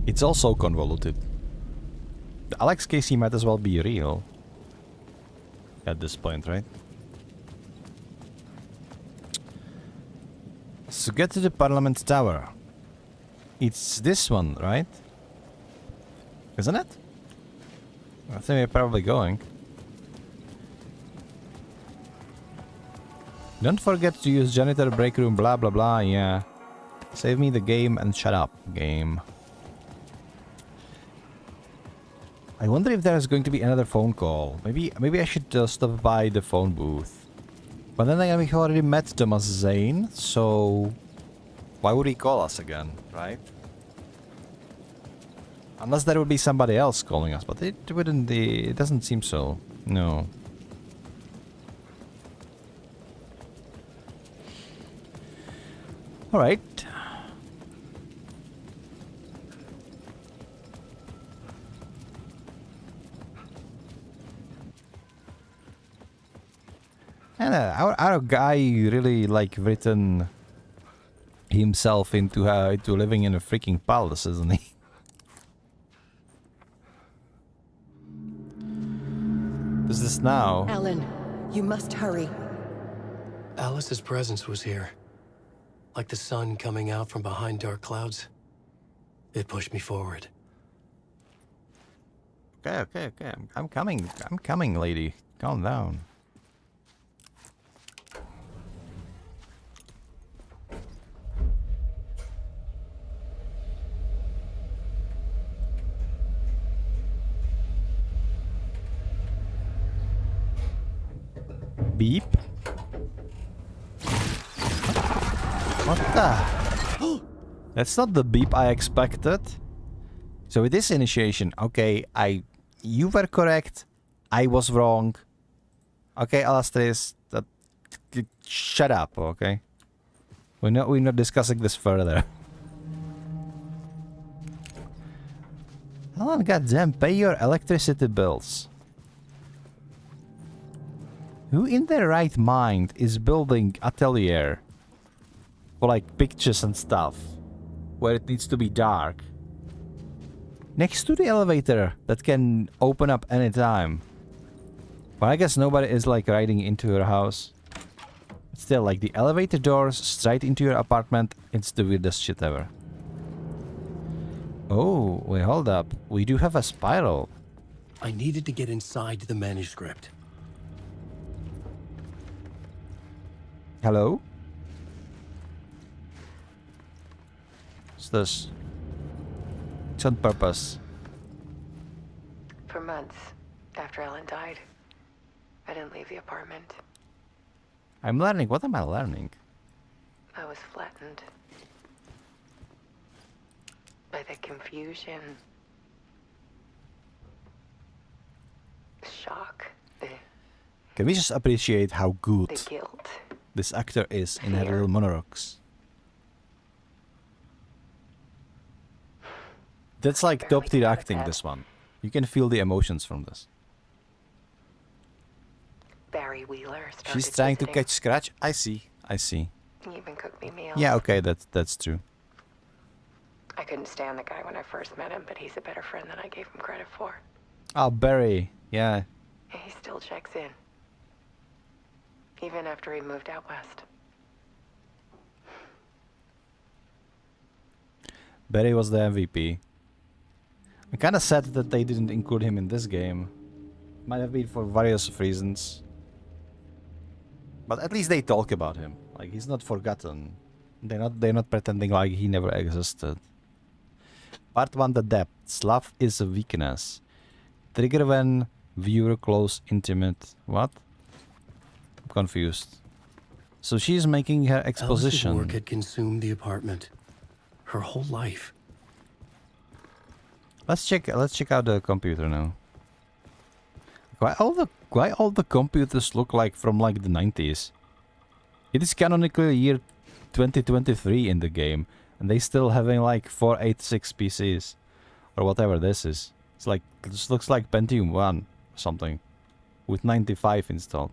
It's also convoluted. The Alex Casey might as well be real. At this point, right? So get to the Parliament Tower. It's this one, right? Isn't it? I think we're probably going. Don't forget to use janitor break room, blah blah blah, yeah. Save me the game and shut up, game. I wonder if there's going to be another phone call. Maybe I should stop by the phone booth. But then again, we already met Thomas Zane, so... Why would he call us again, right? Unless there would be somebody else calling us, but it wouldn't be... It doesn't seem so. No. Alright. And our guy really like written himself into living in a freaking palace, isn't he? Is this now? Alan, you must hurry. Alice's presence was here. Like the sun coming out from behind dark clouds. It pushed me forward. Okay. I'm coming, lady. Calm down. Beep. What the? That's not the beep I expected. So with this initiation, okay, you were correct, I was wrong. Okay, Alastris, shut up, okay? We're not discussing this further. Oh, goddamn, pay your electricity bills. Who in their right mind is building atelier for like pictures and stuff where it needs to be dark next to the elevator that can open up anytime? But I guess nobody is like riding into your house. Still, like the elevator doors straight into your apartment, it's the weirdest shit ever. Oh, wait, hold up. We do have a spiral. I needed to get inside the manuscript. Hello? What's this? It's on purpose. For months after Ellen died, I didn't leave the apartment. I'm learning. What am I learning? I was flattened by the confusion, shock, Can we just appreciate how good the guilt. this actor is in her Fear. little monologues? That's like Barely top tier got it acting, back. this one. You can feel the emotions from this. Barry Wheeler started She's trying to visiting. catch Scratch. I see. I see. He even cooked me meals. Yeah, okay, that's true. I couldn't stand the guy when I first met him, but he's a better friend than I gave him credit for. Oh, Barry. Yeah. And he still checks in, even after he moved out west. Barry was the MVP. I'm kinda sad that they didn't include him in this game. Might have been for various reasons. But at least they talk about him. Like, he's not forgotten. They're not pretending like he never existed. Part 1, the depths. Love is a weakness. Trigger when viewer close intimate. What? I'm confused. So she's making her Alice's exposition. work had consumed the apartment. Her whole life. Let's check out the computer now. Why all the computers look like from like the 90s? It is canonically year 2023 in the game, and they still having like 486 PCs or whatever this is. It's like, this looks like Pentium 1 or something with 95 installed.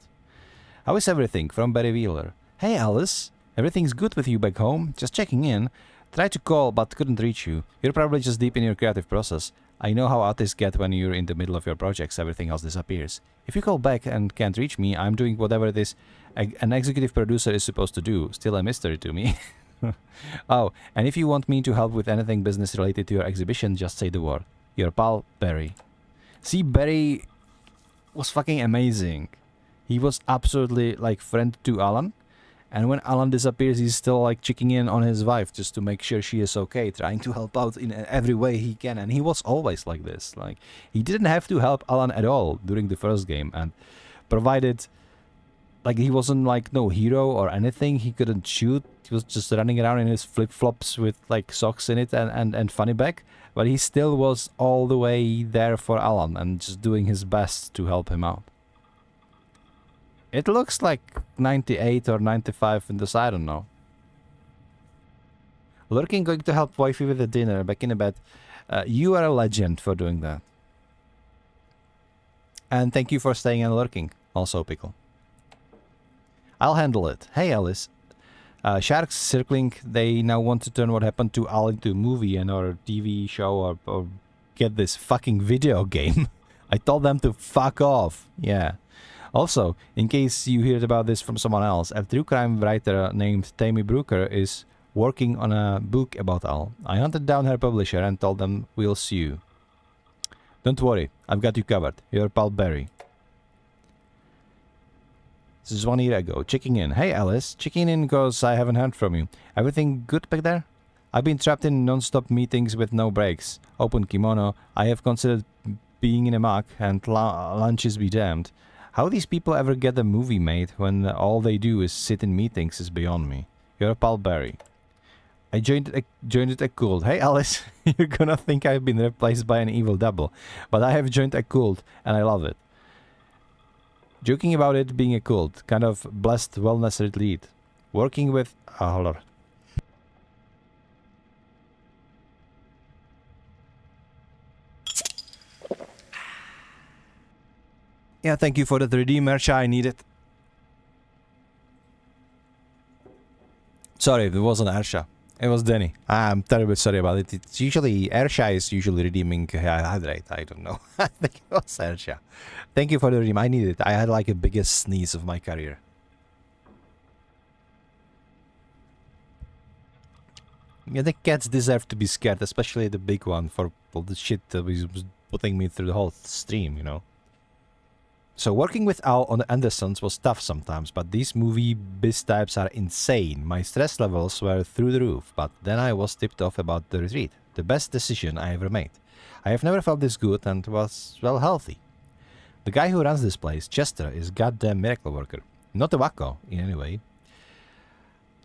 How is everything? From Barry Wheeler. Hey Alice, everything's good with you back home? Just checking in. Tried to call but couldn't reach you. You're probably just deep in your creative process. I know how artists get when you're in the middle of your projects, everything else disappears. If you call back and can't reach me, I'm doing whatever it is an executive producer is supposed to do. Still a mystery to me. Oh, and if you want me to help with anything business related to your exhibition, just say the word. Your pal, Barry. See, Barry was fucking amazing. He was absolutely like friend to Alan. And when Alan disappears, he's still like checking in on his wife just to make sure she is okay, trying to help out in every way he can. And he was always like this. Like, he didn't have to help Alan at all during the first game. And provided, like, he wasn't like no hero or anything, he couldn't shoot. He was just running around in his flip-flops with like socks in it and funny back. But he still was all the way there for Alan and just doing his best to help him out. It looks like 98 or 95 in this, I don't know. Lurking, going to help wifey with the dinner, back in the bed. You are a legend for doing that. And thank you for staying and lurking, also Pickle. I'll handle it. Hey Alice. Sharks circling, they now want to turn what happened to Al into a movie and or TV show or get this fucking video game. I told them to fuck off. Yeah. Also, in case you heard about this from someone else, a true crime writer named Tammy Brooker is working on a book about Al. I hunted down her publisher and told them we'll sue you. Don't worry, I've got you covered. Your pal Barry. This is 1 year ago. Checking in. Hey Alice, checking in because I haven't heard from you. Everything good back there? I've been trapped in non-stop meetings with no breaks. Open kimono. I have considered being in a muck and lunches be damned. How these people ever get a movie made when all they do is sit in meetings is beyond me. Your pal Barry. I joined a cult. Hey Alice, you're gonna think I've been replaced by an evil double, but I have joined a cult and I love it. Joking about it being a cult, kind of blessed wellness retreat. Working with... hold on. Yeah, thank you for the 3D merch, I need it. Sorry, it wasn't Ersha. It was Denny. I'm terribly sorry about it. It's usually... Ersha is usually redeeming hydrate. I don't know. I think it was Ersha. Thank you for the redeem. I need it. I had like the biggest sneeze of my career. Yeah, the cats deserve to be scared, especially the big one for all the shit that was putting me through the whole stream, you know. So working with Al on the Andersons was tough sometimes, but these movie biz types are insane. My stress levels were through the roof, but then I was tipped off about the retreat. The best decision I ever made. I have never felt this good and was, well, healthy. The guy who runs this place, Chester, is goddamn miracle worker. Not a wacko, in any way.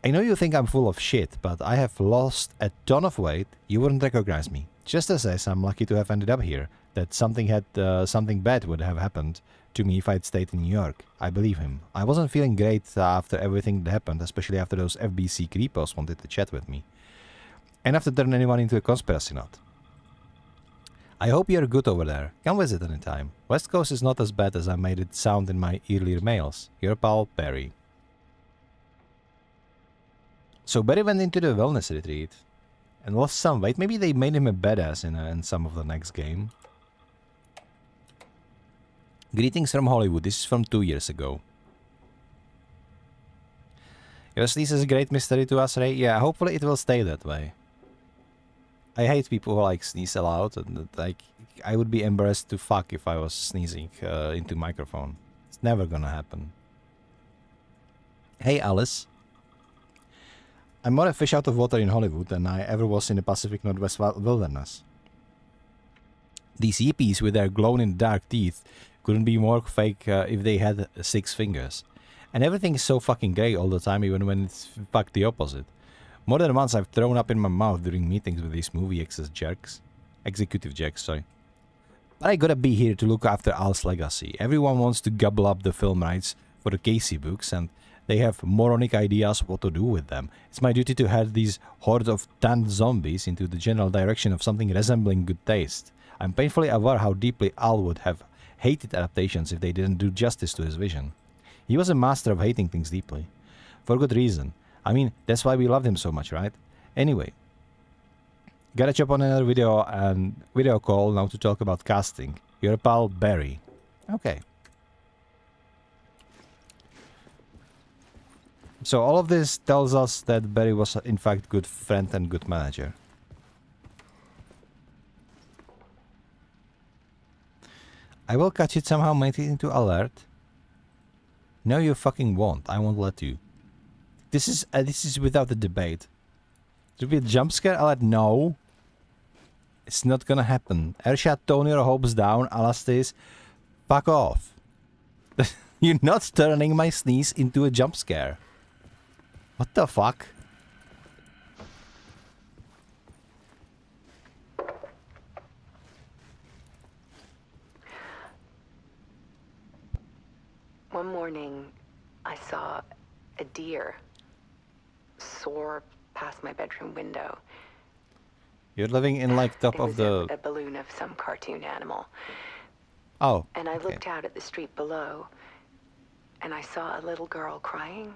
I know you think I'm full of shit, but I have lost a ton of weight. You wouldn't recognize me. Chester says I'm lucky to have ended up here, that something bad would have happened to me if I'd stayed in New York. I believe him. I wasn't feeling great after everything that happened, especially after those FBC creepos wanted to chat with me. Enough to turn anyone into a conspiracy nut. I hope you're good over there. Come visit anytime. West Coast is not as bad as I made it sound in my earlier mails. Your pal, Barry. So Barry went into the wellness retreat and lost some weight. Maybe they made him a badass in some of the next game. Greetings from Hollywood. This is from 2 years ago. Yes, this is a great mystery to us, Ray. Yeah, hopefully it will stay that way. I hate people who like sneeze aloud, and like I would be embarrassed to fuck if I was sneezing into microphone. It's never gonna happen. Hey Alice. I'm more a fish out of water in Hollywood than I ever was in the Pacific Northwest wilderness. These yippies with their glow-in-the-dark teeth couldn't be more fake if they had 6 fingers. And everything is so fucking grey all the time, even when it's fuck the opposite. More than once I've thrown up in my mouth during meetings with these movie executive jerks, sorry. But I gotta be here to look after Al's legacy. Everyone wants to gobble up the film rights for the Casey books, and they have moronic ideas what to do with them. It's my duty to head these horde of tanned zombies into the general direction of something resembling good taste. I'm painfully aware how deeply Al would have hated adaptations if they didn't do justice to his vision. He was a master of hating things deeply. For good reason. I mean, that's why we loved him so much, right? Anyway. Gotta jump on another video call now to talk about casting. Your pal Barry. Okay. So all of this tells us that Barry was in fact good friend and good manager. I will catch it somehow, make it into alert. No, you fucking won't. I won't let you. This is without a debate. To be a jump scare alert? No. It's not gonna happen. Ersha, tone your hopes down. Alastis, fuck off. You're not turning my sneeze into a jump scare. What the fuck? One morning, I saw a deer soar past my bedroom window. You're living in like top There of was the... a balloon of some cartoon animal. Oh, And I okay. looked out at the street below, and I saw a little girl crying.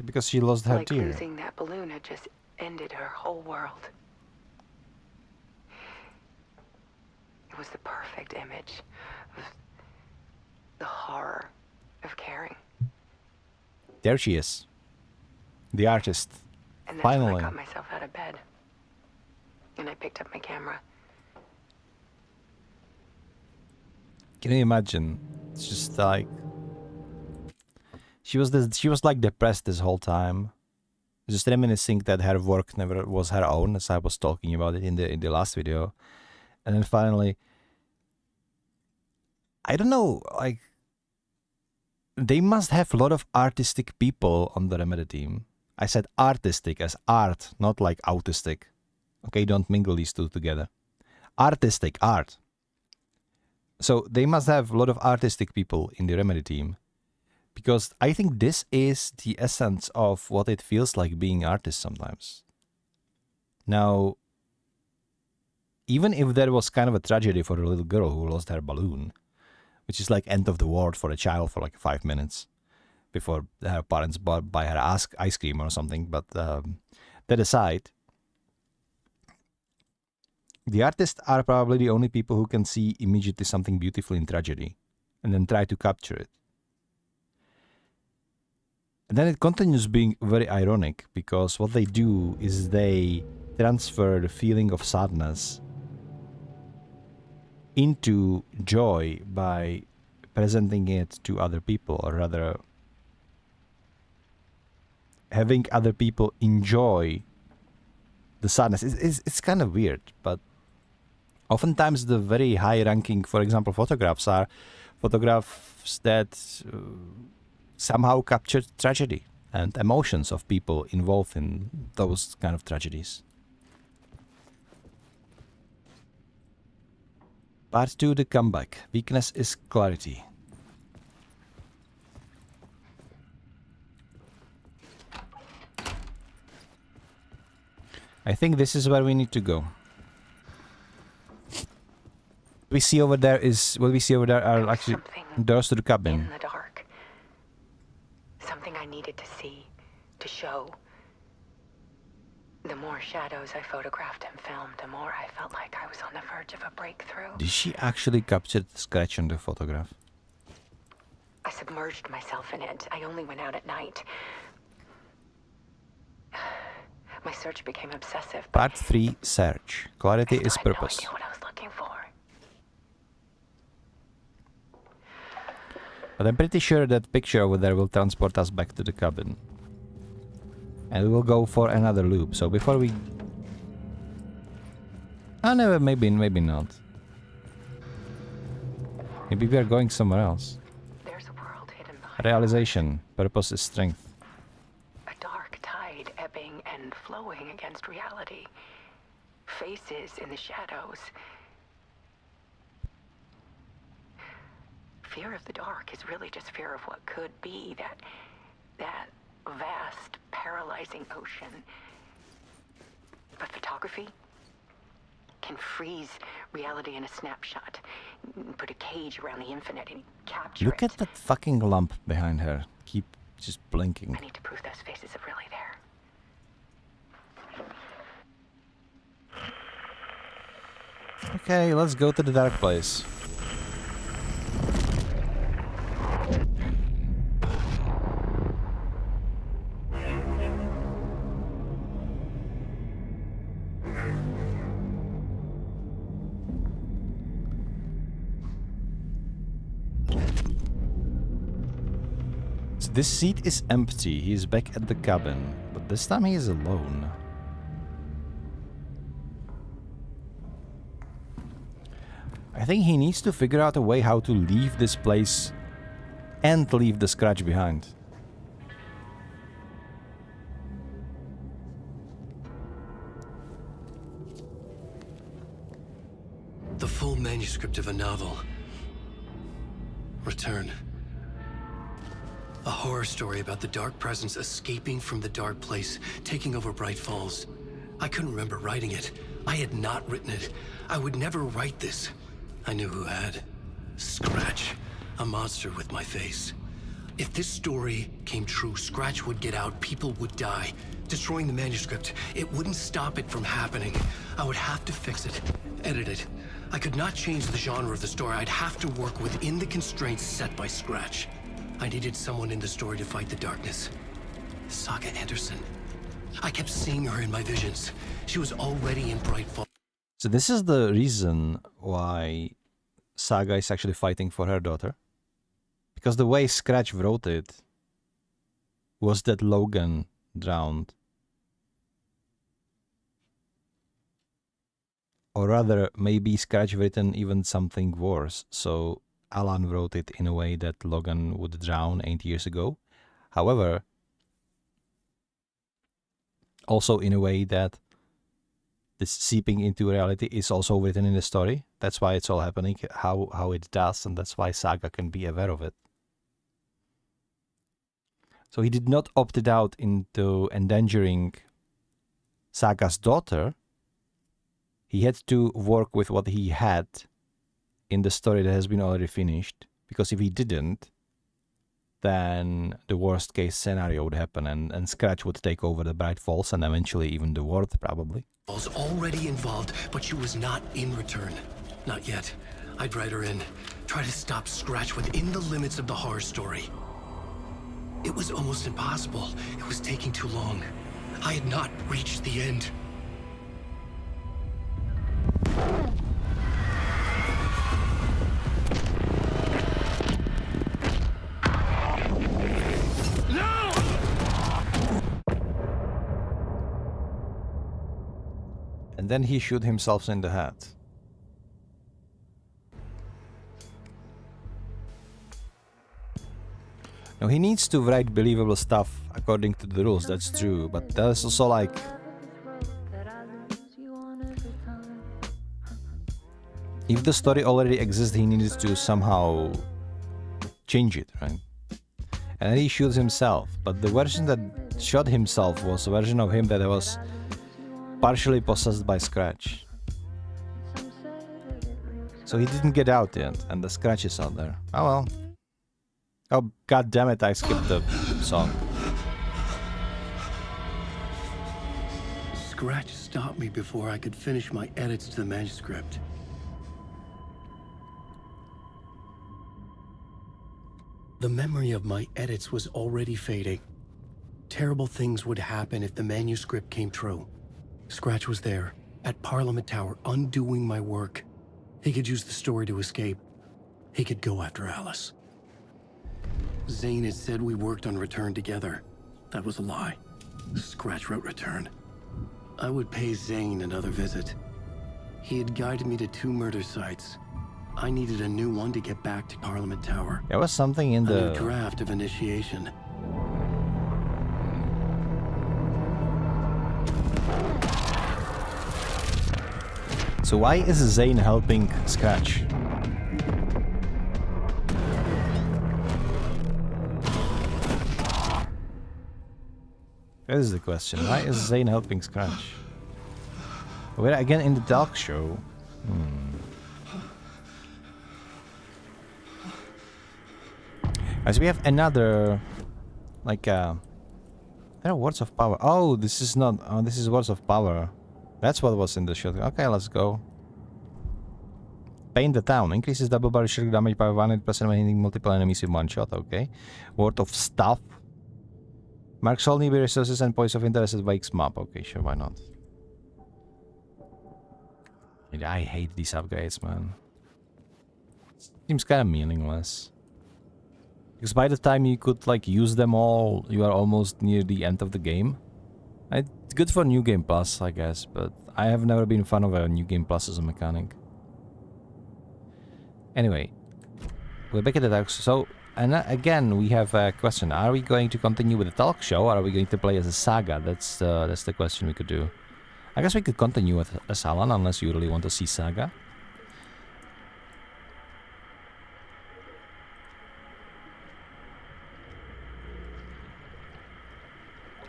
Because she lost her Like deer. losing that balloon had just ended her whole world. It was the perfect image of the horror of caring. There she is. The artist. And that's Finally. when I got myself out of bed. And I picked up my camera. Can you imagine? It's just like... She was like depressed this whole time. Just reminiscing that her work never was her own, as I was talking about it in the last video. And then finally... I don't know, like... They must have a lot of artistic people on the Remedy team. I said artistic as art, not like autistic. Okay, don't mingle these two together. Artistic, art. So they must have a lot of artistic people in the Remedy team. Because I think this is the essence of what it feels like being artist sometimes. Now, even if there was kind of a tragedy for a little girl who lost her balloon, which is like end of the world for a child for like 5 minutes before her parents buy her ice cream or something, but that aside, the artists are probably the only people who can see immediately something beautiful in tragedy and then try to capture it. And then it continues being very ironic because what they do is they transfer the feeling of sadness into joy by presenting it to other people, or rather having other people enjoy the sadness. It's kind of weird, but oftentimes the very high-ranking, for example, photographs are photographs that somehow capture tragedy and emotions of people involved in those kind of tragedies. Part 2, the comeback. Weakness is clarity. I think this is where we need to go. What we see over there are actually doors to the cabin. In the dark. Something I needed to see, to show. The more shadows I photographed and filmed, the more I felt like I was on the verge of a breakthrough. Did she actually capture the scratch on the photograph? I submerged myself in it. I only went out at night. My search became obsessive. Part 3, search. Clarity is I had no purpose. idea what I was looking for. But I'm pretty sure that picture over there will transport us back to the cabin. And we will go for another loop. So before we... Oh no, maybe not. Maybe we are going somewhere else. There's a world hidden behind Realization. Purpose is strength. a dark tide ebbing and flowing against reality. Faces in the shadows. Fear of the dark is really just fear of what could be, that vast, paralyzing ocean. But photography can freeze reality in a snapshot. Put a cage around the infinite and capture Look it. at that fucking lump behind her. Keep just blinking. I need to prove those faces are really there. Okay, let's go to the dark place. So this seat is empty. He is back at the cabin, but this time he is alone. I think he needs to figure out a way how to leave this place and leave the scratch behind. The full manuscript of a novel. Return. A horror story about the dark presence escaping from the dark place, taking over Bright Falls. I couldn't remember writing it. I had not written it. I would never write this. I knew who had. Scratch. A monster with my face. If this story came true, Scratch would get out, people would die. Destroying the manuscript, it wouldn't stop it from happening. I would have to fix it, edit it. I could not change the genre of the story. I'd have to work within the constraints set by Scratch. I needed someone in the story to fight the darkness. Saga Anderson. I kept seeing her in my visions. She was already in Bright Falls. So this is the reason why Saga is actually fighting for her daughter. Because the way Scratch wrote it was that Logan drowned. Or rather, maybe Scratch written even something worse. So Alan wrote it in a way that Logan would drown 8 years ago. However, also in a way that this seeping into reality is also written in the story. That's why it's all happening, how it does, and that's why Saga can be aware of it. So he did not opt it out into endangering Saga's daughter. He had to work with what he had in the story that has been already finished, because if he didn't, then the worst case scenario would happen, and Scratch would take over the Bright Falls and eventually even the world, probably. Was already involved, but she was not in return. Not yet. I'd write her in. Try to stop Scratch within the limits of the horror story. It was almost impossible. It was taking too long. I had not reached the end. No! And then he shot himself in the head. Now he needs to write believable stuff according to the rules, that's true, but there's also like... if the story already exists, he needs to somehow change it, right? And then he shoots himself, but the version that shot himself was a version of him that was partially possessed by Scratch. So he didn't get out yet, and the Scratch is out there. Oh well. Oh, god damn it, I skipped the song. Scratch stopped me before I could finish my edits to the manuscript. The memory of my edits was already fading. Terrible things would happen if the manuscript came true. Scratch was there, at Parliament Tower, undoing my work. He could use the story to escape. He could go after Alice. Zane had said we worked on Return together. That was a lie. Scratch wrote Return. I would pay Zane another visit. He had guided me to 2 murder sites. I needed a new one to get back to Parliament Tower. There was something in A the... new draft of initiation. So why is Zane helping Scratch? That is the question. Why is Zane helping Scratch? We're again in the talk show. As we have another, like, there are words of power. Oh, this is not. Oh, this is words of power. That's what was in the shot. Okay, let's go. Paint the town. Increases double barrel shot damage by 100% when hitting multiple enemies in one shot. Okay. Word of stuff. Marks all nearby resources and points of interest at Wake's map. Okay, sure, why not? I hate these upgrades, man. Seems kind of meaningless. Because by the time you could, like, use them all, you are almost near the end of the game. It's good for New Game Plus, I guess, but I have never been a fan of a New Game Plus as a mechanic. Anyway, we're back at the talk show. So, and again, we have a question. Are we going to continue with the talk show, or are we going to play as a Saga? That's the question we could do. I guess we could continue with as Alan, unless you really want to see Saga.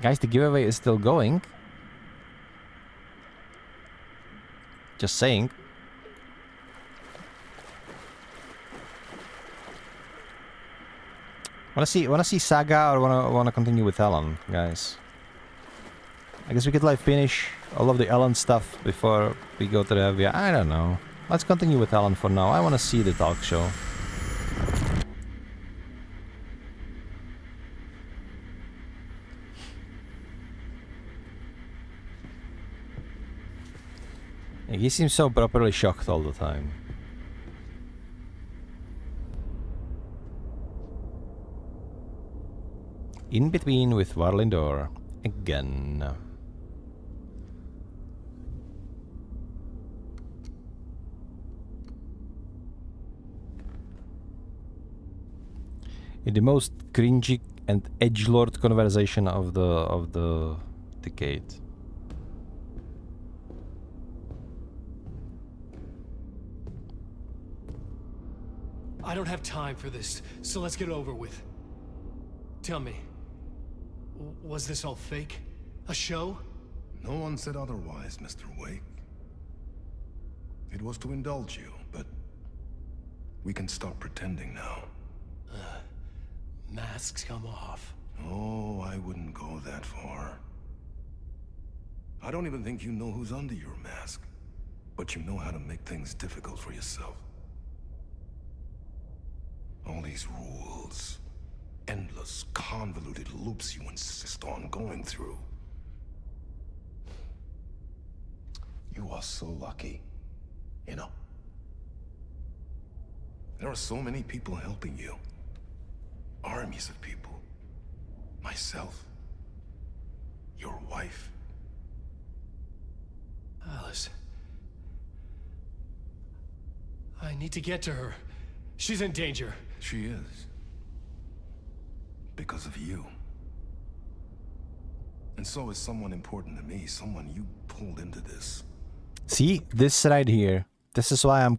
Guys, the giveaway is still going. Just saying. Wanna see Saga, or wanna continue with Ellen, guys? I guess we could like finish all of the Ellen stuff before we go to the FBI. I don't know. Let's continue with Ellen for now. I wanna see the talk show. He seems so properly shocked all the time. In between with Warlindor again. In the most cringy and edgelord conversation of the decade. I don't have time for this, so let's get it over with. Tell me, was this all fake? A show? No one said otherwise, Mr. Wake. It was to indulge you, but we can stop pretending now. Masks come off. Oh, I wouldn't go that far. I don't even think you know who's under your mask, but you know how to make things difficult for yourself. All these rules, endless, convoluted loops you insist on going through. You are so lucky, you know. There are so many people helping you. Armies of people. Myself. Your wife. Alice. I need to get to her. She's in danger. She is. Because of you. And so is someone important to me, someone you pulled into this. See, this right here. This is why I'm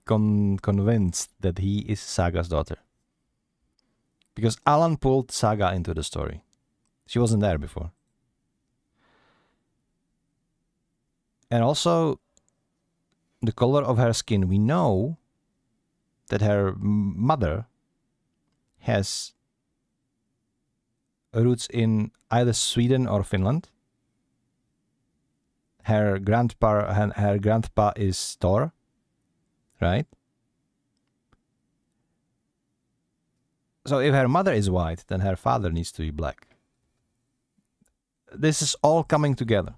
convinced that he is Saga's daughter. Because Alan pulled Saga into the story. She wasn't there before. And also, the color of her skin. We know that her mother has roots in either Sweden or Finland. Her grandpa is Thor, right? So if her mother is white, then her father needs to be black. This is all coming together.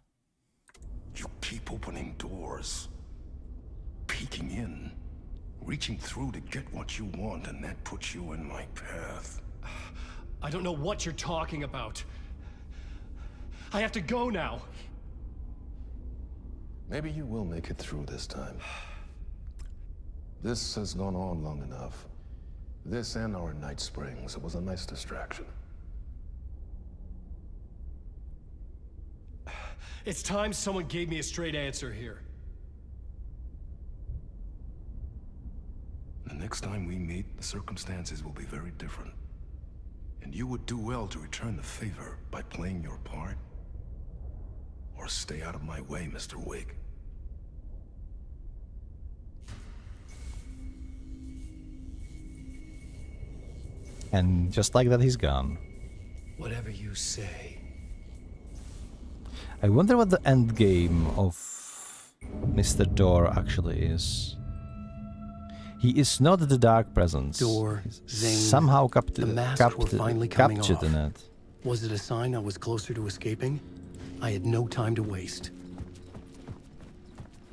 You keep opening doors, peeking in, reaching through to get what you want, and that puts you in my path. I don't know what you're talking about. I have to go now. Maybe you will make it through this time. This has gone on long enough. This and our night springs. It was a nice distraction. It's time someone gave me a straight answer here. The next time we meet, the circumstances will be very different. And you would do well to return the favor by playing your part. Or stay out of my way, Mr. Wake. And just like that, he's gone. Whatever you say. I wonder what the end game of Mr. Door actually is. He is not the dark presence. Door, Zane, somehow the masks were finally coming captured off. in it. Was it a sign I was closer to escaping? I had no time to waste.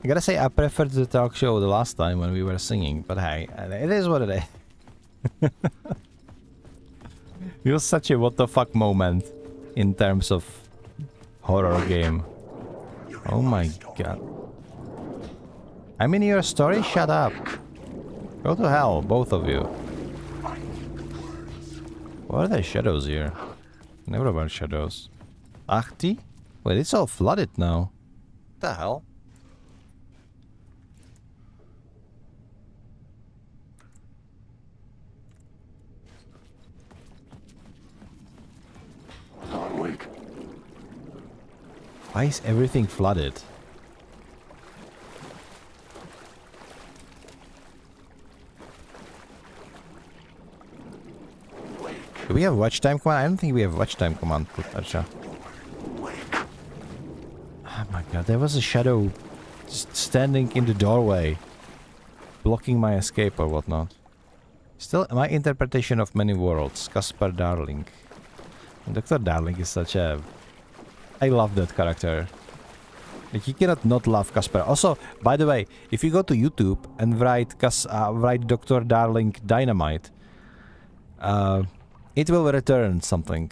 I gotta say, I preferred the talk show the last time when we were singing, but hey, it is what it is. It was such a what the fuck moment in terms of horror game. Oh my god. I'm in your story? Shut up. Go to hell, both of you. What are the shadows here? Never about shadows. Ahti? Wait, it's all flooded now. What the hell? Wake. Why is everything flooded? Do we have watch time command? I don't think we have watch time command, Archa. Oh my god, there was a shadow just standing in the doorway, blocking my escape or whatnot. Still, my interpretation of many worlds, Caspar Darling. Dr. Darling is such a... I love that character. Like, you cannot not love Caspar. Also, by the way, if you go to YouTube and write Dr. Darling Dynamite, it will return something.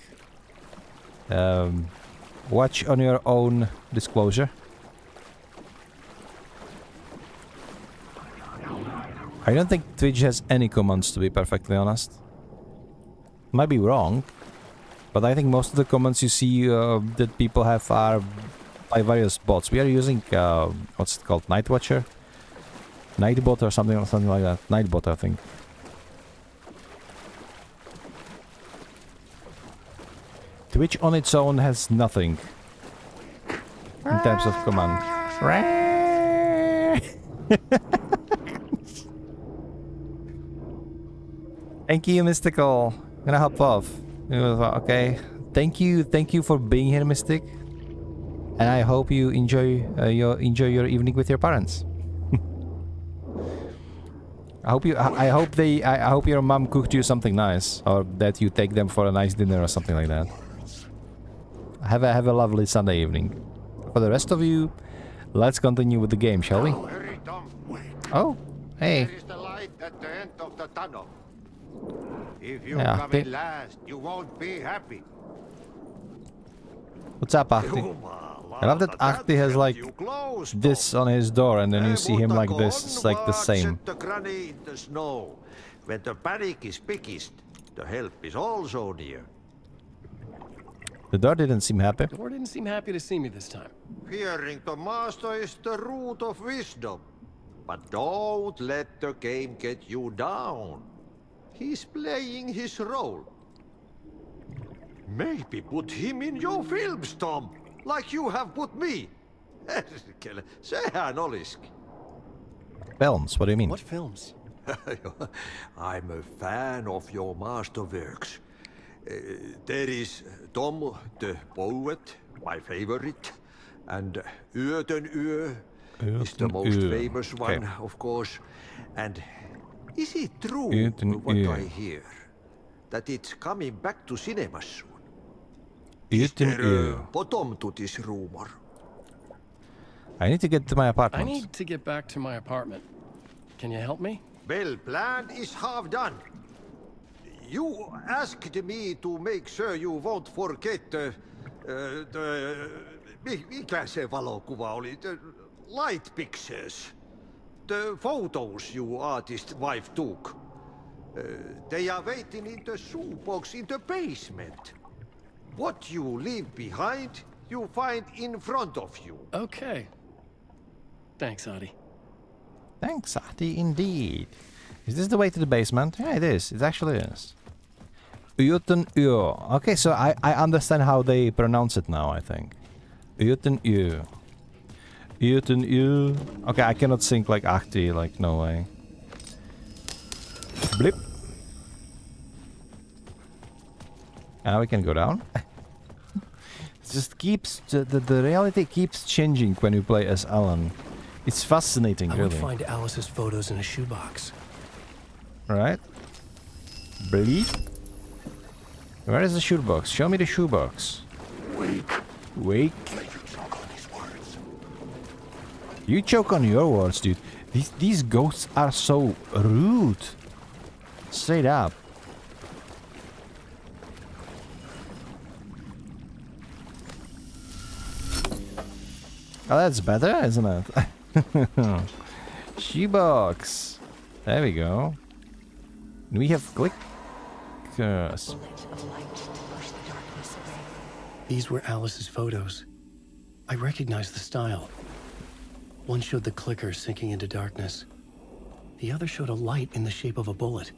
Watch on your own disclosure. I don't think Twitch has any commands, to be perfectly honest. Might be wrong, but I think most of the commands you see that people have are by various bots. We are using what's it called, Night Watcher, Nightbot or something like that. Nightbot, I think. Twitch on its own has nothing in terms of command. Thank you, Mystical. I'm gonna hop off. Okay. Thank you for being here, Mystic. And I hope you enjoy your evening with your parents. I hope your mom cooked you something nice, or that you take them for a nice dinner or something like that. Have a lovely Sunday evening. For the rest of you, let's continue with the game, shall we? Oh, hey. There is the light at the end of the tunnel. If you Yeah, come in last, you won't be happy. What's up, Ahti? I love that Ahti has like this on his door, and then you see him like this. It's like the same. The granny in the snow. When the panic is biggest, the help is also near. The door didn't seem happy. The door didn't seem happy to see me this time. Fearing the master is the root of wisdom. But don't let the game get you down. He's playing his role. Maybe put him in your films, Tom. Like you have put me. Sehän oliski. Films? What do you mean? What films? I'm a fan of your masterworks. There is Tom the Poet, my favorite, and Yöten Yö is the most famous one, of course. And is it true what I hear? That it's coming back to cinemas soon? Is there bottom to this rumor? I need to get to my apartment. I need to get back to my apartment. Can you help me? Well, plan is half done. You asked me to make sure you won't forget mikä se valokuva oli? The light pictures. The photos you artist wife took. They are waiting in the shoebox in the basement. What you leave behind, you find in front of you. Okay. Thanks, Adi. Thanks, Ahti, indeed. Is this the way to the basement? Yeah, it is. It actually is. Yöten Yö. Okay, so I understand how they pronounce it now, I think. Yöten Yö. Yöten Yö. Okay, I cannot sing like Ahti, like, no way. Blip. Now we can go down. It just keeps... The reality keeps changing when you play as Alan. It's fascinating, I really. would find Alice's photos in a shoebox. Right. Bleep. Where is the shoebox? Show me the shoebox. Wake. You choke on your words, dude. These ghosts are so rude. Straight up. Oh, that's better, isn't it? Shoebox. There we go. We have clickers. These were Alice's photos. I recognized the style. One showed the clicker sinking into darkness. The other showed a light in the shape of a bullet.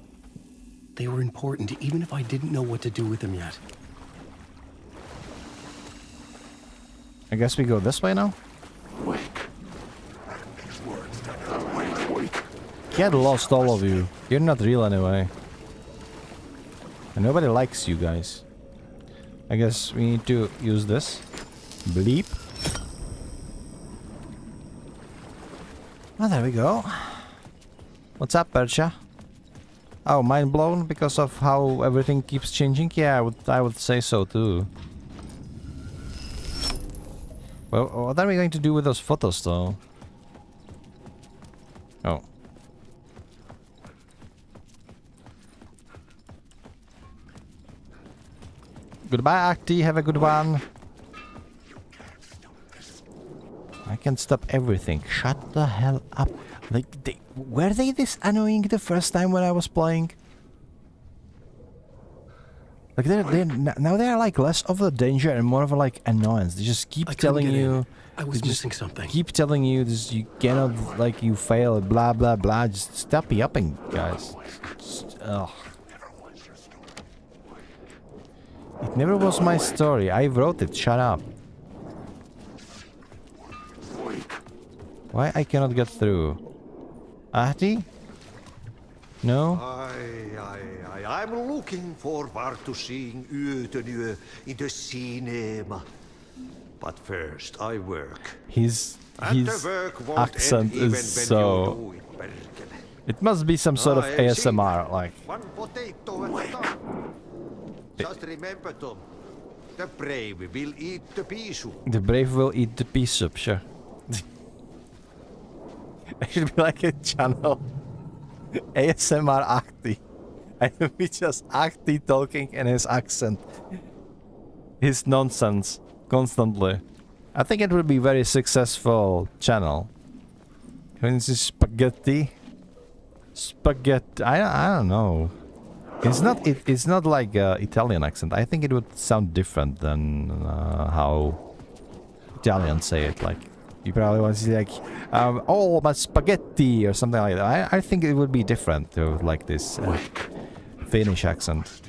They were important, even if I didn't know what to do with them yet. I guess we go this way now? Get lost, all of you. You're not real anyway. And nobody likes you guys. I guess we need to use this. Bleep. Oh, there we go. What's up, Percha? Oh, mind blown because of how everything keeps changing? Yeah, I would say so too. Well, what are we going to do with those photos, though? Oh. Goodbye, Acti. Have a good one. I can stop everything. Shut the hell up. Like, were they this annoying the first time when I was playing? Like, now they're like less of a danger and more of a like annoyance. They just keep telling you. I was missing something. Keep telling you this. You cannot, like, you fail. Blah blah blah. Just stop yapping, guys. Ugh. It It never was my story. I wrote it. Shut up. Why I cannot get through? Ahti? No? I'm looking forward to seeing Yötönö in the cinema. But first, I work. His work won't accent end even is when so... you do it, Berkele. It must be some sort of ASMR, like... One potato at a time. Just remember, Tom. The brave will eat the pea soup. The brave will eat the pea soup, sure. It should be like a channel. ASMR Ahti. And we just Ahti talking in his accent. His nonsense. Constantly. I think it would be very successful channel. When it's spaghetti. Spaghetti. I don't know. It's not like Italian accent. I think it would sound different than how Italians say it. Like you probably want to say like, oh, my spaghetti or something like that. I think it would be different to like this Finnish accent.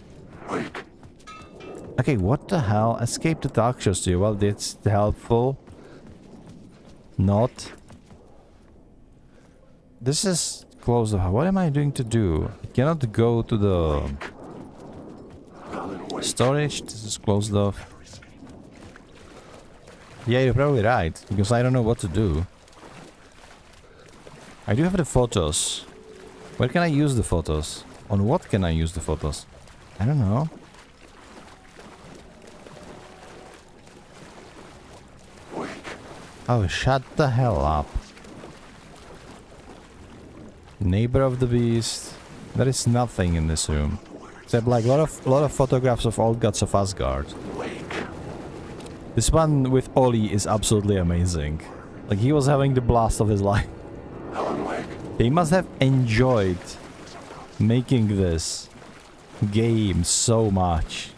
Okay, what the hell? Escape the dark shows to you. Well, that's helpful. Not. This is closed off. What am I doing to do? I cannot go to the storage. This is closed off. Yeah, you're probably right, because I don't know what to do. I do have the photos. Where can I use the photos? On what can I use the photos? I don't know. Oh, shut the hell up. Neighbor of the beast. There is nothing in this room. Except like a lot of photographs of old gods of Asgard. This one with Ollie is absolutely amazing. Like he was having the blast of his life. They must have enjoyed making this game so much.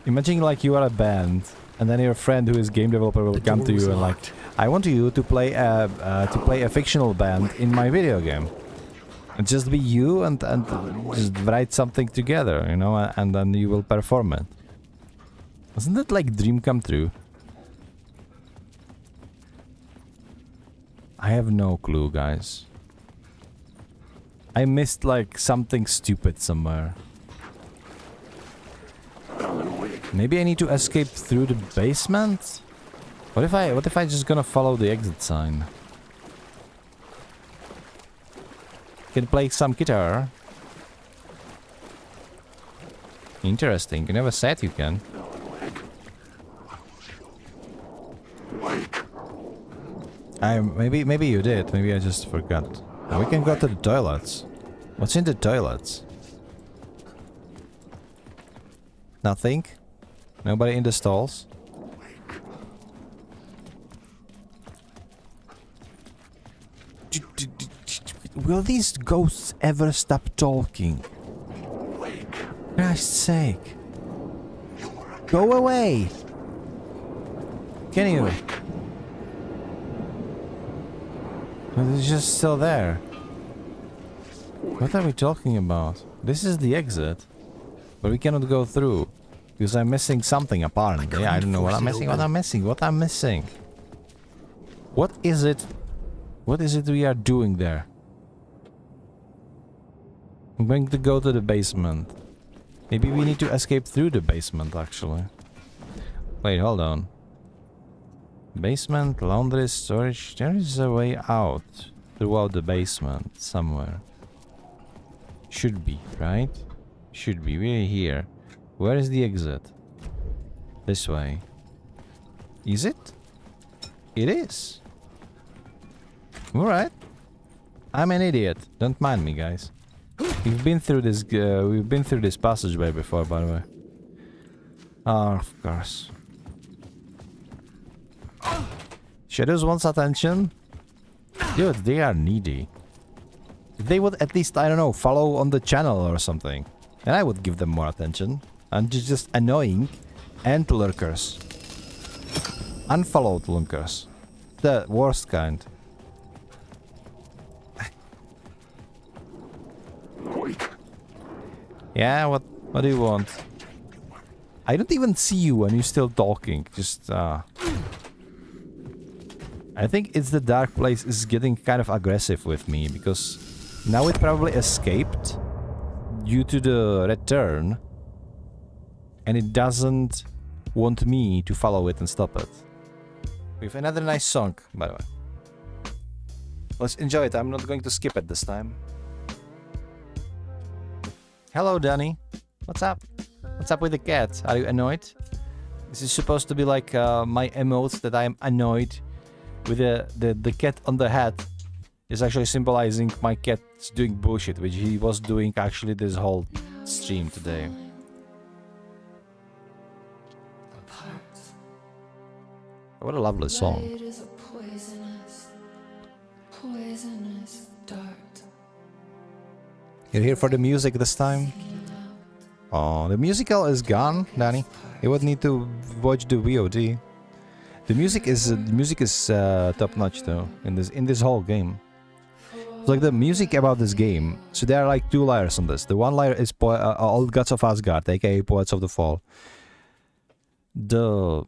Imagine like you are a band and then your friend who is game developer will come to you and like, I want you to play a fictional band in my video game. And just be you and just write something together, you know, and then you will perform it. Wasn't that like dream come true? I have no clue, guys. I missed like something stupid somewhere. Maybe I need to escape through the basement? What if I just gonna follow the exit sign? Can play some guitar. Interesting. You never said you can. Maybe you did. Maybe I just forgot. We can go to the toilets. What's in the toilets? Nothing. Nobody in the stalls. Will these ghosts ever stop talking? For Christ's sake. Go away! Can you? They're just still there. What are we talking about? This is the exit. But we cannot go through. Because I'm missing something apparently. I don't know what I'm missing. What I'm missing. What is it? What is it we are doing there? I'm going to go to the basement. Maybe we need to escape through the basement, actually. Wait, hold on. Basement, laundry, storage. There is a way out throughout the basement somewhere. Should be, right? Should be. We're here. Where is the exit? This way. Is it? It is. Alright. I'm an idiot. Don't mind me, guys. We've been through this passageway before, by the way. Oh, of course. Shadows wants attention. Dude, they are needy. If they would at least, I don't know, follow on the channel or something, then I would give them more attention. And just annoying and lurkers. Unfollowed lurkers. The worst kind. Yeah, What do you want? I don't even see you and you're still talking. Just, I think it's the dark place is getting kind of aggressive with me because now it probably escaped due to the return and it doesn't want me to follow it and stop it. We have another nice song, by the way. Let's enjoy it. I'm not going to skip it this time. Hello, Danny. What's up? What's up with the cat? Are you annoyed? This is supposed to be like my emotes that I am annoyed with the cat on the hat is actually symbolizing my cat's doing bullshit, which he was doing actually this whole stream today. What a lovely song. You're here for the music this time? Oh, the musical is gone, Danny. You would need to watch the VOD. The music is top notch though in this whole game. It's like the music about this game. So there are like two layers on this. The one layer is Old Gods of Asgard, aka Poets of the Fall. The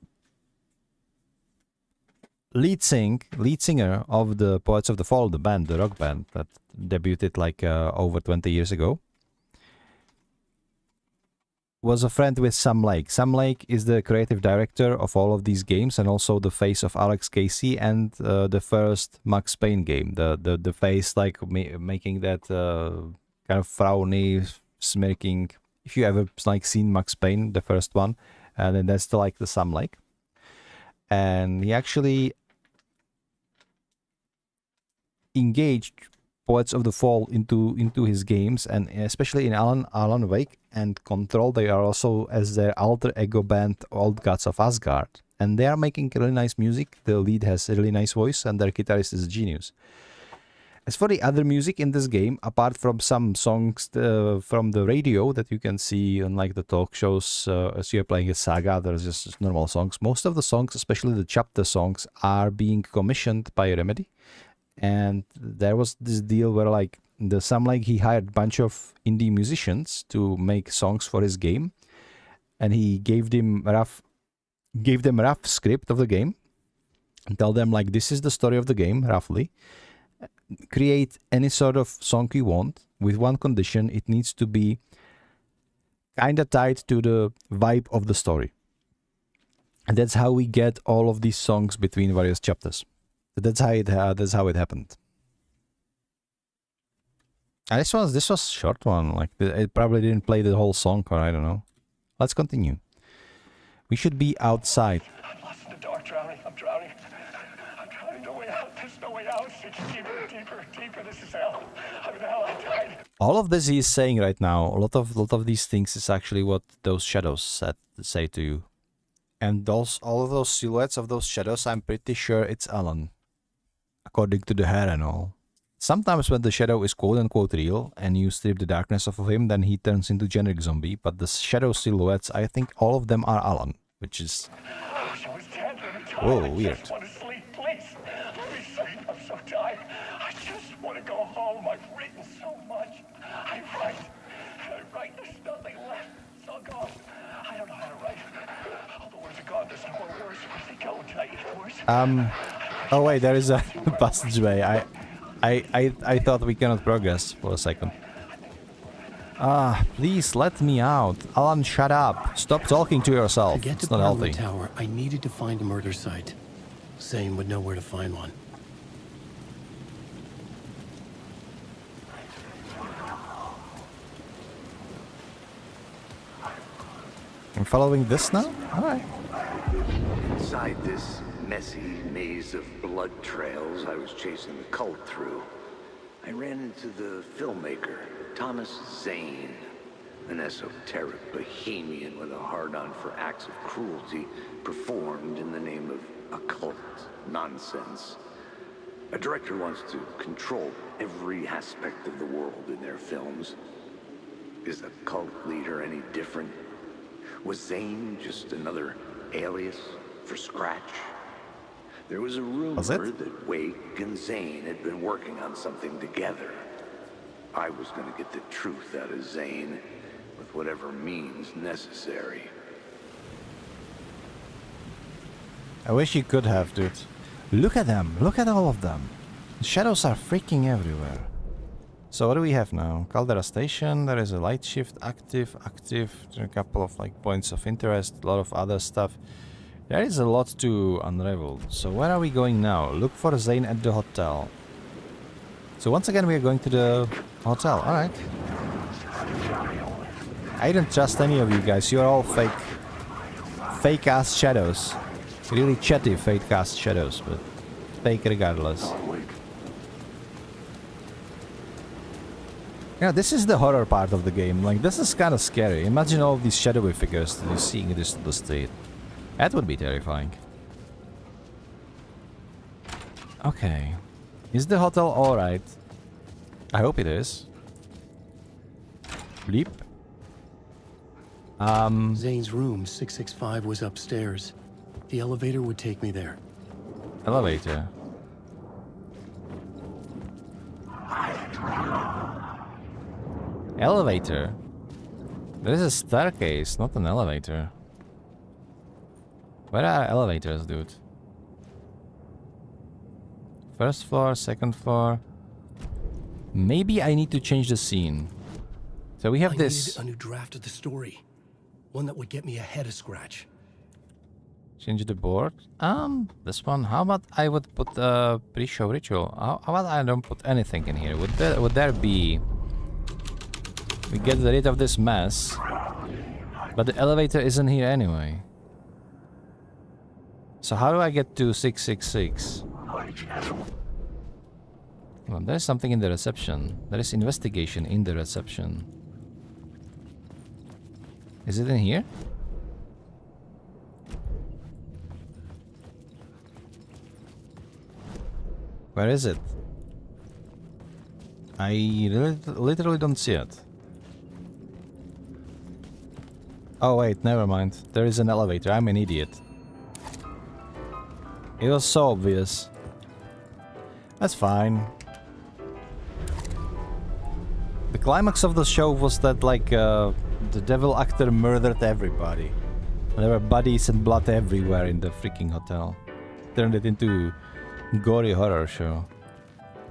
lead singer of the Poets of the Fall, the band, the rock band that debuted like over 20 years ago, was a friend with Sam Lake. Sam Lake is the creative director of all of these games and also the face of Alex Casey and the first Max Payne game. The face like making that kind of frowny, smirking. If you ever like seen Max Payne, the first one, and then that's like the Sam Lake. And he actually engaged Poets of the Fall into his games, and especially in Alan Wake and Control, they are also as their alter ego band Old Gods of Asgard, and they are making really nice music. The lead has a really nice voice, and their guitarist is a genius. As for the other music in this game, apart from some songs from the radio that you can see on like the talk shows as you're playing a saga, there's just normal songs. Most of the songs, especially the chapter songs, are being commissioned by Remedy. And there was this deal where like the Sam Lake, he hired a bunch of indie musicians to make songs for his game, and he gave them rough script of the game and tell them like, this is the story of the game roughly. Create any sort of song you want with one condition: it needs to be kind of tied to the vibe of the story. And that's how we get all of these songs between various chapters. That's how it happened. And this was a short one. Like it probably didn't play the whole song, or I don't know. Let's continue. We should be outside. I'm lost in the dark, drowning. I'm drowning. I'm drowning. No way out. There's no way out. It's deeper. This is hell. I'm in hell. I died. All of this he is saying right now, a lot of these things is actually what those shadows say to you. And all of those silhouettes of those shadows, I'm pretty sure it's Alan. According to the hair and all. Sometimes when the shadow is quote-unquote real and you strip the darkness off of him, then he turns into generic zombie. But the shadow silhouettes, I think all of them are Alan, which is... Whoa, weird. I just want to sleep, please. Let me sleep. I'm so tired. I just want to go home. I've written so much. I write. There's nothing left. It's all gone. I don't know how to write. All the words are gone. There's no more words. Where's they going? Did I eat words? Oh wait, there is a passageway. I thought we cannot progress for a second. Please let me out. Alan, shut up. Stop talking to yourself. To get It's to not healthy. Parliament Tower, I needed to find a murder site. Zane would know where to find one. I'm following this now? Alright. Inside this messy maze of blood trails I was chasing the cult through, I ran into the filmmaker, Thomas Zane, an esoteric bohemian with a hard-on for acts of cruelty performed in the name of occult nonsense. A director wants to control every aspect of the world in their films. Is a cult leader any different? Was Zane just another alias for Scratch? There was a rumor that Wake and Zane had been working on something together. I was going to get the truth out of Zane, but with whatever means necessary. I wish you could have, dude. Look at them. Look at all of them. The shadows are freaking everywhere. So what do we have now? Caldera Station. There is a light shift. Active. There are a couple of like points of interest. A lot of other stuff. There is a lot to unravel. So where are we going now? Look for Zane at the hotel. So once again we are going to the hotel. Alright. I don't trust any of you guys. You're all fake. Fake ass shadows. Really chatty fake ass shadows, but fake regardless. Yeah, this is the horror part of the game. Like, this is kind of scary. Imagine all these shadowy figures that you see in the street. That would be terrifying. Okay. Is the hotel alright? I hope it is. Bleep. Zane's room, 665, was upstairs. The elevator would take me there. Elevator. Elevator? There is a staircase, not an elevator. Where are elevators, dude? First floor, second floor. Maybe I need to change the scene. So we have this. I needed a new draft of the story. One that would get me ahead of Scratch. Change the board. This one. How about I would put a pre-show ritual? How about I don't put anything in here? Would there be? We get rid of this mess, but the elevator isn't here anyway. So how do I get to 666? Well, there's something in the reception. There is investigation in the reception. Is it in here? Where is it? I literally don't see it. Oh wait, never mind. There is an elevator. I'm an idiot. It was so obvious. That's fine. The climax of the show was that like the devil actor murdered everybody. There were bodies and blood everywhere in the freaking hotel. Turned it into gory horror show.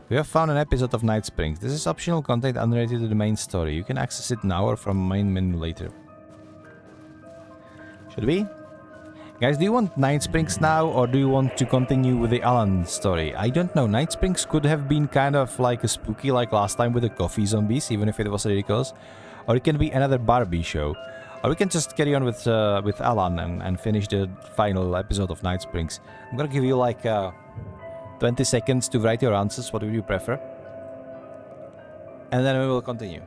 We have found an episode of Night Springs. This is optional content unrelated to the main story. You can access it now or from main menu later. Should we? Guys, do you want Night Springs now or do you want to continue with the Alan story? I don't know. Night Springs could have been kind of like a spooky like last time with the coffee zombies, even if it was ridiculous. Or it can be another Barbie show. Or we can just carry on with Alan and finish the final episode of Night Springs. I'm gonna give you like 20 seconds to write your answers. What would you prefer? And then we will continue.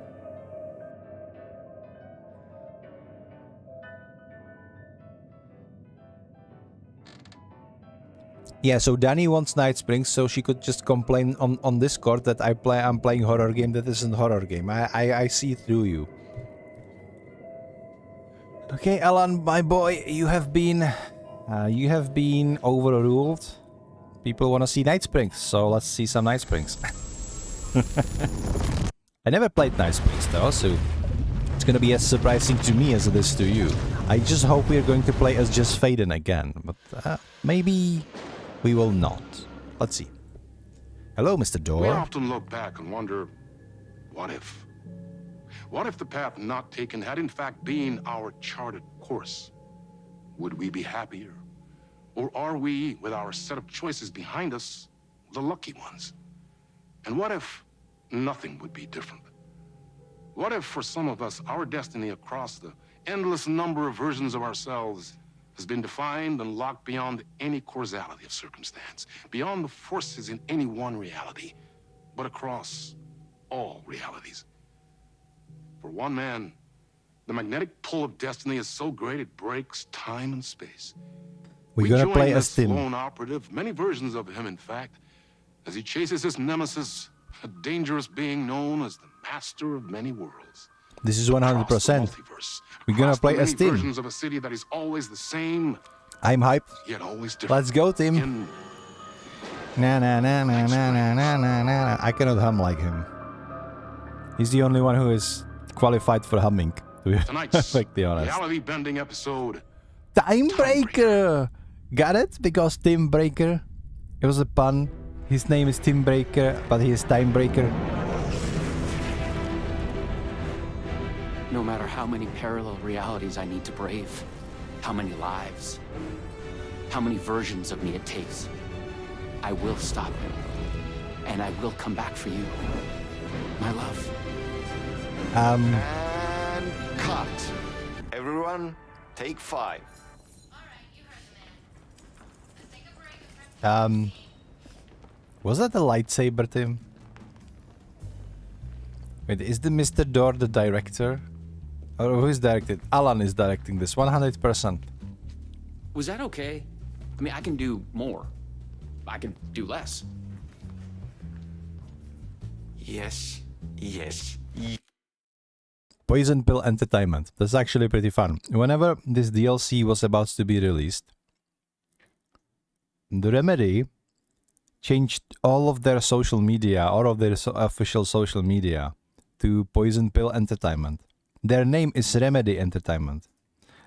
Yeah, so Danny wants Night Springs, so she could just complain on Discord that I'm playing horror game that isn't horror game. I see through you. Okay, Alan, my boy, you have been overruled. People want to see Night Springs, so let's see some Night Springs. I never played Night Springs though, so it's gonna be as surprising to me as it is to you. I just hope we're going to play as just Faden again, but maybe we will not. Let's see. Hello, Mr. Door. We often look back and wonder, what if? What if the path not taken had in fact been our charted course? Would we be happier? Or are we, with our set of choices behind us, the lucky ones? And what if nothing would be different? What if, for some of us, our destiny across the endless number of versions of ourselves has been defined and locked beyond any causality of circumstance, beyond the forces in any one reality, but across all realities? For one man, the magnetic pull of destiny is so great it breaks time and space. We're gonna play as this Tim. lone operative, many versions of him, in fact, as he chases his nemesis, a dangerous being known as the master of many worlds. This is 100%. We're gonna play as Tim. Versions of a city that is always the same, I'm hyped. yet always different. Let's go, Tim. Na na na na na na na na na. I cannot hum like him. He's the only one who is qualified for humming. To be Tonight's perfectly honest. reality-bending episode. Timebreaker! Got it? Because Timbreaker. It was a pun. His name is Timbreaker, but he is Timebreaker. No matter how many parallel realities I need to brave, how many lives, how many versions of me it takes, I will stop him. And I will come back for you. My love. And cut. Everyone, take 5. Was that a lightsaber, Tim? Wait, is the Mr. Door the director? Or who is directed? Alan is directing this, 100%. Was that okay? I mean, I can do more. I can do less. Yes. Poison Pill Entertainment. That's actually pretty fun. Whenever this DLC was about to be released, the Remedy changed all of their social media, all of their official social media, to Poison Pill Entertainment. Their name is Remedy Entertainment.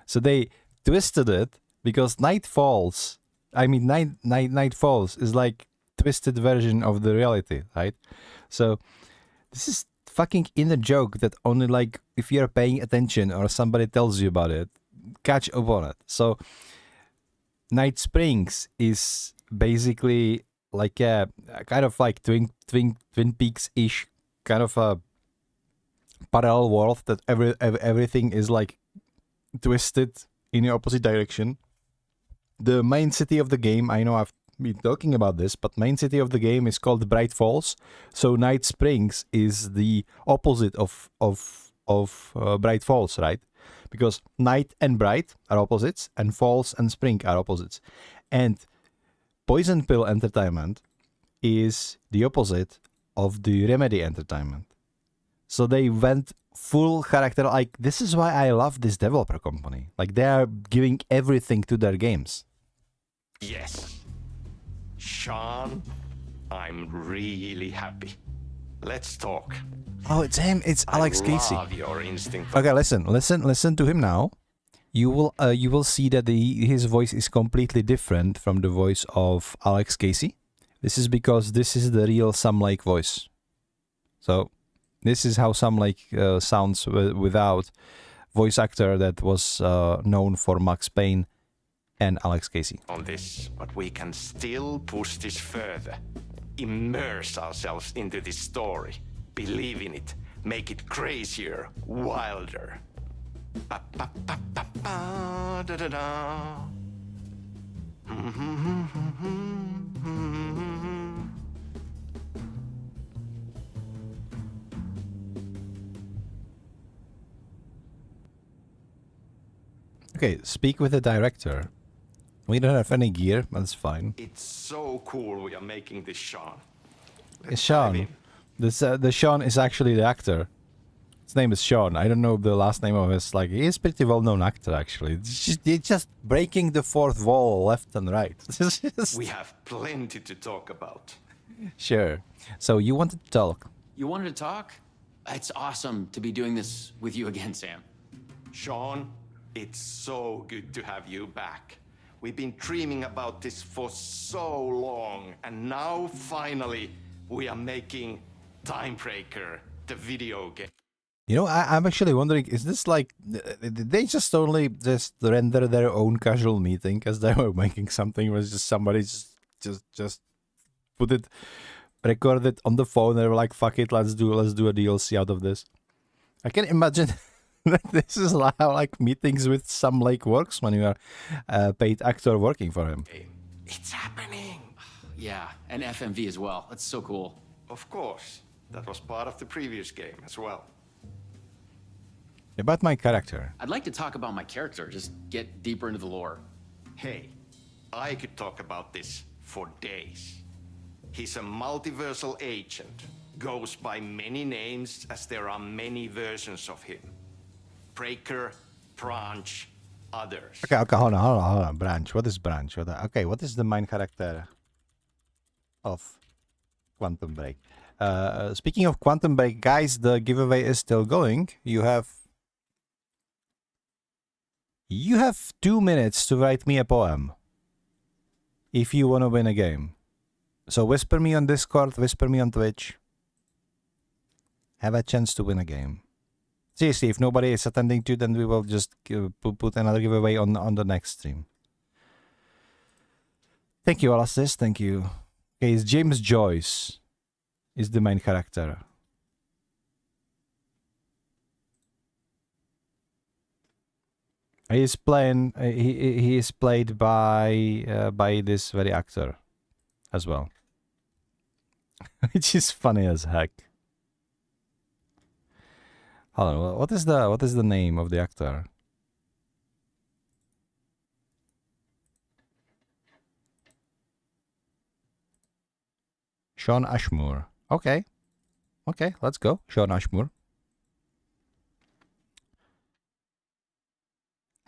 So they twisted it because Night Falls is like twisted version of the reality, right? So this is fucking inner joke that only like if you're paying attention or somebody tells you about it, catch up on it. So Night Springs is basically like a kind of like Twin Peaks-ish kind of a parallel world that everything is like twisted in the opposite direction. The main city of the game, I know I've been talking about this, but main city of the game is called Bright Falls. So Night Springs is the opposite of Bright Falls, right? Because night and bright are opposites, and falls and spring are opposites. And Poison Pill Entertainment is the opposite of the Remedy Entertainment. So they went full character. Like, this is why I love this developer company. Like, they are giving everything to their games. Yes. Sean, I'm really happy. Let's talk. Oh, it's him. It's Alex Casey. I love your instinct. Okay, listen to him now. You will see that his voice is completely different from the voice of Alex Casey. This is because this is the real Sam Lake voice. So this is how Sam Lake sounds without voice actor that was known for Max Payne and Alex Casey. On this, but we can still push this further. Immerse ourselves into this story. Believe in it. Make it crazier, wilder. Ba, ba, ba, ba, ba, da, da, da. Okay, speak with the director. We don't have any gear, but it's fine. It's so cool we are making this, Sean. It's Sean. The Sean is actually the actor. His name is Sean. I don't know the last name of his. Like, he is pretty well-known actor, actually. It's just breaking the fourth wall left and right. We have plenty to talk about. Sure. So you wanted to talk. You wanted to talk? It's awesome to be doing this with you again, Sam. Sean, it's so good to have you back. We've been dreaming about this for so long, and now finally we are making Timebreaker, the video game. You know, I'm actually wondering, is this like, did they just only just render their own casual meeting as they were making something? Was just somebody just put it, record it on the phone, and they were like, fuck it, let's do a DLC out of this. I can imagine that this is how like meetings with Sam Lake works when you are a paid actor working for him. It's happening. Yeah, and FMV as well. That's so cool. Of course. That was part of the previous game as well. About my character. I'd like to talk about my character, just get deeper into the lore. Hey, I could talk about this for days. He's a multiversal agent, goes by many names as there are many versions of him. Breaker, Branch, others. Okay, hold on. Branch. What is Branch? What is the main character of Quantum Break? Speaking of Quantum Break, guys, the giveaway is still going. You have You have 2 minutes to write me a poem. If you want to win a game. So whisper me on Discord, whisper me on Twitch. Have a chance to win a game. Seriously, if nobody is attending to, then we will just put another giveaway on the next stream. Thank you, Alastis. Thank you. Okay, it's James Joyce is the main character. He is playing. He is played by this very actor, as well, which is funny as heck. Hold on. What is the name of the actor? Sean Ashmore. Okay. Okay, let's go. Sean Ashmore.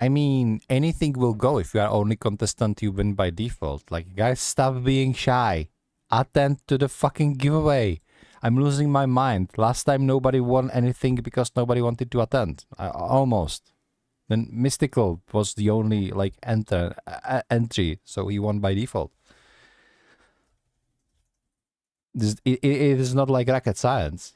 I mean, anything will go if you are only contestant, you win by default. Like, guys, stop being shy. Attend to the fucking giveaway. I'm losing my mind. Last time nobody won anything because nobody wanted to attend. Almost. Then Mystical was the only, like, entry, so he won by default. It is not like rocket science.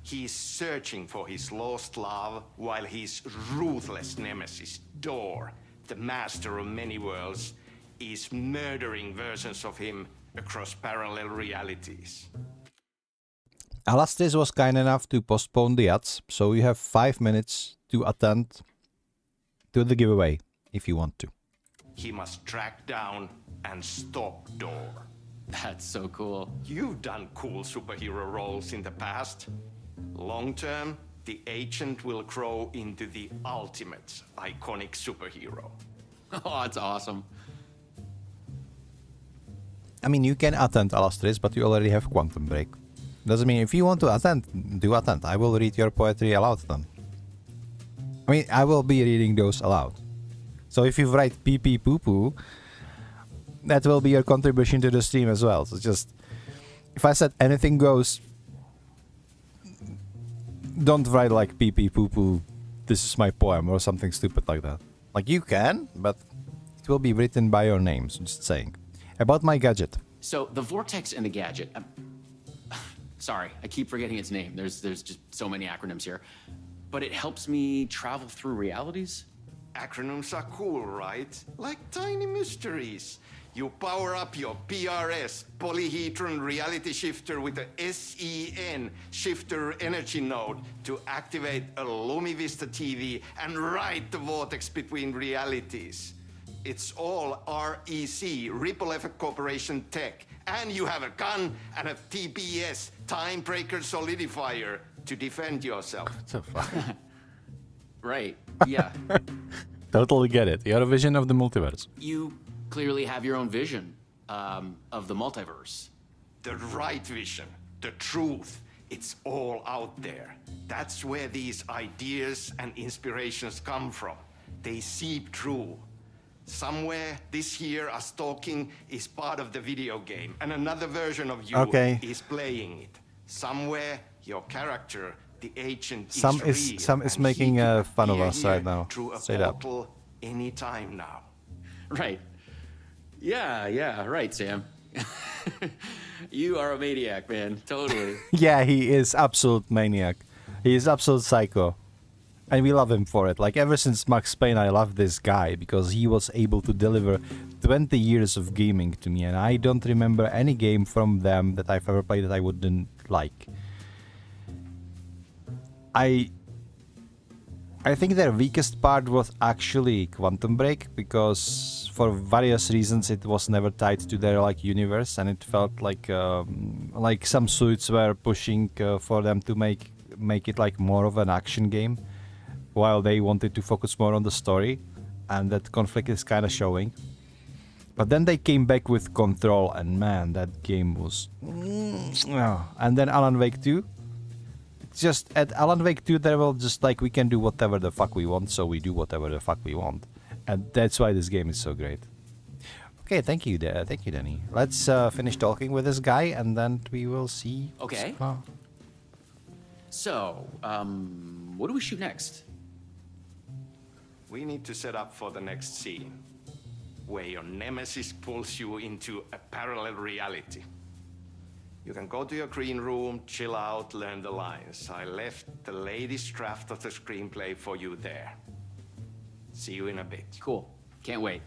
He's searching for his lost love while his ruthless nemesis, Door, the master of many worlds, is murdering versions of him across parallel realities. Alastris was kind enough to postpone the ads, so you have 5 minutes to attend to the giveaway if you want to. He must track down and stop Door. That's so cool. You've done cool superhero roles in the past. Long term, the agent will grow into the ultimate iconic superhero. Oh, that's awesome. I mean, you can attend Alastris, but you already have Quantum Break. Doesn't mean if you want to attend, do attend. I will read your poetry aloud then. I mean, I will be reading those aloud. So if you write pee pee poo poo, that will be your contribution to the stream as well. So just, if I said anything goes, don't write like pee pee poo poo, this is my poem or something stupid like that. Like you can, but it will be written by your name, so just saying. About my gadget. So the vortex and the gadget. Sorry, I keep forgetting its name. There's just so many acronyms here. But it helps me travel through realities? Acronyms are cool, right? Like tiny mysteries. You power up your PRS, polyhedron reality shifter, with a SEN shifter energy node to activate a LumiVista TV and ride the vortex between realities. It's all REC, Ripple Effect Corporation tech. And you have a gun and a TPS, Time Breaker Solidifier, to defend yourself. What the fuck? Right, yeah. Totally get it. Your vision of the multiverse. You clearly have your own vision of the multiverse. The right vision, the truth, it's all out there. That's where these ideas and inspirations come from. They seep through. Somewhere this here, us talking, is part of the video game, and another version of you is playing it. Somewhere your character, the agent, Some is making fun of us right now. Straight up. Anytime now. Right. Yeah, right, Sam. You are a maniac, man. Totally. Yeah, he is absolute maniac. He is absolute psycho. And we love him for it. Like, ever since Max Payne, I love this guy because he was able to deliver 20 years of gaming to me, and I don't remember any game from them that I've ever played that I wouldn't like. I think their weakest part was actually Quantum Break, because for various reasons it was never tied to their like universe, and it felt like some suits were pushing for them to make it like more of an action game, while they wanted to focus more on the story, and that conflict is kind of showing. But then they came back with Control, and man, that game was... And then Alan Wake 2. Just at Alan Wake 2, there will just like, we can do whatever the fuck we want, so we do whatever the fuck we want. And that's why this game is so great. Okay, thank you, Danny. Let's finish talking with this guy, and then we will see... Okay. So, what do we shoot next? we need to set up for the next scene, where your nemesis pulls you into a parallel reality. You can go to your green room, chill out, learn the lines. I left the latest draft of the screenplay for you there. See you in a bit. Cool. Can't wait.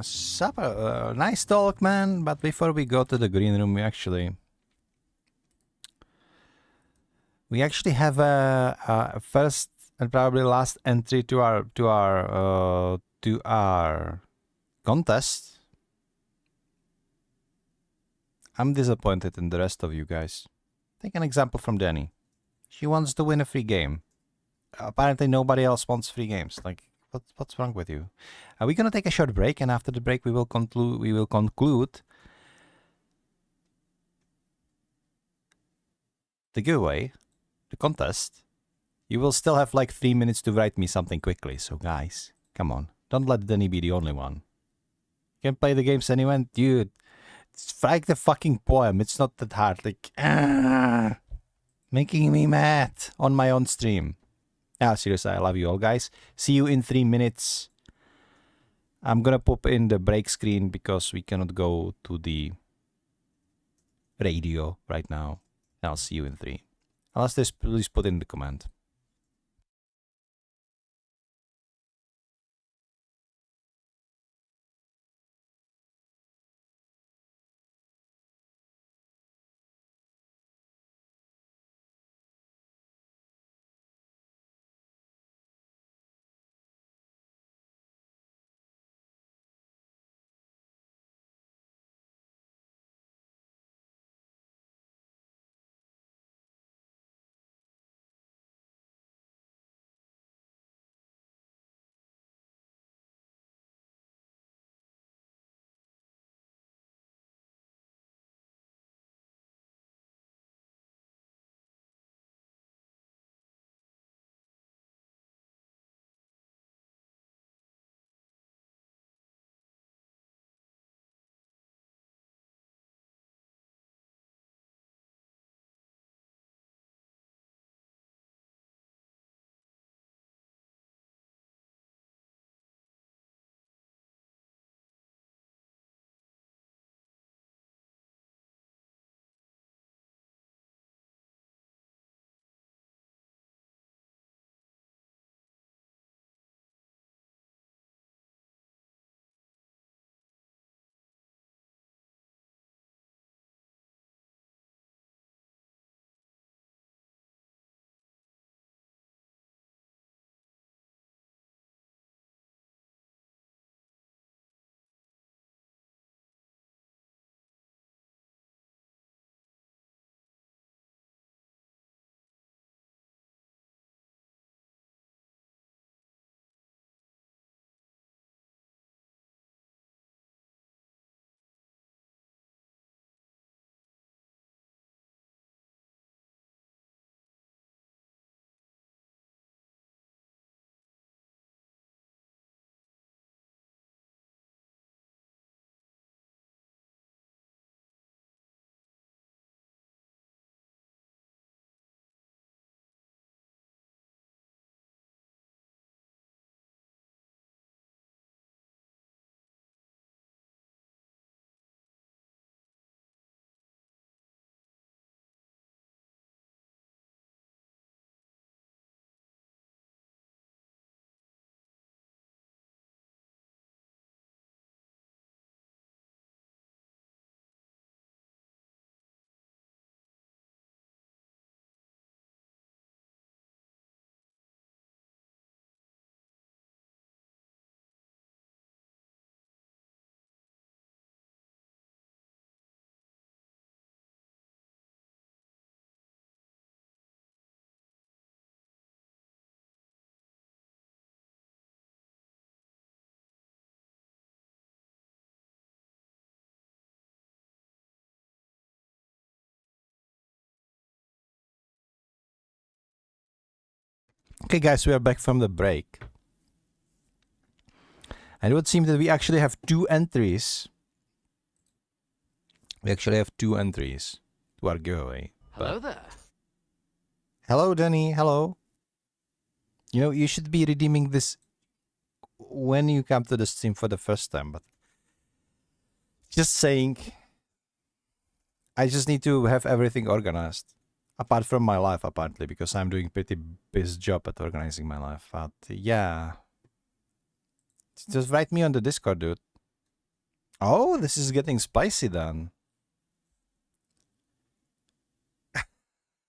Super, nice talk, man. But before we go to the green room, we actually have a first and probably last entry to our contest. I'm disappointed in the rest of you guys. Take an example from Danny. She wants to win a free game. Apparently nobody else wants free games. Like, what's wrong with you? We're gonna take a short break, and after the break we will conclude the giveaway, the contest. You will still have like 3 minutes to write me something quickly. So guys, come on. Don't let Danny be the only one. You can play the games anyway, dude. Write the fucking poem. It's not that hard. Like, making me mad on my own stream. Now, seriously, I love you all, guys. See you in 3 minutes. I'm gonna pop in the break screen because we cannot go to the radio right now. I'll see you in 3. Unless this, please put in the comment. Okay, guys, we are back from the break. And it would seem that we actually have 2 entries. We actually have 2 entries to our giveaway. Hello there. Hello, Danny. Hello. You know, you should be redeeming this when you come to the stream for the first time, but just saying, I just need to have everything organized. Apart from my life, apparently, because I'm doing pretty best job at organizing my life. But yeah. Just write me on the Discord, dude. Oh, this is getting spicy then.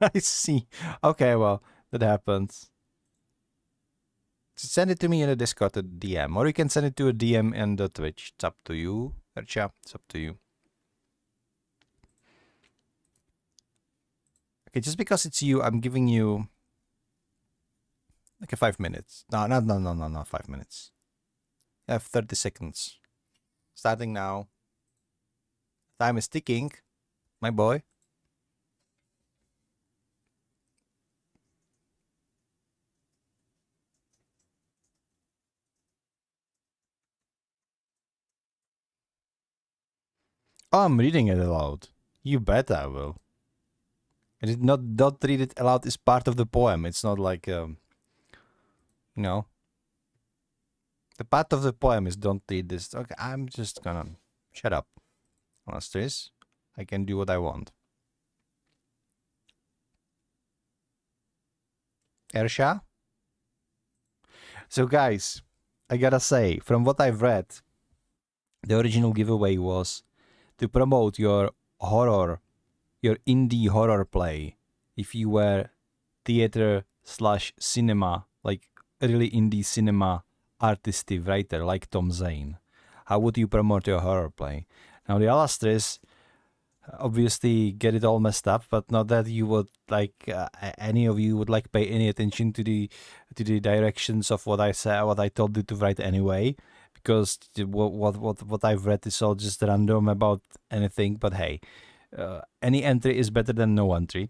I see. Okay, well, that happens. Just send it to me in the Discord to DM. Or you can send it to a DM in the Twitch. It's up to you. Ercha, it's up to you. Okay, just because it's you, I'm giving you like a 5 minutes. No, not 5 minutes. You have 30 seconds. Starting now. Time is ticking, my boy. Oh, I'm reading it aloud. You bet I will. And it not read it aloud is part of the poem. It's not like you know. The part of the poem is don't read this. Okay, I'm just gonna shut up. Honestly, I can do what I want. Ersha? So guys, I gotta say, from what I've read, the original giveaway was to promote your horror, your indie horror play. If you were theater/cinema, like really indie cinema artisty writer like Tom Zane, how would you promote your horror play? Now the illustrious obviously get it all messed up, but not that you would like any of you would like pay any attention to the directions of what I said, what I told you to write anyway, because what I've read is all just random about anything. But hey, any entry is better than no entry.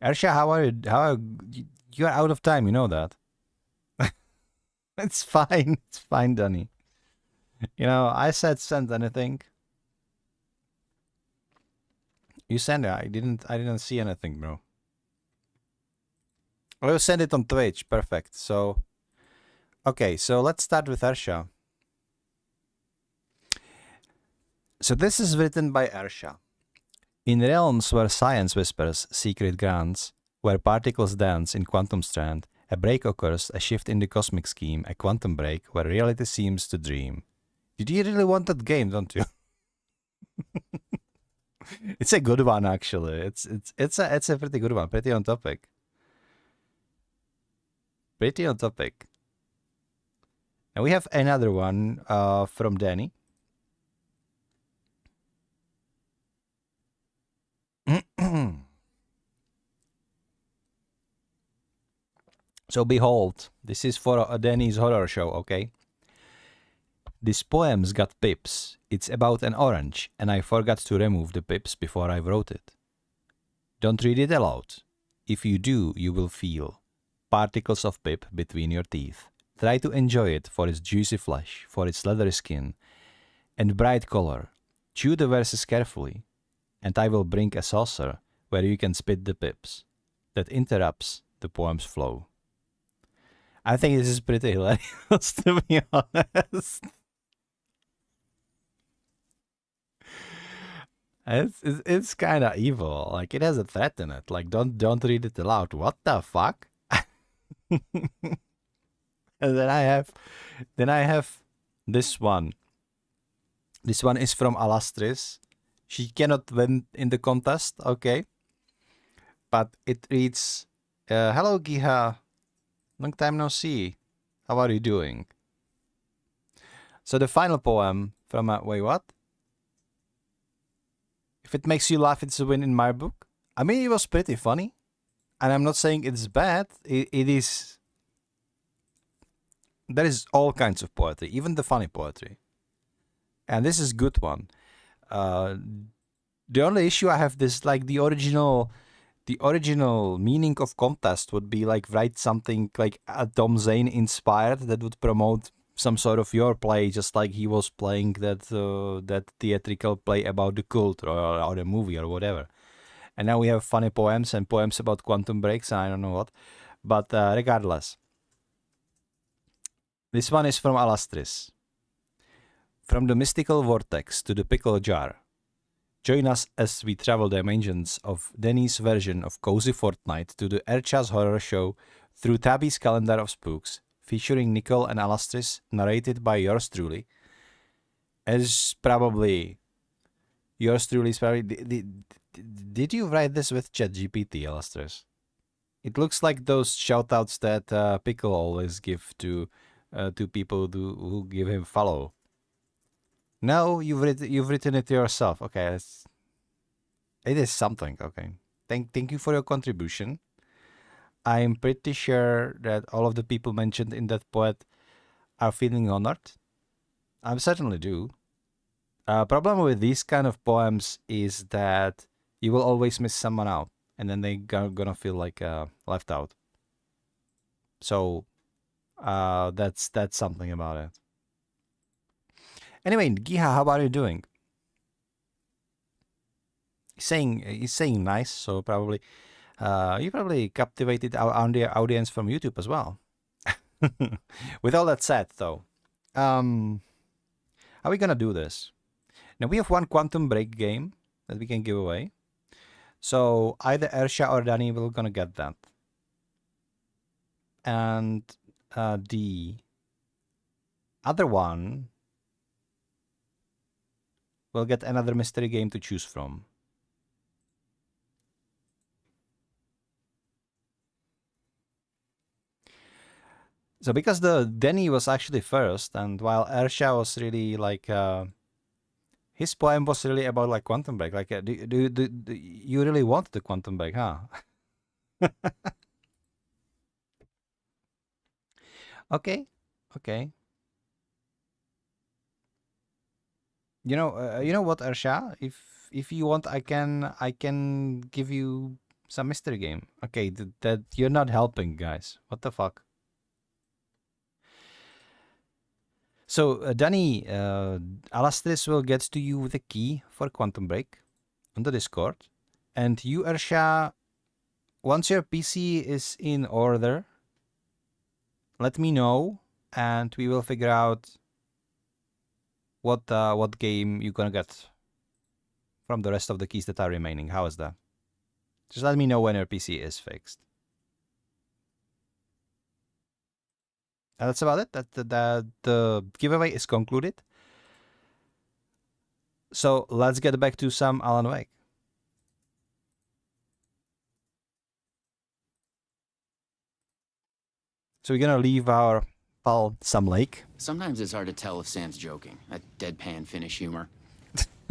Ersha, how are you? You are out of time, you know that. It's fine. It's fine, Danny. You know, I said send anything. You send it. I didn't see anything, bro. Oh, you send it on Twitch. Perfect. So, okay. So let's start with Ersha. So this is written by Ersha. In realms where science whispers secret grants, where particles dance in quantum strand, a break occurs, a shift in the cosmic scheme, a quantum break where reality seems to dream. Did you really want that game, don't you? It's a good one, actually. It's a pretty good one, pretty on topic. Pretty on topic. And we have another one from Danny. So behold, this is for Danny's horror show, okay? This poem's got pips. It's about an orange, and I forgot to remove the pips before I wrote it. Don't read it aloud. If you do, you will feel particles of pip between your teeth. Try to enjoy it for its juicy flesh, for its leathery skin, and bright color. Chew the verses carefully, and I will bring a saucer where you can spit the pips. That interrupts the poem's flow. I think this is pretty hilarious, to be honest. It's kind of evil. Like, it has a threat in it. Like, don't read it aloud. What the fuck? And then I have this one. This one is from Alastris. She cannot win in the contest, okay? But it reads, hello Giha, long time no see. How are you doing? So the final poem from, wait, what? If it makes you laugh, it's a win in my book. I mean, it was pretty funny. And I'm not saying it's bad. It is... There is all kinds of poetry, even the funny poetry. And this is good one. The only issue I have is like the original meaning of contest would be like write something like Tom Zane inspired that would promote some sort of your play, just like he was playing that theatrical play about the cult or the movie or whatever. And now we have funny poems and poems about quantum breaks and I don't know what. But regardless, This one is from Alastris. From the mystical vortex to the pickle jar. Join us as we travel the dimensions of Denny's version of Cozy Fortnite to the Ercha's horror show through Tabby's calendar of spooks, featuring Nicole and Alastris, narrated by yours truly. As probably... Yours truly is probably... Did you write this with ChatGPT, Alastris? It looks like those shoutouts that Pickle always give to people who give him follow. No, you've written it yourself. Okay, it is something. Okay, thank you for your contribution. I'm pretty sure that all of the people mentioned in that poet are feeling honored. I certainly do. Problem with these kind of poems is that you will always miss someone out, and then they gonna feel like left out. So that's something about it. Anyway, Giha, how are you doing? He's saying nice, so probably you probably captivated our audience from YouTube as well. With all that said, though, how are we gonna do this? Now we have one Quantum Break game that we can give away. So either Ersha or Danny will gonna get that. And the other one will get another mystery game to choose from. So because the Denny was actually first, and while Ersha was really like his poem was really about like Quantum Break. Like, do you really want the Quantum Break, huh? Okay. You know what, Ersha? If you want, I can give you some mystery game. Okay, that you're not helping, guys. What the fuck? So, Danny, Alastris will get to you with a key for Quantum Break on the Discord. And you, Ersha, once your PC is in order, let me know, and we will figure out what game you're gonna get from the rest of the keys that are remaining. How is that? Just let me know when your PC is fixed. And that's about it. The giveaway is concluded. So let's get back to some Alan Wake. So we're gonna leave our pal Sam Lake. Sometimes it's hard to tell if Sam's joking. That deadpan Finnish humor.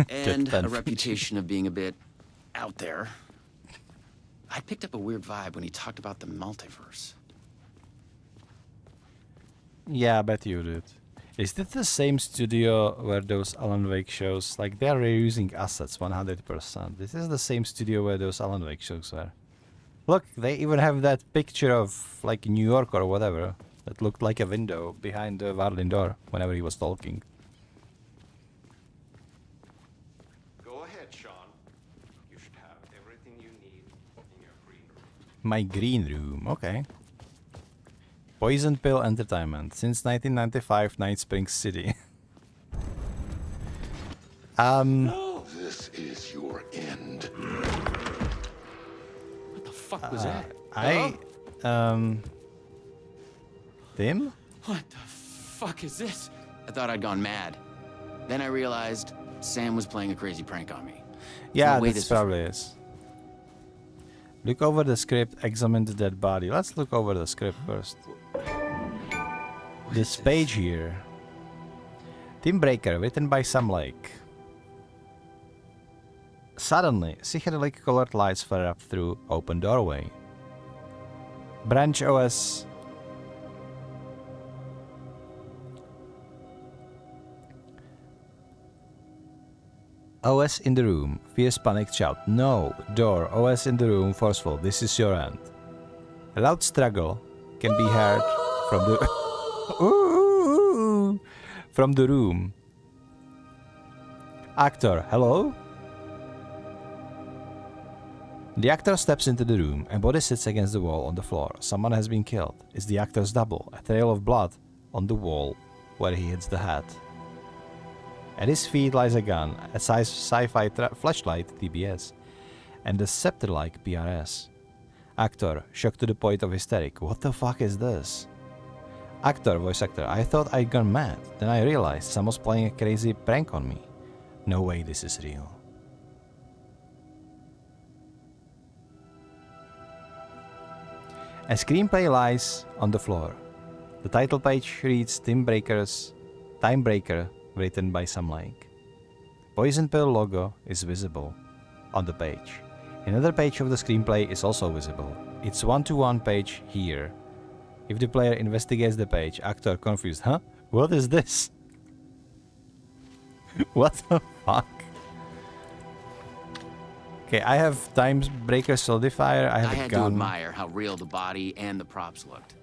And a reputation of being a bit out there. I picked up a weird vibe when he talked about the multiverse. Yeah, I bet you did. Is this the same studio where those Alan Wake shows, like they're reusing assets 100%. This is the same studio where those Alan Wake shows were. Look, they even have that picture of like New York or whatever that looked like a window behind the Varlin door whenever he was talking. Go ahead, Sean. You should have everything you need in your green room. My green room, okay. Poison Pill Entertainment, since 1995, Night Springs City. This is your end. What the fuck was that? Tim? What the fuck is this? I thought I'd gone mad. Then I realized Sam was playing a crazy prank on me. Yeah, No way this this probably is. Look over the script, examine the dead body. Let's look over the script first. This page here. Team Breaker, written by Sam Lake. Suddenly, psychedelic colored lights flare up through open doorway. Branch OS. OS in the room. Fierce panic shout. No. Door. OS in the room. Forceful. This is your end. A loud struggle can be heard from the from the room. Actor. Hello? The actor steps into the room and body sits against the wall on the floor. Someone has been killed. It's the actor's double. A trail of blood on the wall where he hits the hat. At his feet lies a gun, a sci-fi flashlight TBS, and a scepter-like PRS. Actor, shocked to the point of hysteric. What the fuck is this? Actor, voice actor, I thought I'd gone mad. Then I realized someone's playing a crazy prank on me. No way this is real. A screenplay lies on the floor. The title page reads Timebreaker, written by Sam Lake. Poison Pill logo is visible on the page. Another page of the screenplay is also visible. It's one-to-one page here. If the player investigates the page, actor confused, huh? What is this? What the fuck? Okay, I have Timebreaker Solidifier, I have a had gun. to admire how real the body and the props looked.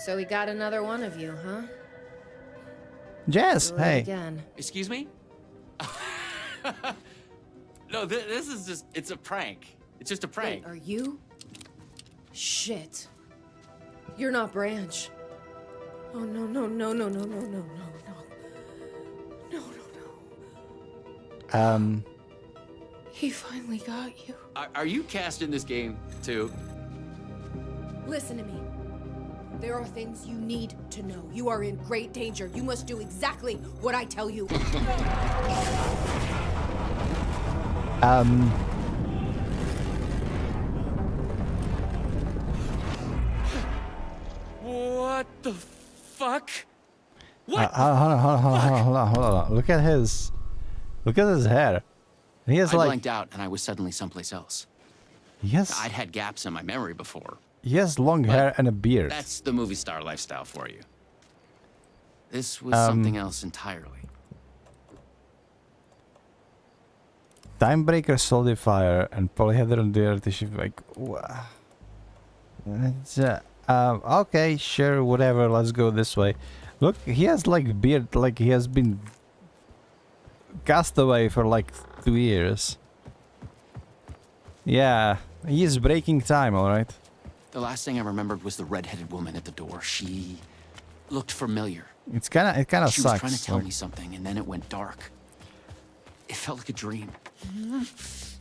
So we got another one of you, huh? Jess, Do it hey. Again. Excuse me? No, this is just, it's a prank. It's just a prank. Wait, are you? Shit. You're not Branch. Oh, no, no, no, no, no, no, no, no, no. No, no, no. He finally got you. Are you cast in this game, too? Listen to me. There are things you need to know. You are in great danger. You must do exactly what I tell you. What the fuck? Hold on. Look at his hair. He has I like blanked out and I was suddenly someplace else. Yes. I'd had gaps in my memory before. He has long hair and a beard. That's the movie star lifestyle for you. This was something else entirely. Timebreaker Solidifier and Polyhedron Dirty Shift, like it's, okay, sure, whatever, let's go this way. Look, he has like beard, like he has been cast away for like 2 years. Yeah, he is breaking time, alright. The last thing I remembered was the red-headed woman at the door. She looked familiar. It kind of She sucks. was trying to tell like- me something, and then it went dark. It felt like a dream.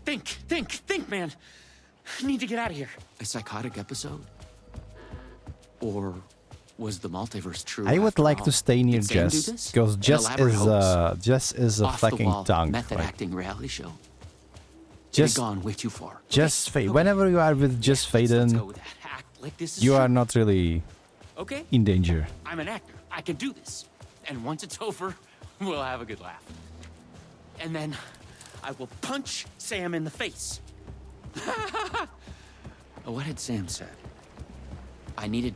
Think, man. I need to get out of here. A psychotic episode? Or was the multiverse true? I would after like all? to stay near Did Sam do Jess this? because An Jess elaborate hoax? is a fucking Off-the-wall tongue. method Like, acting reality show. Just It had gone way too far. Just Fade. Whenever you are with Just Faden, Like this is you true. are not really Okay. in danger. I'm an actor. I can do this. And once it's over, we'll have a good laugh. And then I will punch Sam in the face. What had Sam said? I needed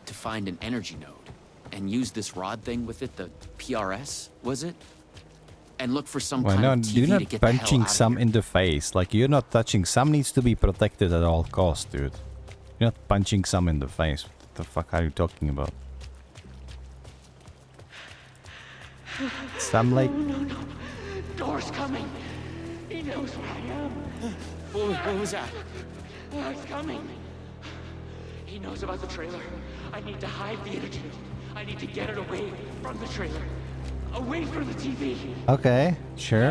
to find an energy node and use this rod thing with it, the PRS, was it? And look for some Well, kind no, of TV you're to not get the hell punching out of Sam in the face. Like, you're not touching. Sam needs to be protected at all costs, dude. You're not punching Sam in the face. What the fuck are you talking about? Sam, like... No. Door's coming. He knows where I am. What was that? It's coming. He knows about the trailer. I need to hide the energy. I need to get it away from the trailer. Away from the TV. Okay, sure.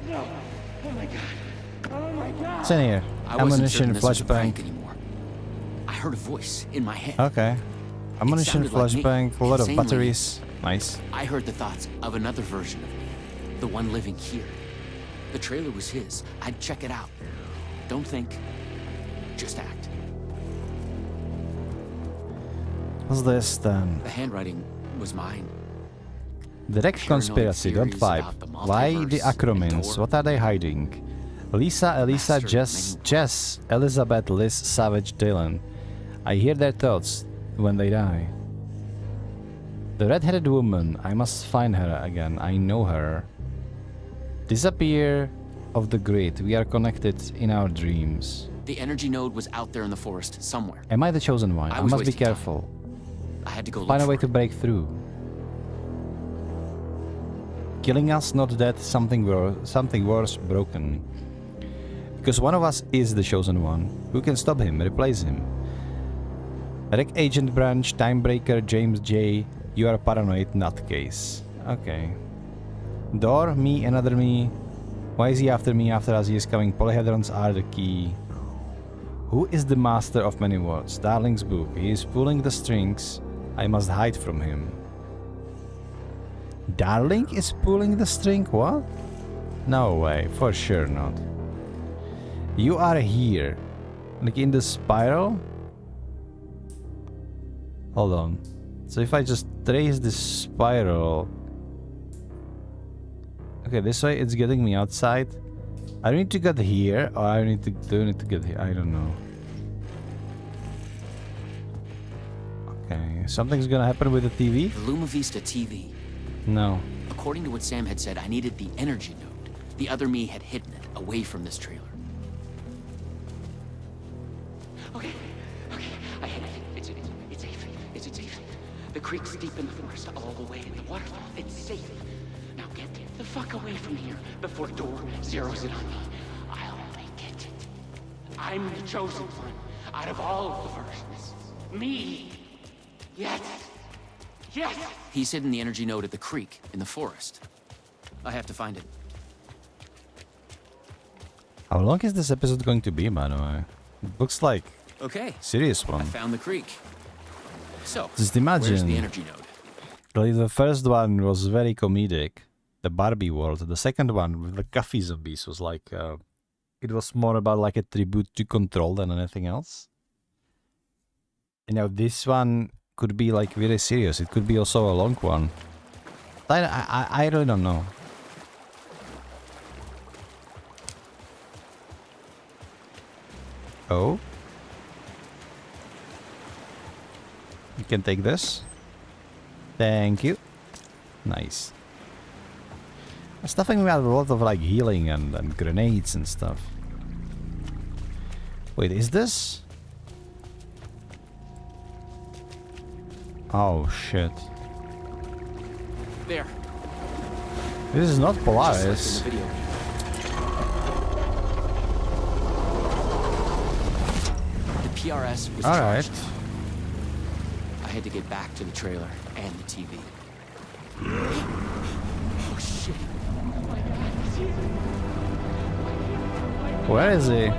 No. Oh my god. Oh my god. What's in here? Ammunition, flashbang. Anymore. I heard a voice in my head. Okay. Ammunition, sounded like me, flashbang, a lot of insanely. batteries. Nice. I heard the thoughts of another version of me, the one living here. The trailer was his. I'd check it out. Don't think, just act. What's this then? The handwriting was mine. Direct Paranoid conspiracy, don't theories vibe. about the Why the multiverse acronyms? and What are they hiding? Lisa, Elisa, Jess, Elizabeth, Liz, Savage, Dylan. I hear their thoughts when they die. The red-headed woman, I must find her again, I know her. Disappear of the grid, we are connected in our dreams. The energy node was out there in the forest somewhere. Am I the chosen one? I was must be wasting time. careful. I had to go Find a look way for to break through. Killing us, not dead, something worse, broken. Because one of us is the chosen one. Who can stop him, replace him? Rec Agent Branch, Timebreaker, James J. You are a paranoid nutcase. Okay. Door, me, another me. Why is he after me? After us, he is coming. Polyhedrons are the key. Who is the master of many worlds? Darling's book. He is pulling the strings. I must hide from him. Darling is pulling the string? What? No way. For sure not. You are here. Like in the spiral? Hold on. So if I just trace this spiral... Okay, this way it's getting me outside. I need to get here, or I need to get here. I don't know. Okay, something's gonna happen with the TV? The Luma Vista TV. No. According to what Sam had said, I needed the energy node. The other me had hidden it away from this trailer. Okay, I hid it. It's safe. It's safe. The creek's deep in the forest, all the way in the waterfall. It's safe. Now get the fuck away from here before Door zeroes in on me. I'll make it. I'm the chosen one out of all the versions. Me. Yes. He's hidden the energy node at the creek in the forest. I have to find it. How long is this episode going to be, by the way? It looks like Okay. serious one. I found the creek. So, Just imagine. where's the energy node? Like the first one was very comedic, the Barbie world. The second one with the coffee zombies was like, it was more about like a tribute to Control than anything else. You know, this one could be like very serious. It could be also a long one. I really don't know. Oh. You can take this. Thank you. Nice. Stuffing about a lot of like healing and grenades and stuff. Wait, is this? Oh shit. There. This is not Just Polaris. like in the video. The PRS was Alright. charged. I had to get back to the trailer and the TV. Oh shit. Where is he?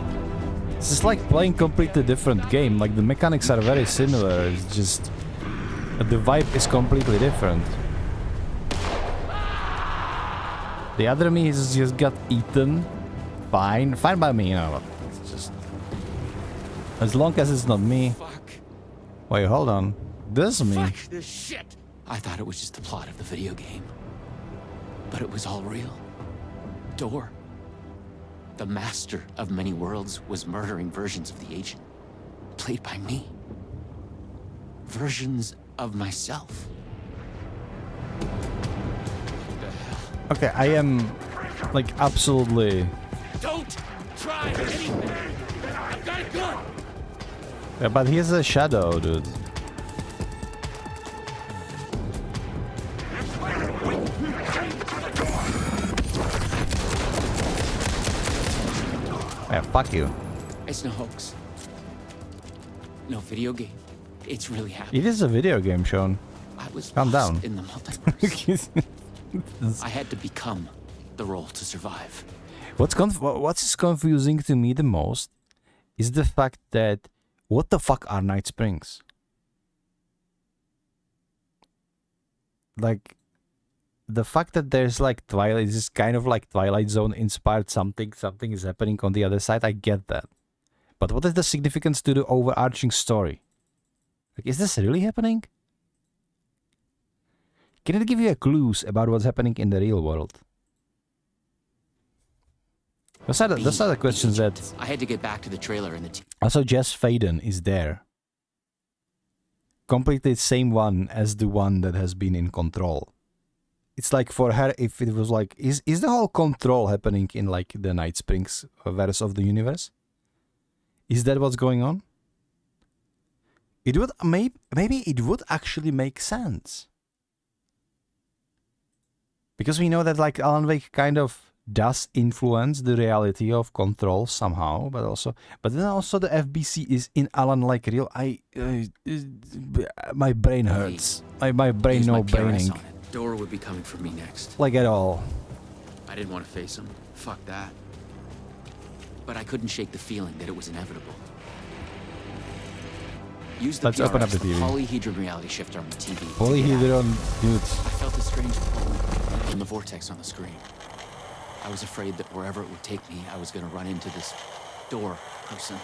This is like playing completely different game. Like the mechanics are very similar. It's just the vibe is completely different. The other me is just got eaten. Fine by me, you know. It's just as long as it's not me. Fuck. Wait, hold on. This is me. Fuck this shit. I thought it was just the plot of the video game. But it was all real. Door, the master of many worlds, was murdering versions of the agent. Played by me. Versions of myself. Okay, I am like absolutely. Don't try anything. I've got a gun. Yeah, but he's a shadow, dude. Yeah, fuck you. It's no hoax. No video game. It's really happening. It is a video game, Sean. I was Calm lost down. in the multiverse. I had to become the role to survive. What's confusing to me the most is the fact that what the fuck are Night Springs? Like the fact that there's like Twilight, this kind of like Twilight Zone inspired something is happening on the other side. I get that, but what is the significance to the overarching story? Like, is this really happening? Can it give you a clues about what's happening in the real world? Those are the questions that... I had to get back to the trailer and the Also, Jess Faden is there. Completely the same one as the one that has been in Control. It's like for her, if it was like... Is the whole Control happening in like the Night Springs verse of the universe? Is that what's going on? It would... Maybe it would actually make sense. Because we know that like Alan Wake kind of does influence the reality of Control somehow, but then also the FBC is in Alan like real. My brain hurts. My brain Use no my PRS braining. on it. Door would be coming for me next. Like at all. I didn't want to face him. Fuck that. But I couldn't shake the feeling that it was inevitable. Use the Let's open up PRS, the TV. polyhedron reality shifter on the TV. Polyhedron, dudes. I felt a strange pull in the vortex on the screen. I was afraid that wherever it would take me, I was going to run into this door person.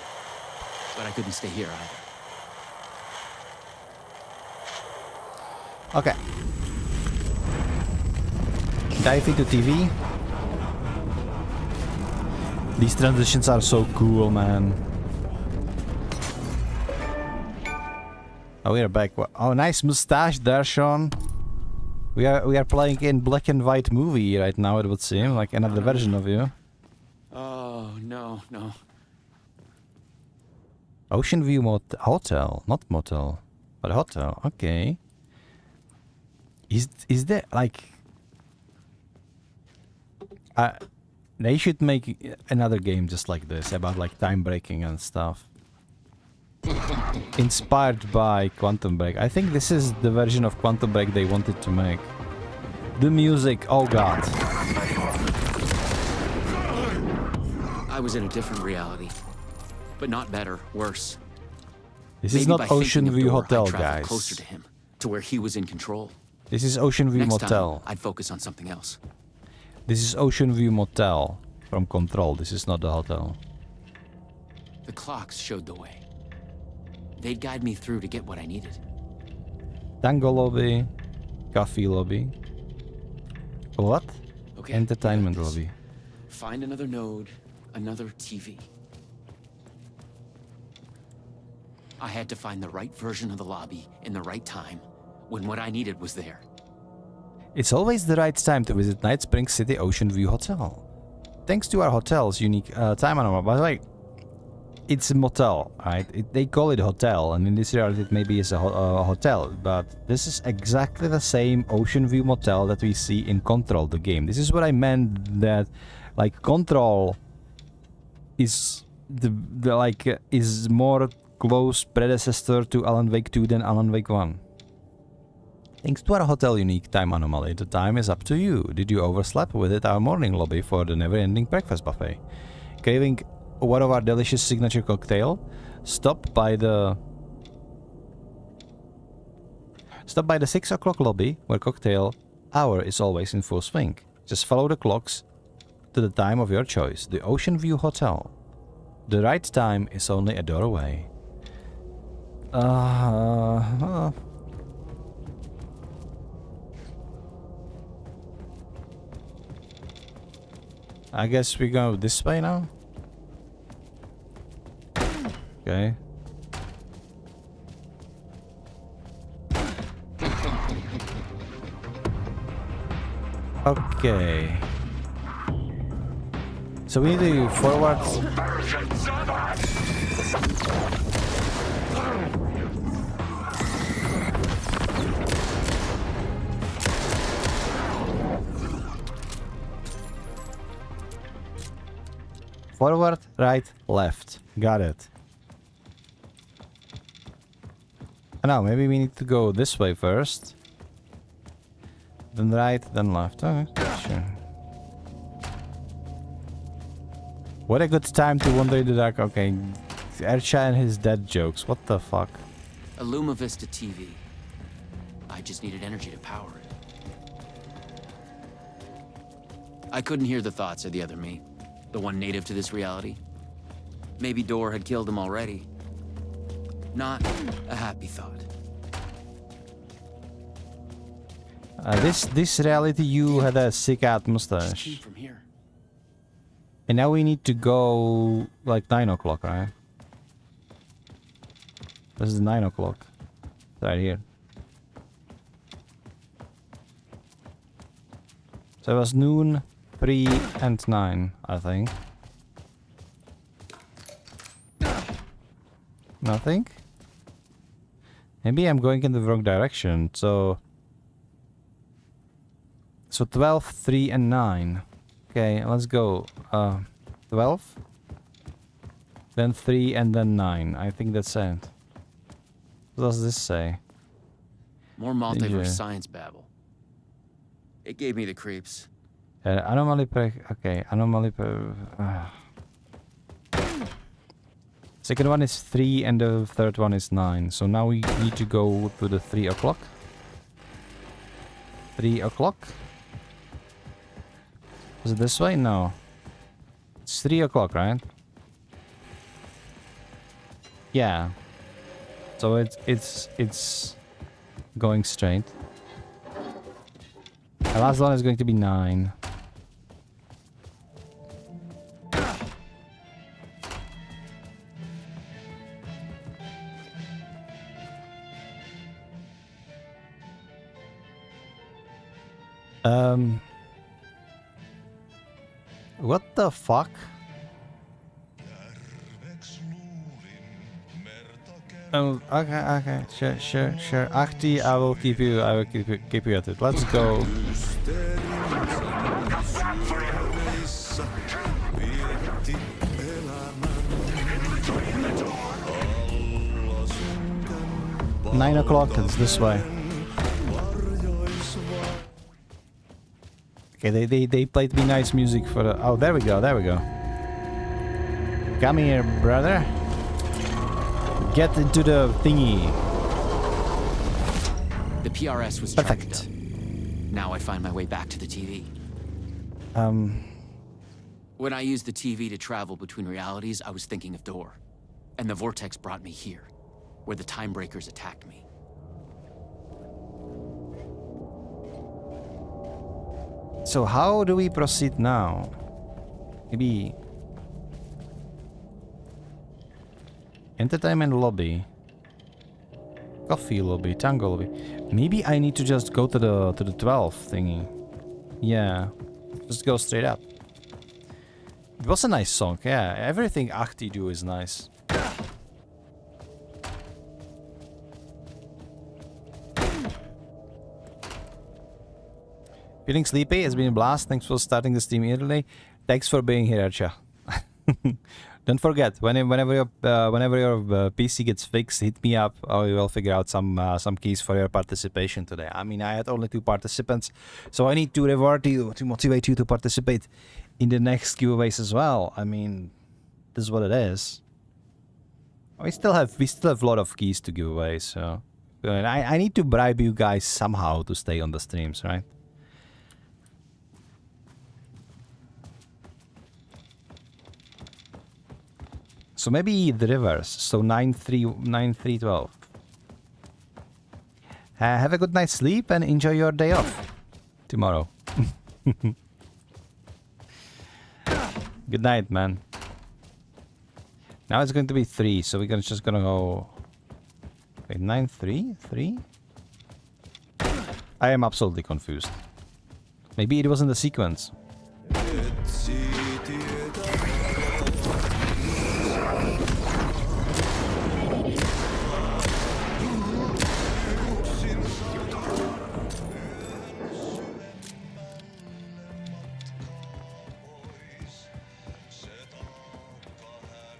But I couldn't stay here either. Okay. Dive into TV. These transitions are so cool, man. Oh, we are back. Oh, nice mustache there, Sean. We are playing in black and white movie right now. It would seem like another version of you. Oh, no. Ocean View Hotel, not motel, but hotel. Okay. Is there like? They should make another game just like this about like time breaking and stuff. Inspired by Quantum Break. I think this is the version of Quantum Break they wanted to make. The music, oh god. I was in a different reality. But not better, worse. This Maybe is by not Ocean thinking of View Door, Hotel, I'd travel guys. closer to him, to where he was in control. This is Ocean View Next Motel. time, I'd focus on something else. This is Ocean View Motel from Control. This is not the hotel. The clocks showed the way. They'd guide me through to get what I needed. Tango lobby, coffee lobby. What? Okay, Entertainment I got this. lobby. Find another node, another TV. I had to find the right version of the lobby in the right time, when what I needed was there. It's always the right time to visit Night Springs City Ocean View Hotel. Thanks to our hotel's unique time anomaly. By the way, it's a motel, right? They call it hotel, and in this reality it maybe is a hotel, but this is exactly the same Ocean View Motel that we see in Control, the game. This is what I meant, that like Control is is more close predecessor to Alan Wake 2 than Alan Wake 1. Thanks to our hotel unique time anomaly, the time is up to you. Did you oversleep? Visit our morning lobby for the never-ending breakfast buffet. Craving one of our delicious signature cocktail? Stop by the 6 o'clock lobby, where cocktail hour is always in full swing. Just follow the clocks to the time of your choice. The Ocean View Hotel. The right time is only a door away. I guess we go this way now. Okay. Okay. So we need to forward. Forward, right, left. Got it. Now, maybe we need to go this way first. Then right, then left. Okay, sure. What a good time to wander in the dark. Okay, Ercha and his dead jokes. What the fuck? A Luma Vista TV. I just needed energy to power it. I couldn't hear the thoughts of the other me. The one native to this reality. Maybe Door had killed him already. Not a happy thought. This reality, you had a sick ass mustache. From here. And now we need to go like 9 o'clock, right? This is 9 o'clock. Right here. So it was noon, 3 and 9, I think. Nothing? Maybe I'm going in the wrong direction, so 12, 3 and 9. Okay, let's go. 12. Then 3 and then 9. I think that's it. What does this say? More multiverse Danger. science babble. It gave me the creeps. Anomaly okay, anomaly Second one is 3 and the third one is 9. So now we need to go to the 3 o'clock. 3 o'clock? Is it this way? No. It's 3 o'clock, right? Yeah. So it's going straight. The last one is going to be 9. What the fuck? Oh, okay, sure. Achti, I will keep you at it. Let's go. Nine o'clock, it's this way. Okay, they played me nice music for the... Oh, there we go. Come here, brother. Get into the thingy. The PRS was Perfect. charged up. Now I find my way back to the TV. When I used the TV to travel between realities, I was thinking of Door. And the vortex brought me here, where the time breakers attacked me. So how do we proceed now? Maybe... Entertainment lobby. Coffee lobby, tango lobby. Maybe I need to just go to the 12 thingy. Yeah. Just go straight up. It was a nice song, yeah. Everything Ahti do is nice. Feeling sleepy? It's been a blast. Thanks for starting the stream early. Thanks for being here, Archa. Don't forget, whenever your PC gets fixed, hit me up. We will figure out some keys for your participation today. I mean, I had only 2 participants, so I need to reward you, to motivate you to participate in the next giveaways as well. I mean, this is what it is. We still have a lot of keys to give away, so I need to bribe you guys somehow to stay on the streams, right? So maybe the reverse. So 9-3-12. Have a good night's sleep and enjoy your day off tomorrow. Good night, man. Now it's going to be 3, so we're just gonna go. Wait, 9-3? 3? I am absolutely confused. Maybe it wasn't the sequence.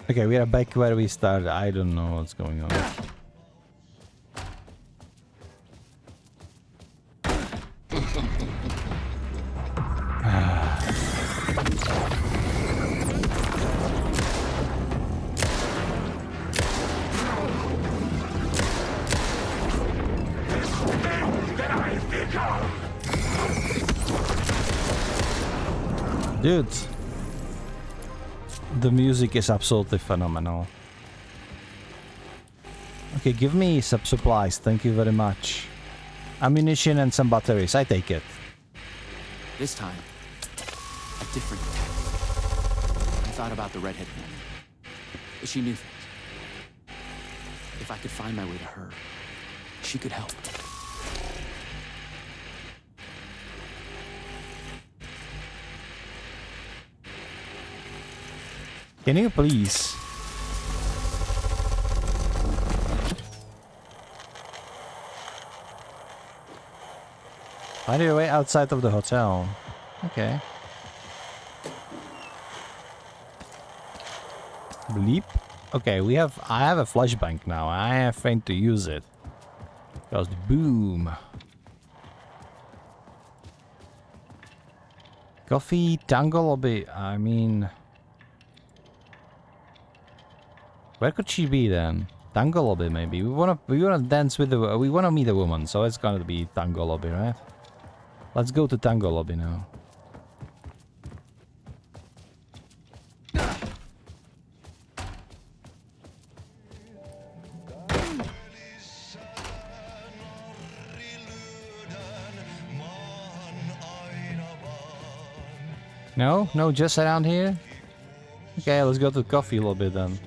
Okay, we are back where we started. I don't know what's going on. Dude, the music is absolutely phenomenal. Okay, give me some supplies, thank you very much. Ammunition and some batteries, I take it. This time, a different attack. I thought about the redheaded woman. She knew things. If I could find my way to her, she could help. Can you please? Find your way outside of the hotel. Okay. Bleep. Okay, I have a flashbang now. I have faint to use it. Because boom. Coffee, tango lobby. I mean, where could she be then? Tango lobby maybe. We wanna dance with the. We wanna meet a woman, so it's gonna be tango lobby, right? Let's go to tango lobby now. No? No, just around here? Okay, let's go to coffee a little bit then.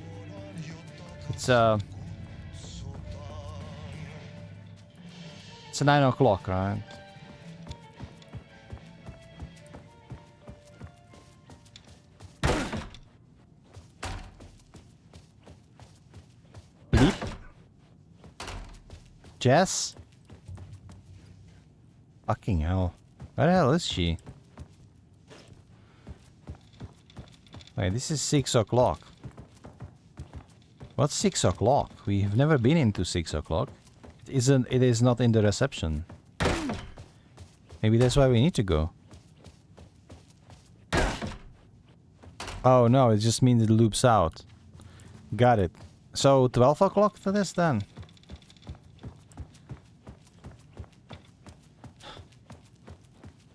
It's 9 o'clock, right? Bleep. Jess? Fucking hell. Where the hell is she? Wait, this is 6 o'clock. What's 6 o'clock? We have never been into 6 o'clock. It is not in the reception. Maybe that's why we need to go. Oh no, it just means it loops out. Got it. So 12 o'clock for this then?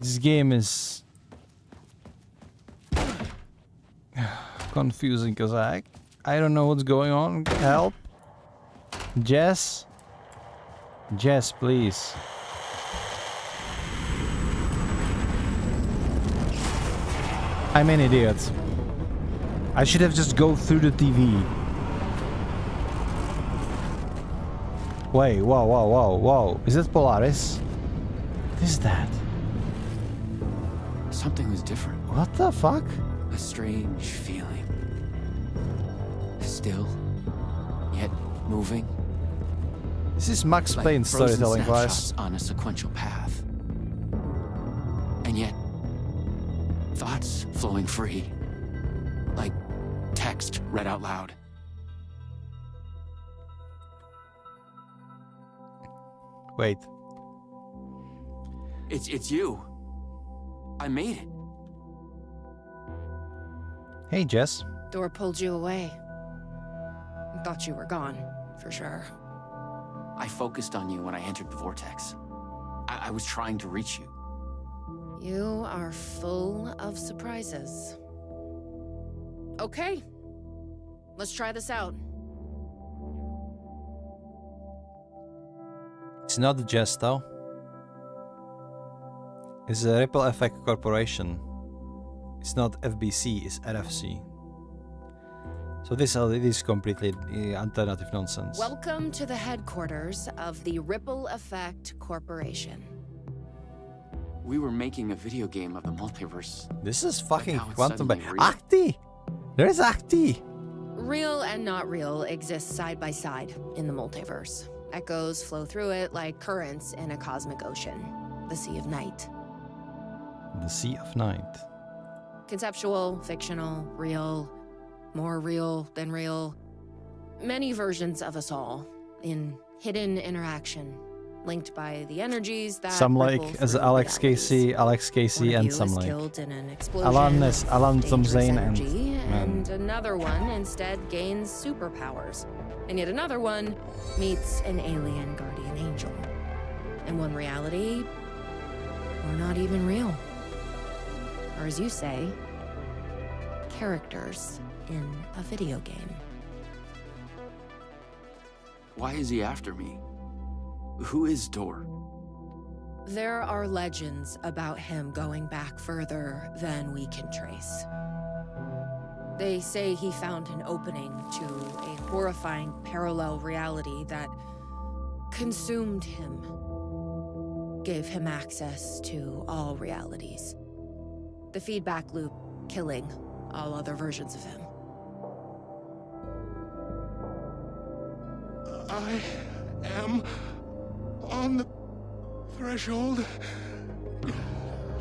This game is confusing because I don't know what's going on. Help. Jess? Jess, please. I'm an idiot. I should have just go through the TV. Wait, whoa, whoa, whoa, whoa. Is that Polaris? What is that? Something was different. What the fuck? A strange feeling. Still, yet moving. This is Max Like Payne frozen storytelling snapshots class. on a sequential path. And yet, thoughts flowing free. Like text read out loud. Wait. It's you. I made it. Hey, Jess. Door pulled you away. Thought you were gone, for sure. I focused on you when I entered the vortex. I was trying to reach you. You are full of surprises. Okay. Let's try this out. It's not Jess though. It's a Ripple Effect Corporation. It's not FBC, it's RFC. So this is completely alternative nonsense. Welcome to the headquarters of the Ripple Effect Corporation. We were making a video game of the multiverse. This is fucking now it's quantum. suddenly real. Acti! There is Acti! Real and not real exist side by side in the multiverse. Echoes flow through it like currents in a cosmic ocean, the Sea of Night. The Sea of Night. Conceptual, fictional, real, more real than real. Many versions of us all, in hidden interaction, linked by the energies that Some like ripple as through Alex Casey, One and of some you is like killed in an explosion Alan with Tom dangerous Zane energy, and another one instead gains superpowers, and yet another one meets an alien guardian angel. In one reality, we're not even real. Or as you say, characters in a video game. Why is he after me? Who is Dor? There are legends about him going back further than we can trace. They say he found an opening to a horrifying parallel reality that consumed him, gave him access to all realities. The feedback loop killing all other versions of him. I am on the threshold.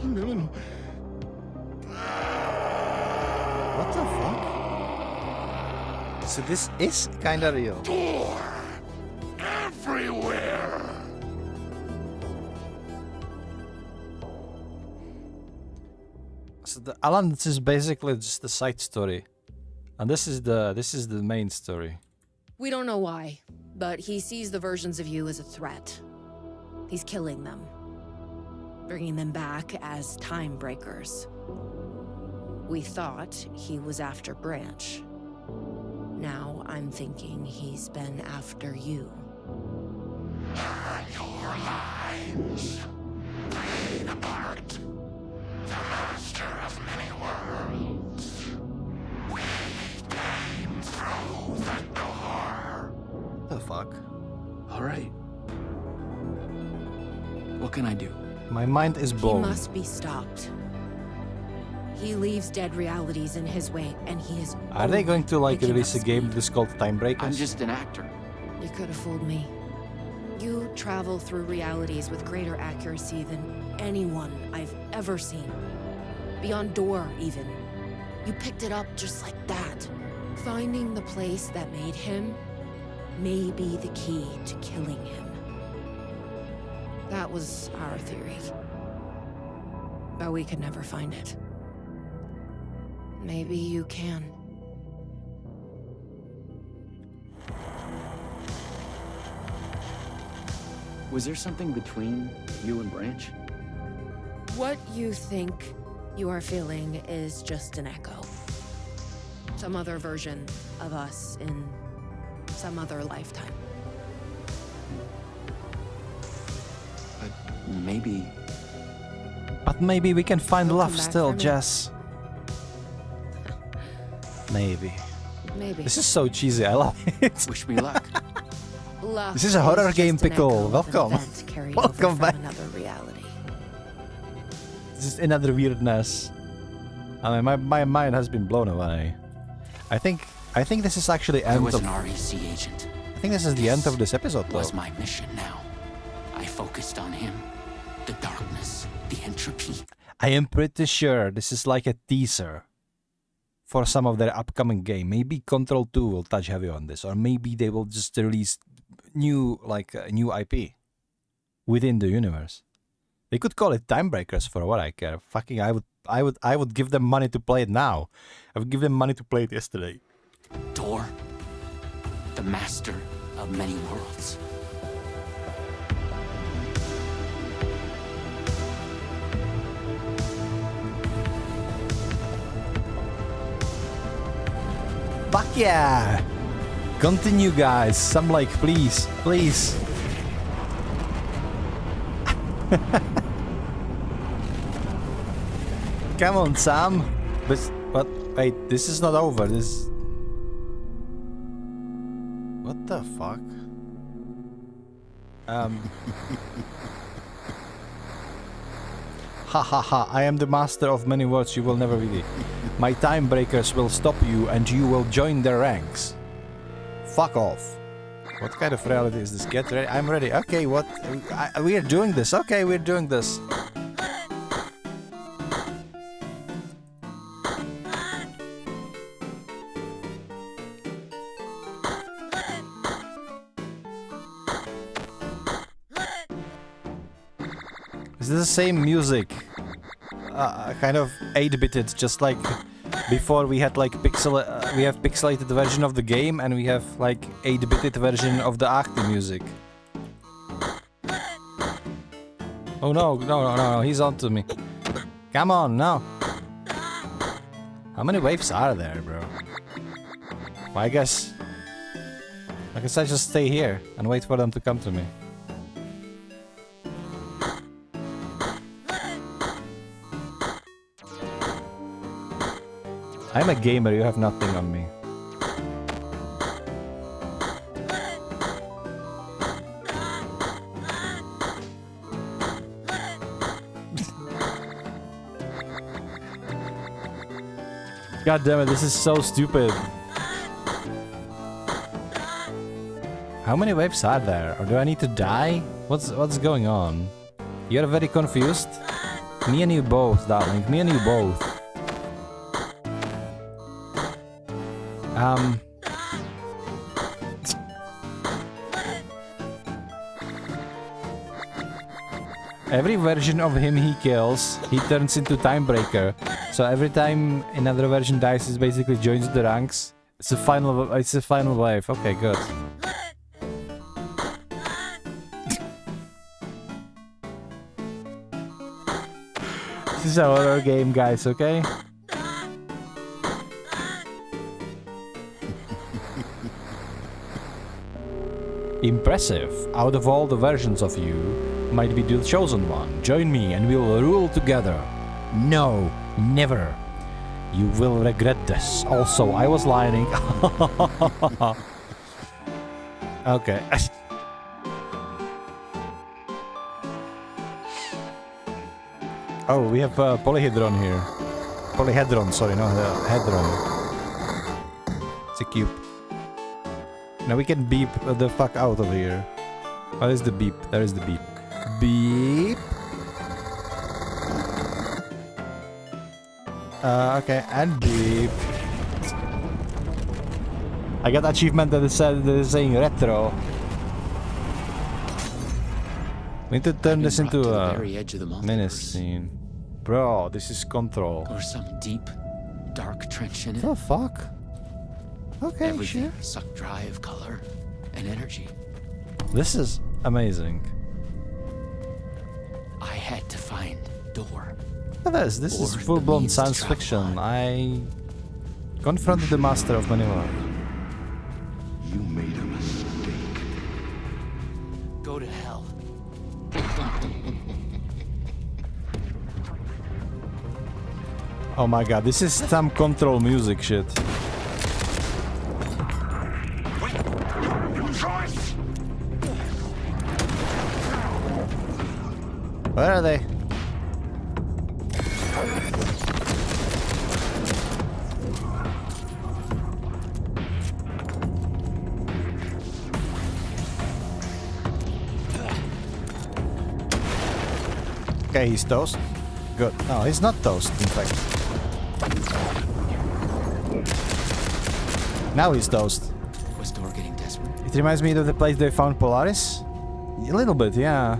No. What the fuck? So this is kinda real. Door! Everywhere! So Alan, this is basically just the side story. And this is the main story. We don't know why, but he sees the versions of you as a threat. He's killing them, bringing them back as time breakers. We thought he was after Branch. Now I'm thinking he's been after you. Your lines played apart. The master of many worlds. We came through the door. What the fuck? All right. What can I do? My mind is blown. He must be stopped. He leaves dead realities in his wake, and he is. Are they going to like picking release a up game that's called Time Breakers? I'm just an actor. You could have fooled me. You travel through realities with greater accuracy than anyone I've ever seen. Beyond Door, even. You picked it up just like that. Finding the place that made him may be the key to killing him. That was our theory. But we could never find it. Maybe you can. Was there something between you and Branch? What you think you are feeling is just an echo. Some other version of us in some other lifetime. But maybe... But maybe we can find You'll love come back still, for me? Jess. Maybe. Maybe. This is so cheesy, I love it. Wish me luck. Luck This is a horror just game, an Pickle. echo of an Welcome. event carried Welcome over from back. another reality. This is another weirdness. I mean, my mind has been blown away. I think this is actually I end was of. an REC agent. I think this is the end of this episode, though. Was my mission now. I focused on him. The darkness, the entropy. I am pretty sure this is like a teaser for some of their upcoming game. Maybe Control 2 will touch heavy on this, or maybe they will just release new IP within the universe. They could call it Time Breakers for what I care. Fucking, I would give them money to play it now. I would give them money to play it yesterday. Door. The master of many worlds. Fuck yeah! Continue, guys. Some like, please, please. Come on, Sam. But wait, this is not over. This. What the fuck? Ha ha ha, I am the master of many words you will never be. My time breakers will stop you and you will join their ranks. Fuck off. What kind of reality is this? Get ready. I'm ready. Okay, what? We are doing this. Okay, we're doing this. Is this the same music? Kind of 8-bitted, just like before we had like we have pixelated version of the game and we have like 8-bitted version of the acting music. Oh no, he's onto me. Come on, no. How many waves are there, bro? Well, I guess I just stay here and wait for them to come to me. I'm a gamer, you have nothing on me. God damn it, this is so stupid. How many waves are there? Or do I need to die? What's going on? You're very confused? Me and you both, darling. Me and you both. Every version of him he kills, he turns into Timebreaker. So every time another version dies, he basically joins the ranks. It's the final wave. Okay, good. This is a horror game, guys, okay? Impressive. Out of all the versions of you, might be the chosen one. Join me and we will rule together. No, never. You will regret this. Also, I was lying. Okay. Oh, we have polyhedron here. Polyhedron, sorry, no, hedron. It's a cube. Now we can beep the fuck out of here. What is the beep? There is the beep. Beep. Okay, and beep. I got achievement that is saying retro. We need to turn this into a menace scene. Bro, this is Control. Or some deep, dark trench in it. What the fuck? Okay, Everything sure. sucked dry of color and energy. This is amazing. I had to find door. Look at this. This is full-blown science fiction. I confronted the master of many worlds. You made a mistake. Go to hell. Oh my god, this is some Control music shit. Where are they? Okay, he's toast. Good. No, he's not toast, in fact. Now he's toast. Was Door getting desperate? It reminds me of the place they found Polaris. A little bit, yeah.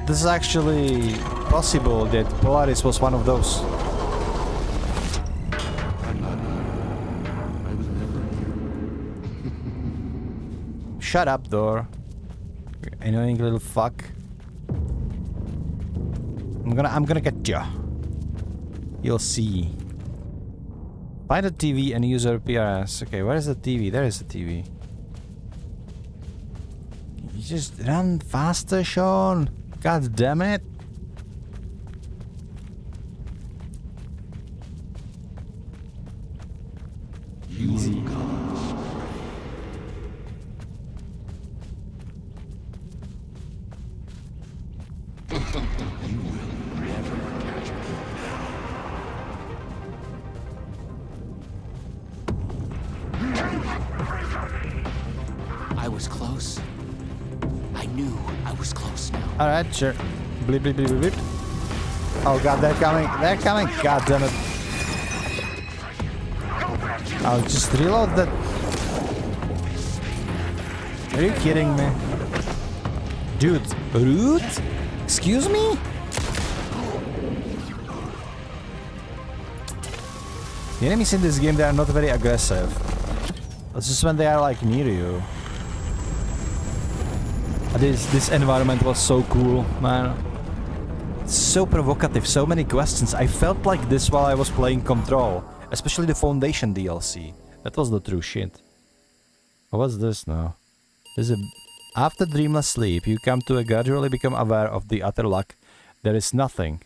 This is actually possible that Polaris was one of those. I'm not here. I was never here. Shut up, Door. You annoying little fuck. I'm gonna get ya. You'll see. Find a TV and use our PRS. Okay, where is the TV? There is the TV. You just run faster, Sean. God damn it. Easy. I was close. I knew I was close now. Alright, sure. Bleep, bleep, bleep, bleep, bleep. Oh god, they're coming. They're coming. God damn it. I'll just reload that. Are you kidding me? Dude, root? Excuse me? The enemies in this game, they are not very aggressive. It's just when they are like near you. This environment was so cool, man. It's so provocative, so many questions. I felt like this while I was playing Control. Especially the Foundation DLC. That was the true shit. What's this now? After dreamless sleep, you come to gradually become aware of the utter lack. There is nothing.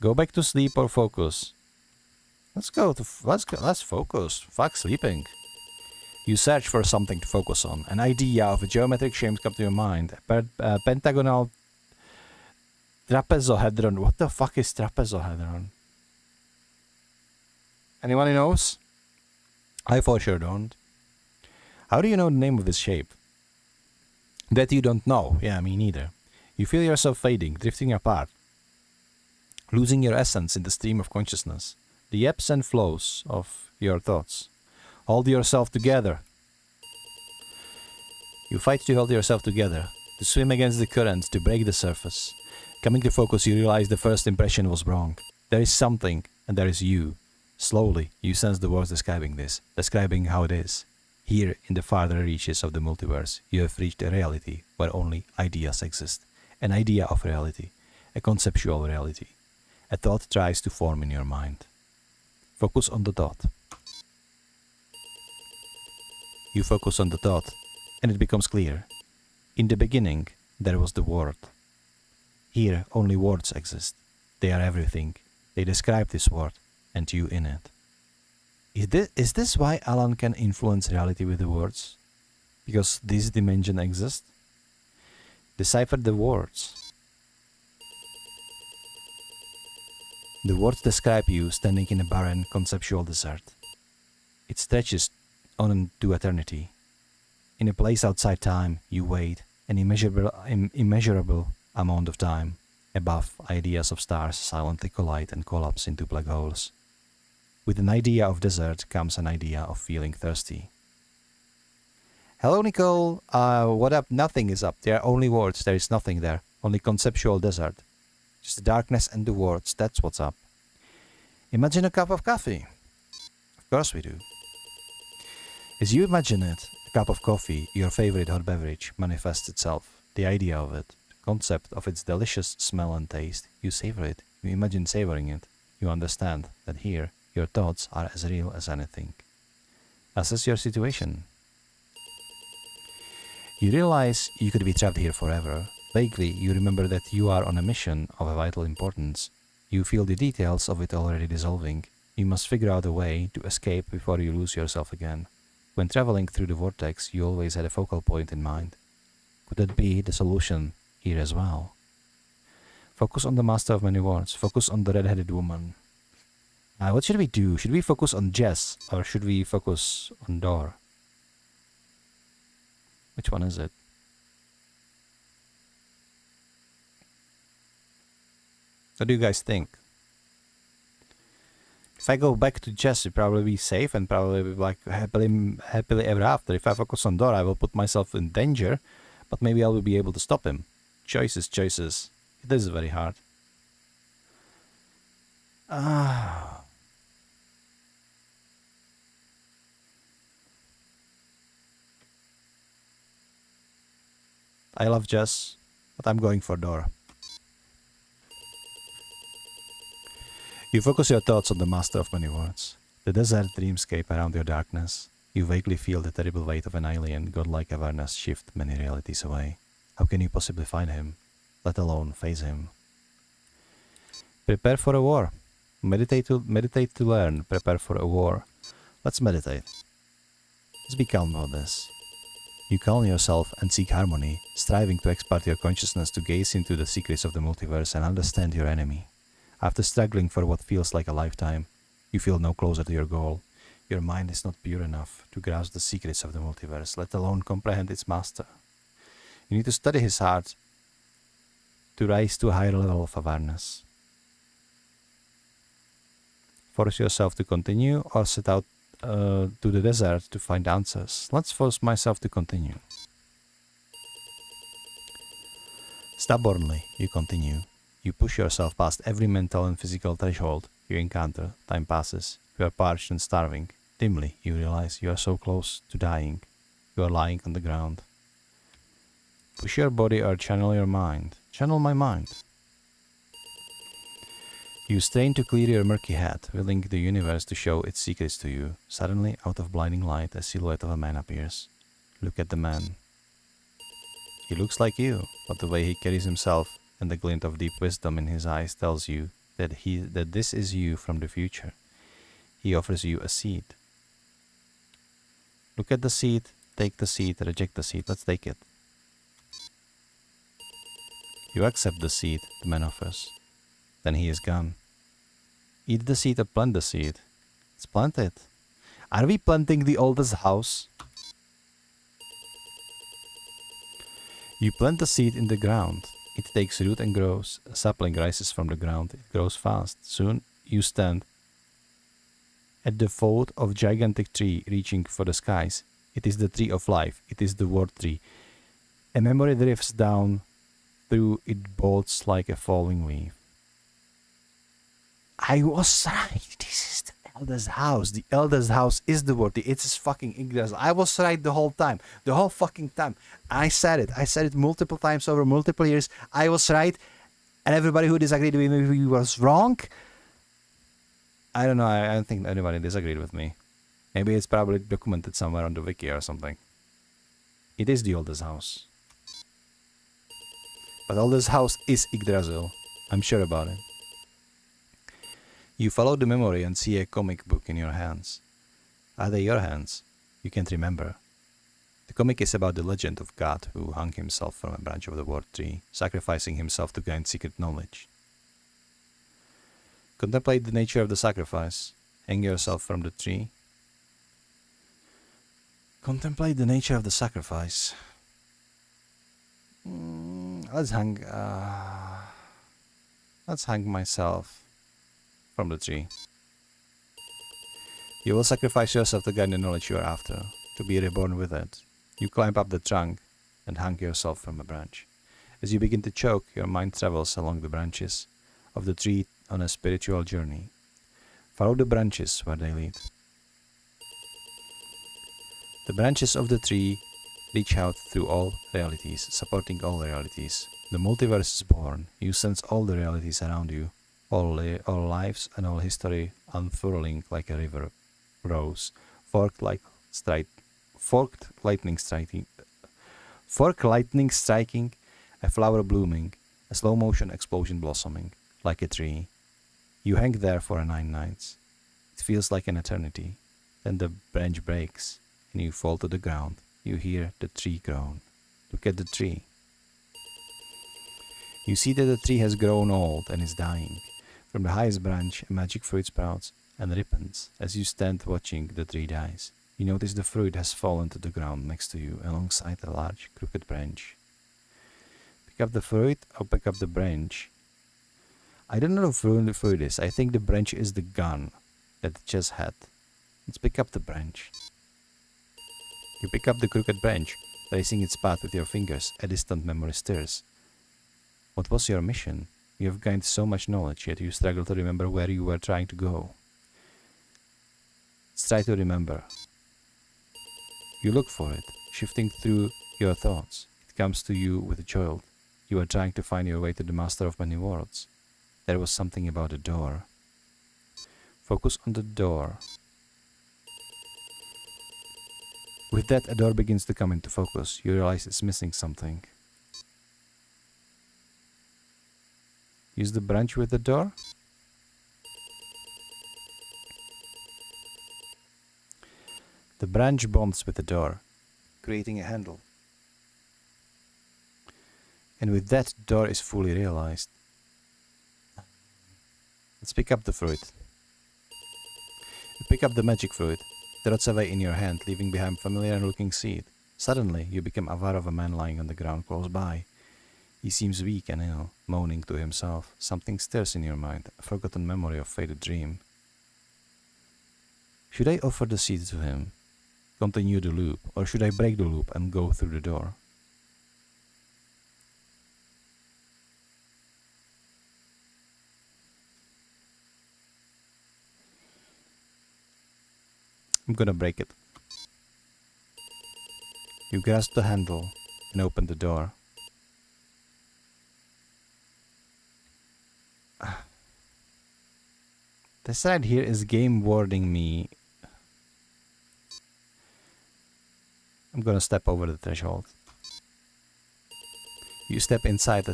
Go back to sleep or focus. Let's focus. Fuck sleeping. You search for something to focus on. An idea of a geometric shape comes to your mind. Pentagonal trapezohedron. What the fuck is trapezohedron? Anyone who knows? I for sure don't. How do you know the name of this shape? That you don't know. Yeah, me neither. You feel yourself fading, drifting apart. Losing your essence in the stream of consciousness. The ebbs and flows of your thoughts. Hold yourself together. You fight to hold yourself together, to swim against the current, to break the surface. Coming to focus, you realize the first impression was wrong. There is something, and there is you. Slowly, you sense the words describing this, describing how it is. Here, in the farther reaches of the multiverse, you have reached a reality where only ideas exist. An idea of reality, a conceptual reality. A thought tries to form in your mind. Focus on the thought. You focus on the thought, and it becomes clear. In the beginning, there was the word. Here, only words exist. They are everything. They describe this word, and you in it. Is this why Alan can influence reality with the words? Because this dimension exists? Decipher the words. The words describe you standing in a barren, conceptual desert. It stretches on into eternity. In a place outside time, you wait an immeasurable amount of time. Above, ideas of stars silently collide and collapse into black holes. With an idea of desert comes an idea of feeling thirsty. Hello, Nicole. What up? Nothing is up. There are only words. There is nothing there. Only conceptual desert. Just the darkness and the words. That's what's up. Imagine a cup of coffee. Of course we do. As you imagine it, a cup of coffee, your favorite hot beverage, manifests itself. The idea of it, the concept of its delicious smell and taste. You savor it. You imagine savoring it. You understand that here, your thoughts are as real as anything. Assess your situation. You realize you could be trapped here forever. Vaguely, you remember that you are on a mission of a vital importance. You feel the details of it already dissolving. You must figure out a way to escape before you lose yourself again. When traveling through the vortex, you always had a focal point in mind. Could that be the solution here as well? Focus on the master of many words. Focus on the red-headed woman. What should we do? Should we focus on Jess or should we focus on Dor? Which one is it? What do you guys think? If I go back to Jess, it'll probably be safe and probably be like happily ever after. If I focus on Dor, I will put myself in danger, but maybe I will be able to stop him. Choices. It is very hard. I love Jess, but I'm going for Dor. You focus your thoughts on the master of many words. The desert dreamscape around your darkness. You vaguely feel the terrible weight of an alien, godlike awareness shift many realities away. How can you possibly find him, let alone face him? Prepare for a war. Meditate to learn. Prepare for a war. Let's meditate. Let's be calm about this. You calm yourself and seek harmony, striving to expand your consciousness to gaze into the secrets of the multiverse and understand your enemy. After struggling for what feels like a lifetime, you feel no closer to your goal. Your mind is not pure enough to grasp the secrets of the multiverse, let alone comprehend its master. You need to study his heart to rise to a higher level of awareness. Force yourself to continue or set out to the desert to find answers. Let's force myself to continue. Stubbornly, you continue. You push yourself past every mental and physical threshold you encounter. Time passes. You are parched and starving. Dimly, you realize you are so close to dying. You are lying on the ground. Push your body or channel your mind. Channel my mind. You strain to clear your murky head, willing the universe to show its secrets to you. Suddenly, out of blinding light, a silhouette of a man appears. Look at the man. He looks like you, but the way he carries himself and the glint of deep wisdom in his eyes tells you that this is you from the future. He offers you a seat. Look at the seat, take the seat, reject the seat. Let's take it. You accept the seat the man offers. Then he is gone. Eat the seed or plant the seed. Let's plant it. Are we planting the oldest house? You plant the seed in the ground. It takes root and grows. A sapling rises from the ground. It grows fast. Soon you stand at the foot of a gigantic tree reaching for the skies. It is the tree of life. It is the word tree. A memory drifts down through it bolts like a falling leaf. I was right. This is the Elder's house. The Elder's house is the word. It's fucking Yggdrasil. I was right the whole time. The whole fucking time. I said it. I said it multiple times over multiple years. I was right. And everybody who disagreed with me was wrong. I don't know. I don't think anybody disagreed with me. Maybe it's probably documented somewhere on the wiki or something. It is the Elder's house. But Elder's house is Yggdrasil. I'm sure about it. You follow the memory and see a comic book in your hands. Are they your hands? You can't remember. The comic is about the legend of God who hung himself from a branch of the word tree, sacrificing himself to gain secret knowledge. Contemplate the nature of the sacrifice. Hang yourself from the tree. Contemplate the nature of the sacrifice. Let's hang myself from the tree. You will sacrifice yourself to gain the knowledge you are after, to be reborn with it. You climb up the trunk and hang yourself from a branch. As you begin to choke, your mind travels along the branches of the tree on a spiritual journey. Follow the branches where they lead. The branches of the tree reach out through all realities, supporting all realities. The multiverse is born. You sense all the realities around you, all lives and all history unfurling like a river rose, forked lightning striking, a flower blooming, a slow motion explosion blossoming, like a tree. You hang there for 9 nights. It feels like an eternity. Then the branch breaks, and you fall to the ground. You hear the tree groan. Look at the tree. You see that the tree has grown old and is dying. From the highest branch, a magic fruit sprouts and ripens. As you stand watching, the tree dies. You notice the fruit has fallen to the ground next to you, alongside a large, crooked branch. Pick up the fruit or pick up the branch. I don't know who the fruit is. I think the branch is the gun that it just had. Let's pick up the branch. You pick up the crooked branch, tracing its path with your fingers. A distant memory stirs. What was your mission? You have gained so much knowledge, yet you struggle to remember where you were trying to go. Let's try to remember. You look for it, shifting through your thoughts. It comes to you with a jolt. You are trying to find your way to the master of many worlds. There was something about the door. Focus on the door. With that, a door begins to come into focus. You realize it's missing something. Use the branch with the door. The branch bonds with the door, creating a handle. And with that, the door is fully realized. Let's pick up the fruit. You pick up the magic fruit. It rots away in your hand, leaving behind a familiar-looking seed. Suddenly, you become aware of a man lying on the ground close by. He seems weak and ill, moaning to himself. Something stirs in your mind, a forgotten memory of faded dream. Should I offer the seed to him, continue the loop, or should I break the loop and go through the door? I'm gonna break it. You grasp the handle and open the door. This right here is game warding me. I'm gonna step over the threshold. You step inside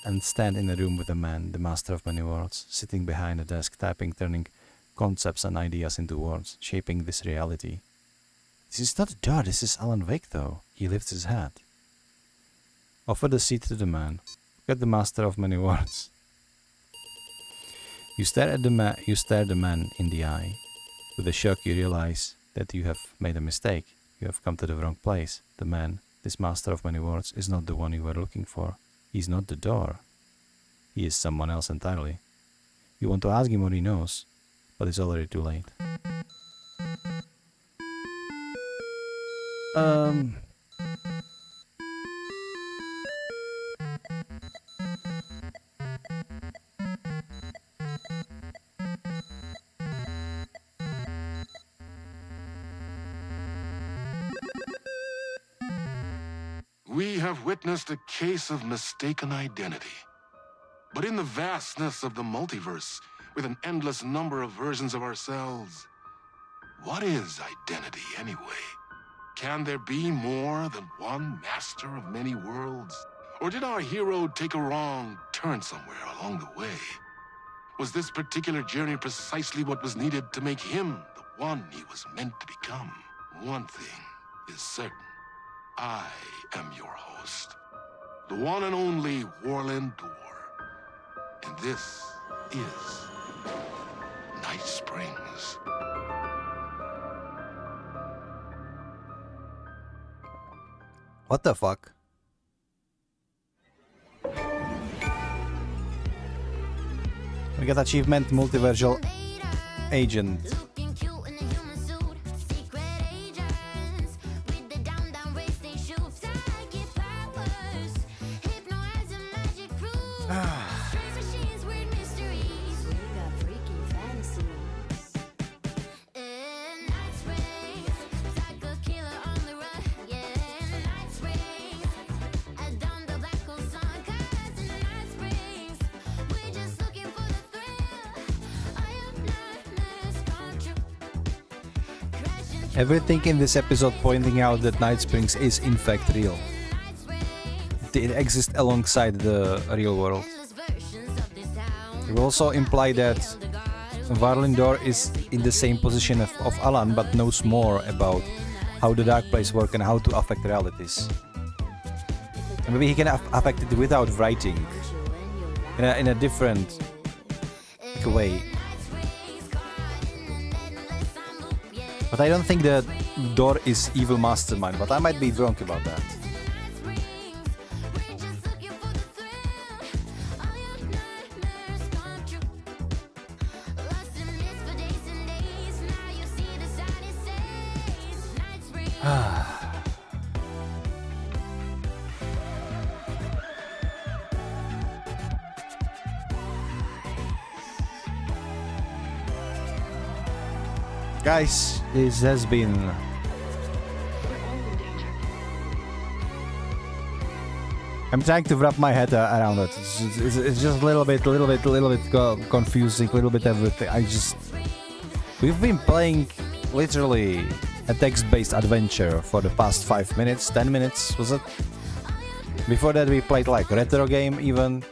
and stand in a room with a man, the master of many worlds, sitting behind a desk, typing, turning concepts and ideas into words, shaping this reality. This is not a door, this is Alan Wake though. He lifts his hat. Offer the seat to the man. Look at the master of many worlds. You stare at the man in the eye. With a shock you realize that you have made a mistake. You have come to the wrong place. The man, this master of many worlds, is not the one you were looking for. He's not the door. He is someone else entirely. You want to ask him what he knows, but it's already too late. We have witnessed a case of mistaken identity. But in the vastness of the multiverse, with an endless number of versions of ourselves, what is identity anyway? Can there be more than one master of many worlds? Or did our hero take a wrong turn somewhere along the way? Was this particular journey precisely what was needed to make him the one he was meant to become? One thing is certain. I am your host, the one and only Warland Door. And this is Night Springs. What the fuck? We got achievement multiversal agent. Everything in this episode pointing out that Night Springs is in fact real. It exists alongside the real world. It will also imply that Varlindor is in the same position of Alan, but knows more about how the dark place works and how to affect realities. And maybe he can affect it without writing, in a different way. But I don't think that Dor is evil mastermind, but I might be wrong about that. Guys, this has been I'm trying to wrap my head around it. It's just a little bit confusing, a little bit everything. We've been playing literally a text-based adventure for the past 5 minutes, 10 minutes, was it? Before that we played like retro game even.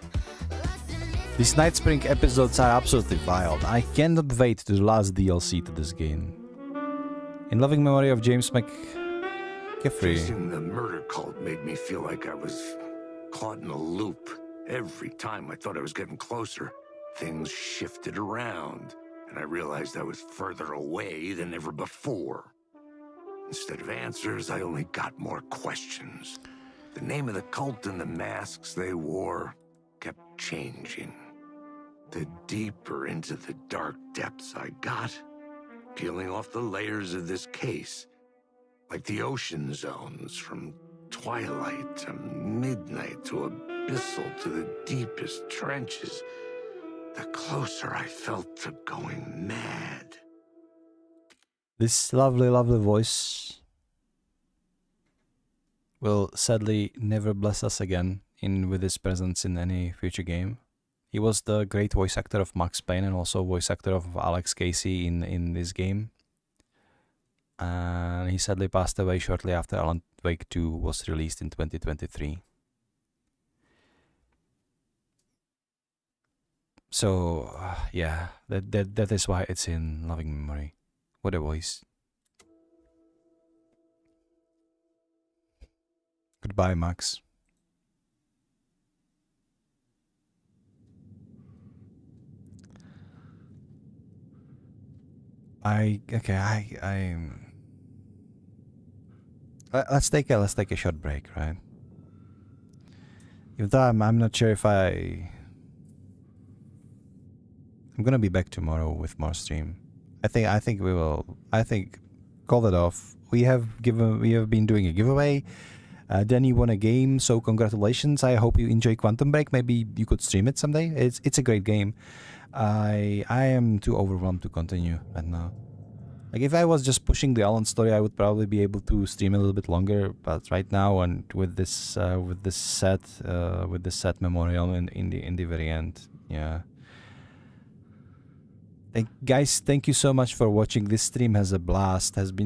These Night Spring episodes are absolutely wild. I cannot wait to the last DLC to this game. In loving memory of James McCaffrey. Facing the murder cult made me feel like I was caught in a loop. Every time I thought I was getting closer, things shifted around, and I realized I was further away than ever before. Instead of answers, I only got more questions. The name of the cult and the masks they wore kept changing. The deeper into the dark depths I got, peeling off the layers of this case, like the ocean zones from twilight to midnight to abyssal to the deepest trenches, the closer I felt to going mad. This lovely, lovely voice will sadly never bless us again with his presence in any future game. He was the great voice actor of Max Payne and also voice actor of Alex Casey in this game. And he sadly passed away shortly after Alan Wake 2 was released in 2023. So, yeah, that is why it's in loving memory. What a voice. Goodbye, Max. Let's take a short break, right? Even though I'm not sure if I'm gonna be back tomorrow with more stream. I think we will. I think call it off we have been doing a giveaway. Danny won a game, so congratulations. I hope you enjoy Quantum Break. Maybe you could stream it someday. It's a great game. I am too overwhelmed to continue right now. Like, if I was just pushing the Alan story, I would probably be able to stream a little bit longer. But right now, and with this set memorial in the very end, yeah. Guys, thank you so much for watching. This stream has been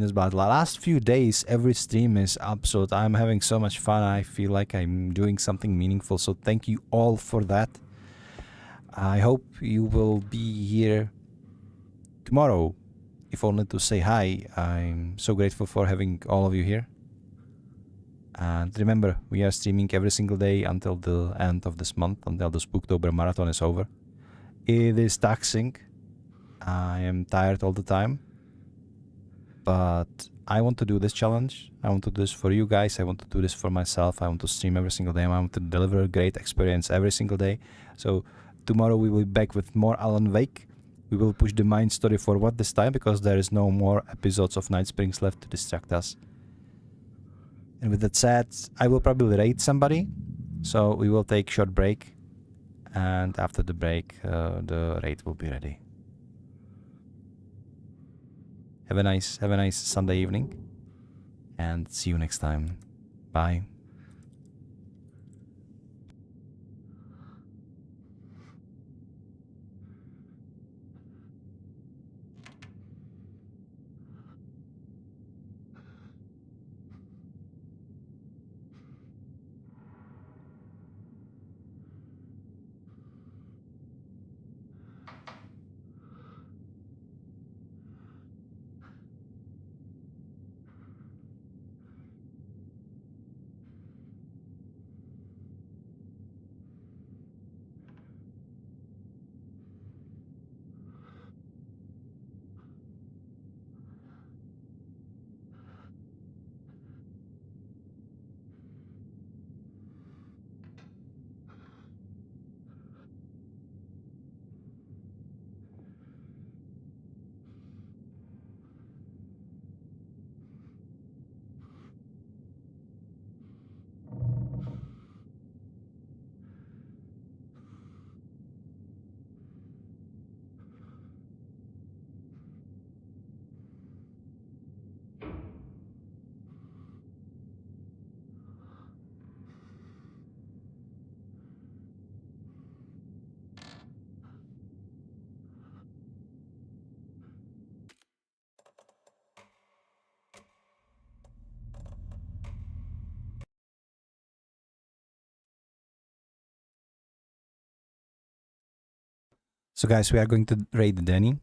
a blast. Last few days, every stream is absolute. I'm having so much fun. I feel like I'm doing something meaningful. So thank you all for that. I hope you will be here tomorrow, if only to say hi. I'm so grateful for having all of you here. And remember, we are streaming every single day until the end of this month, until the Spoooktober marathon is over. It is taxing. I am tired all the time, but I want to do this challenge. I want to do this for you guys. I want to do this for myself. I want to stream every single day. I want to deliver a great experience every single day. So tomorrow we will be back with more Alan Wake. We will push the main story forward this time, because there is no more episodes of Night Springs left to distract us. And with that said, I will probably raid somebody. So we will take a short break, and after the break, the raid will be ready. Have a nice Sunday evening, and see you next time. Bye. So guys, we are going to raid Danny.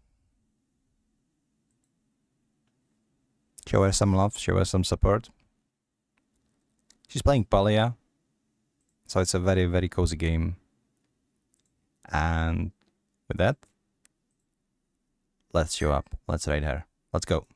Show her some love, show her some support. She's playing Palia, so it's a very, very cozy game. And with that, let's show up. Let's raid her. Let's go.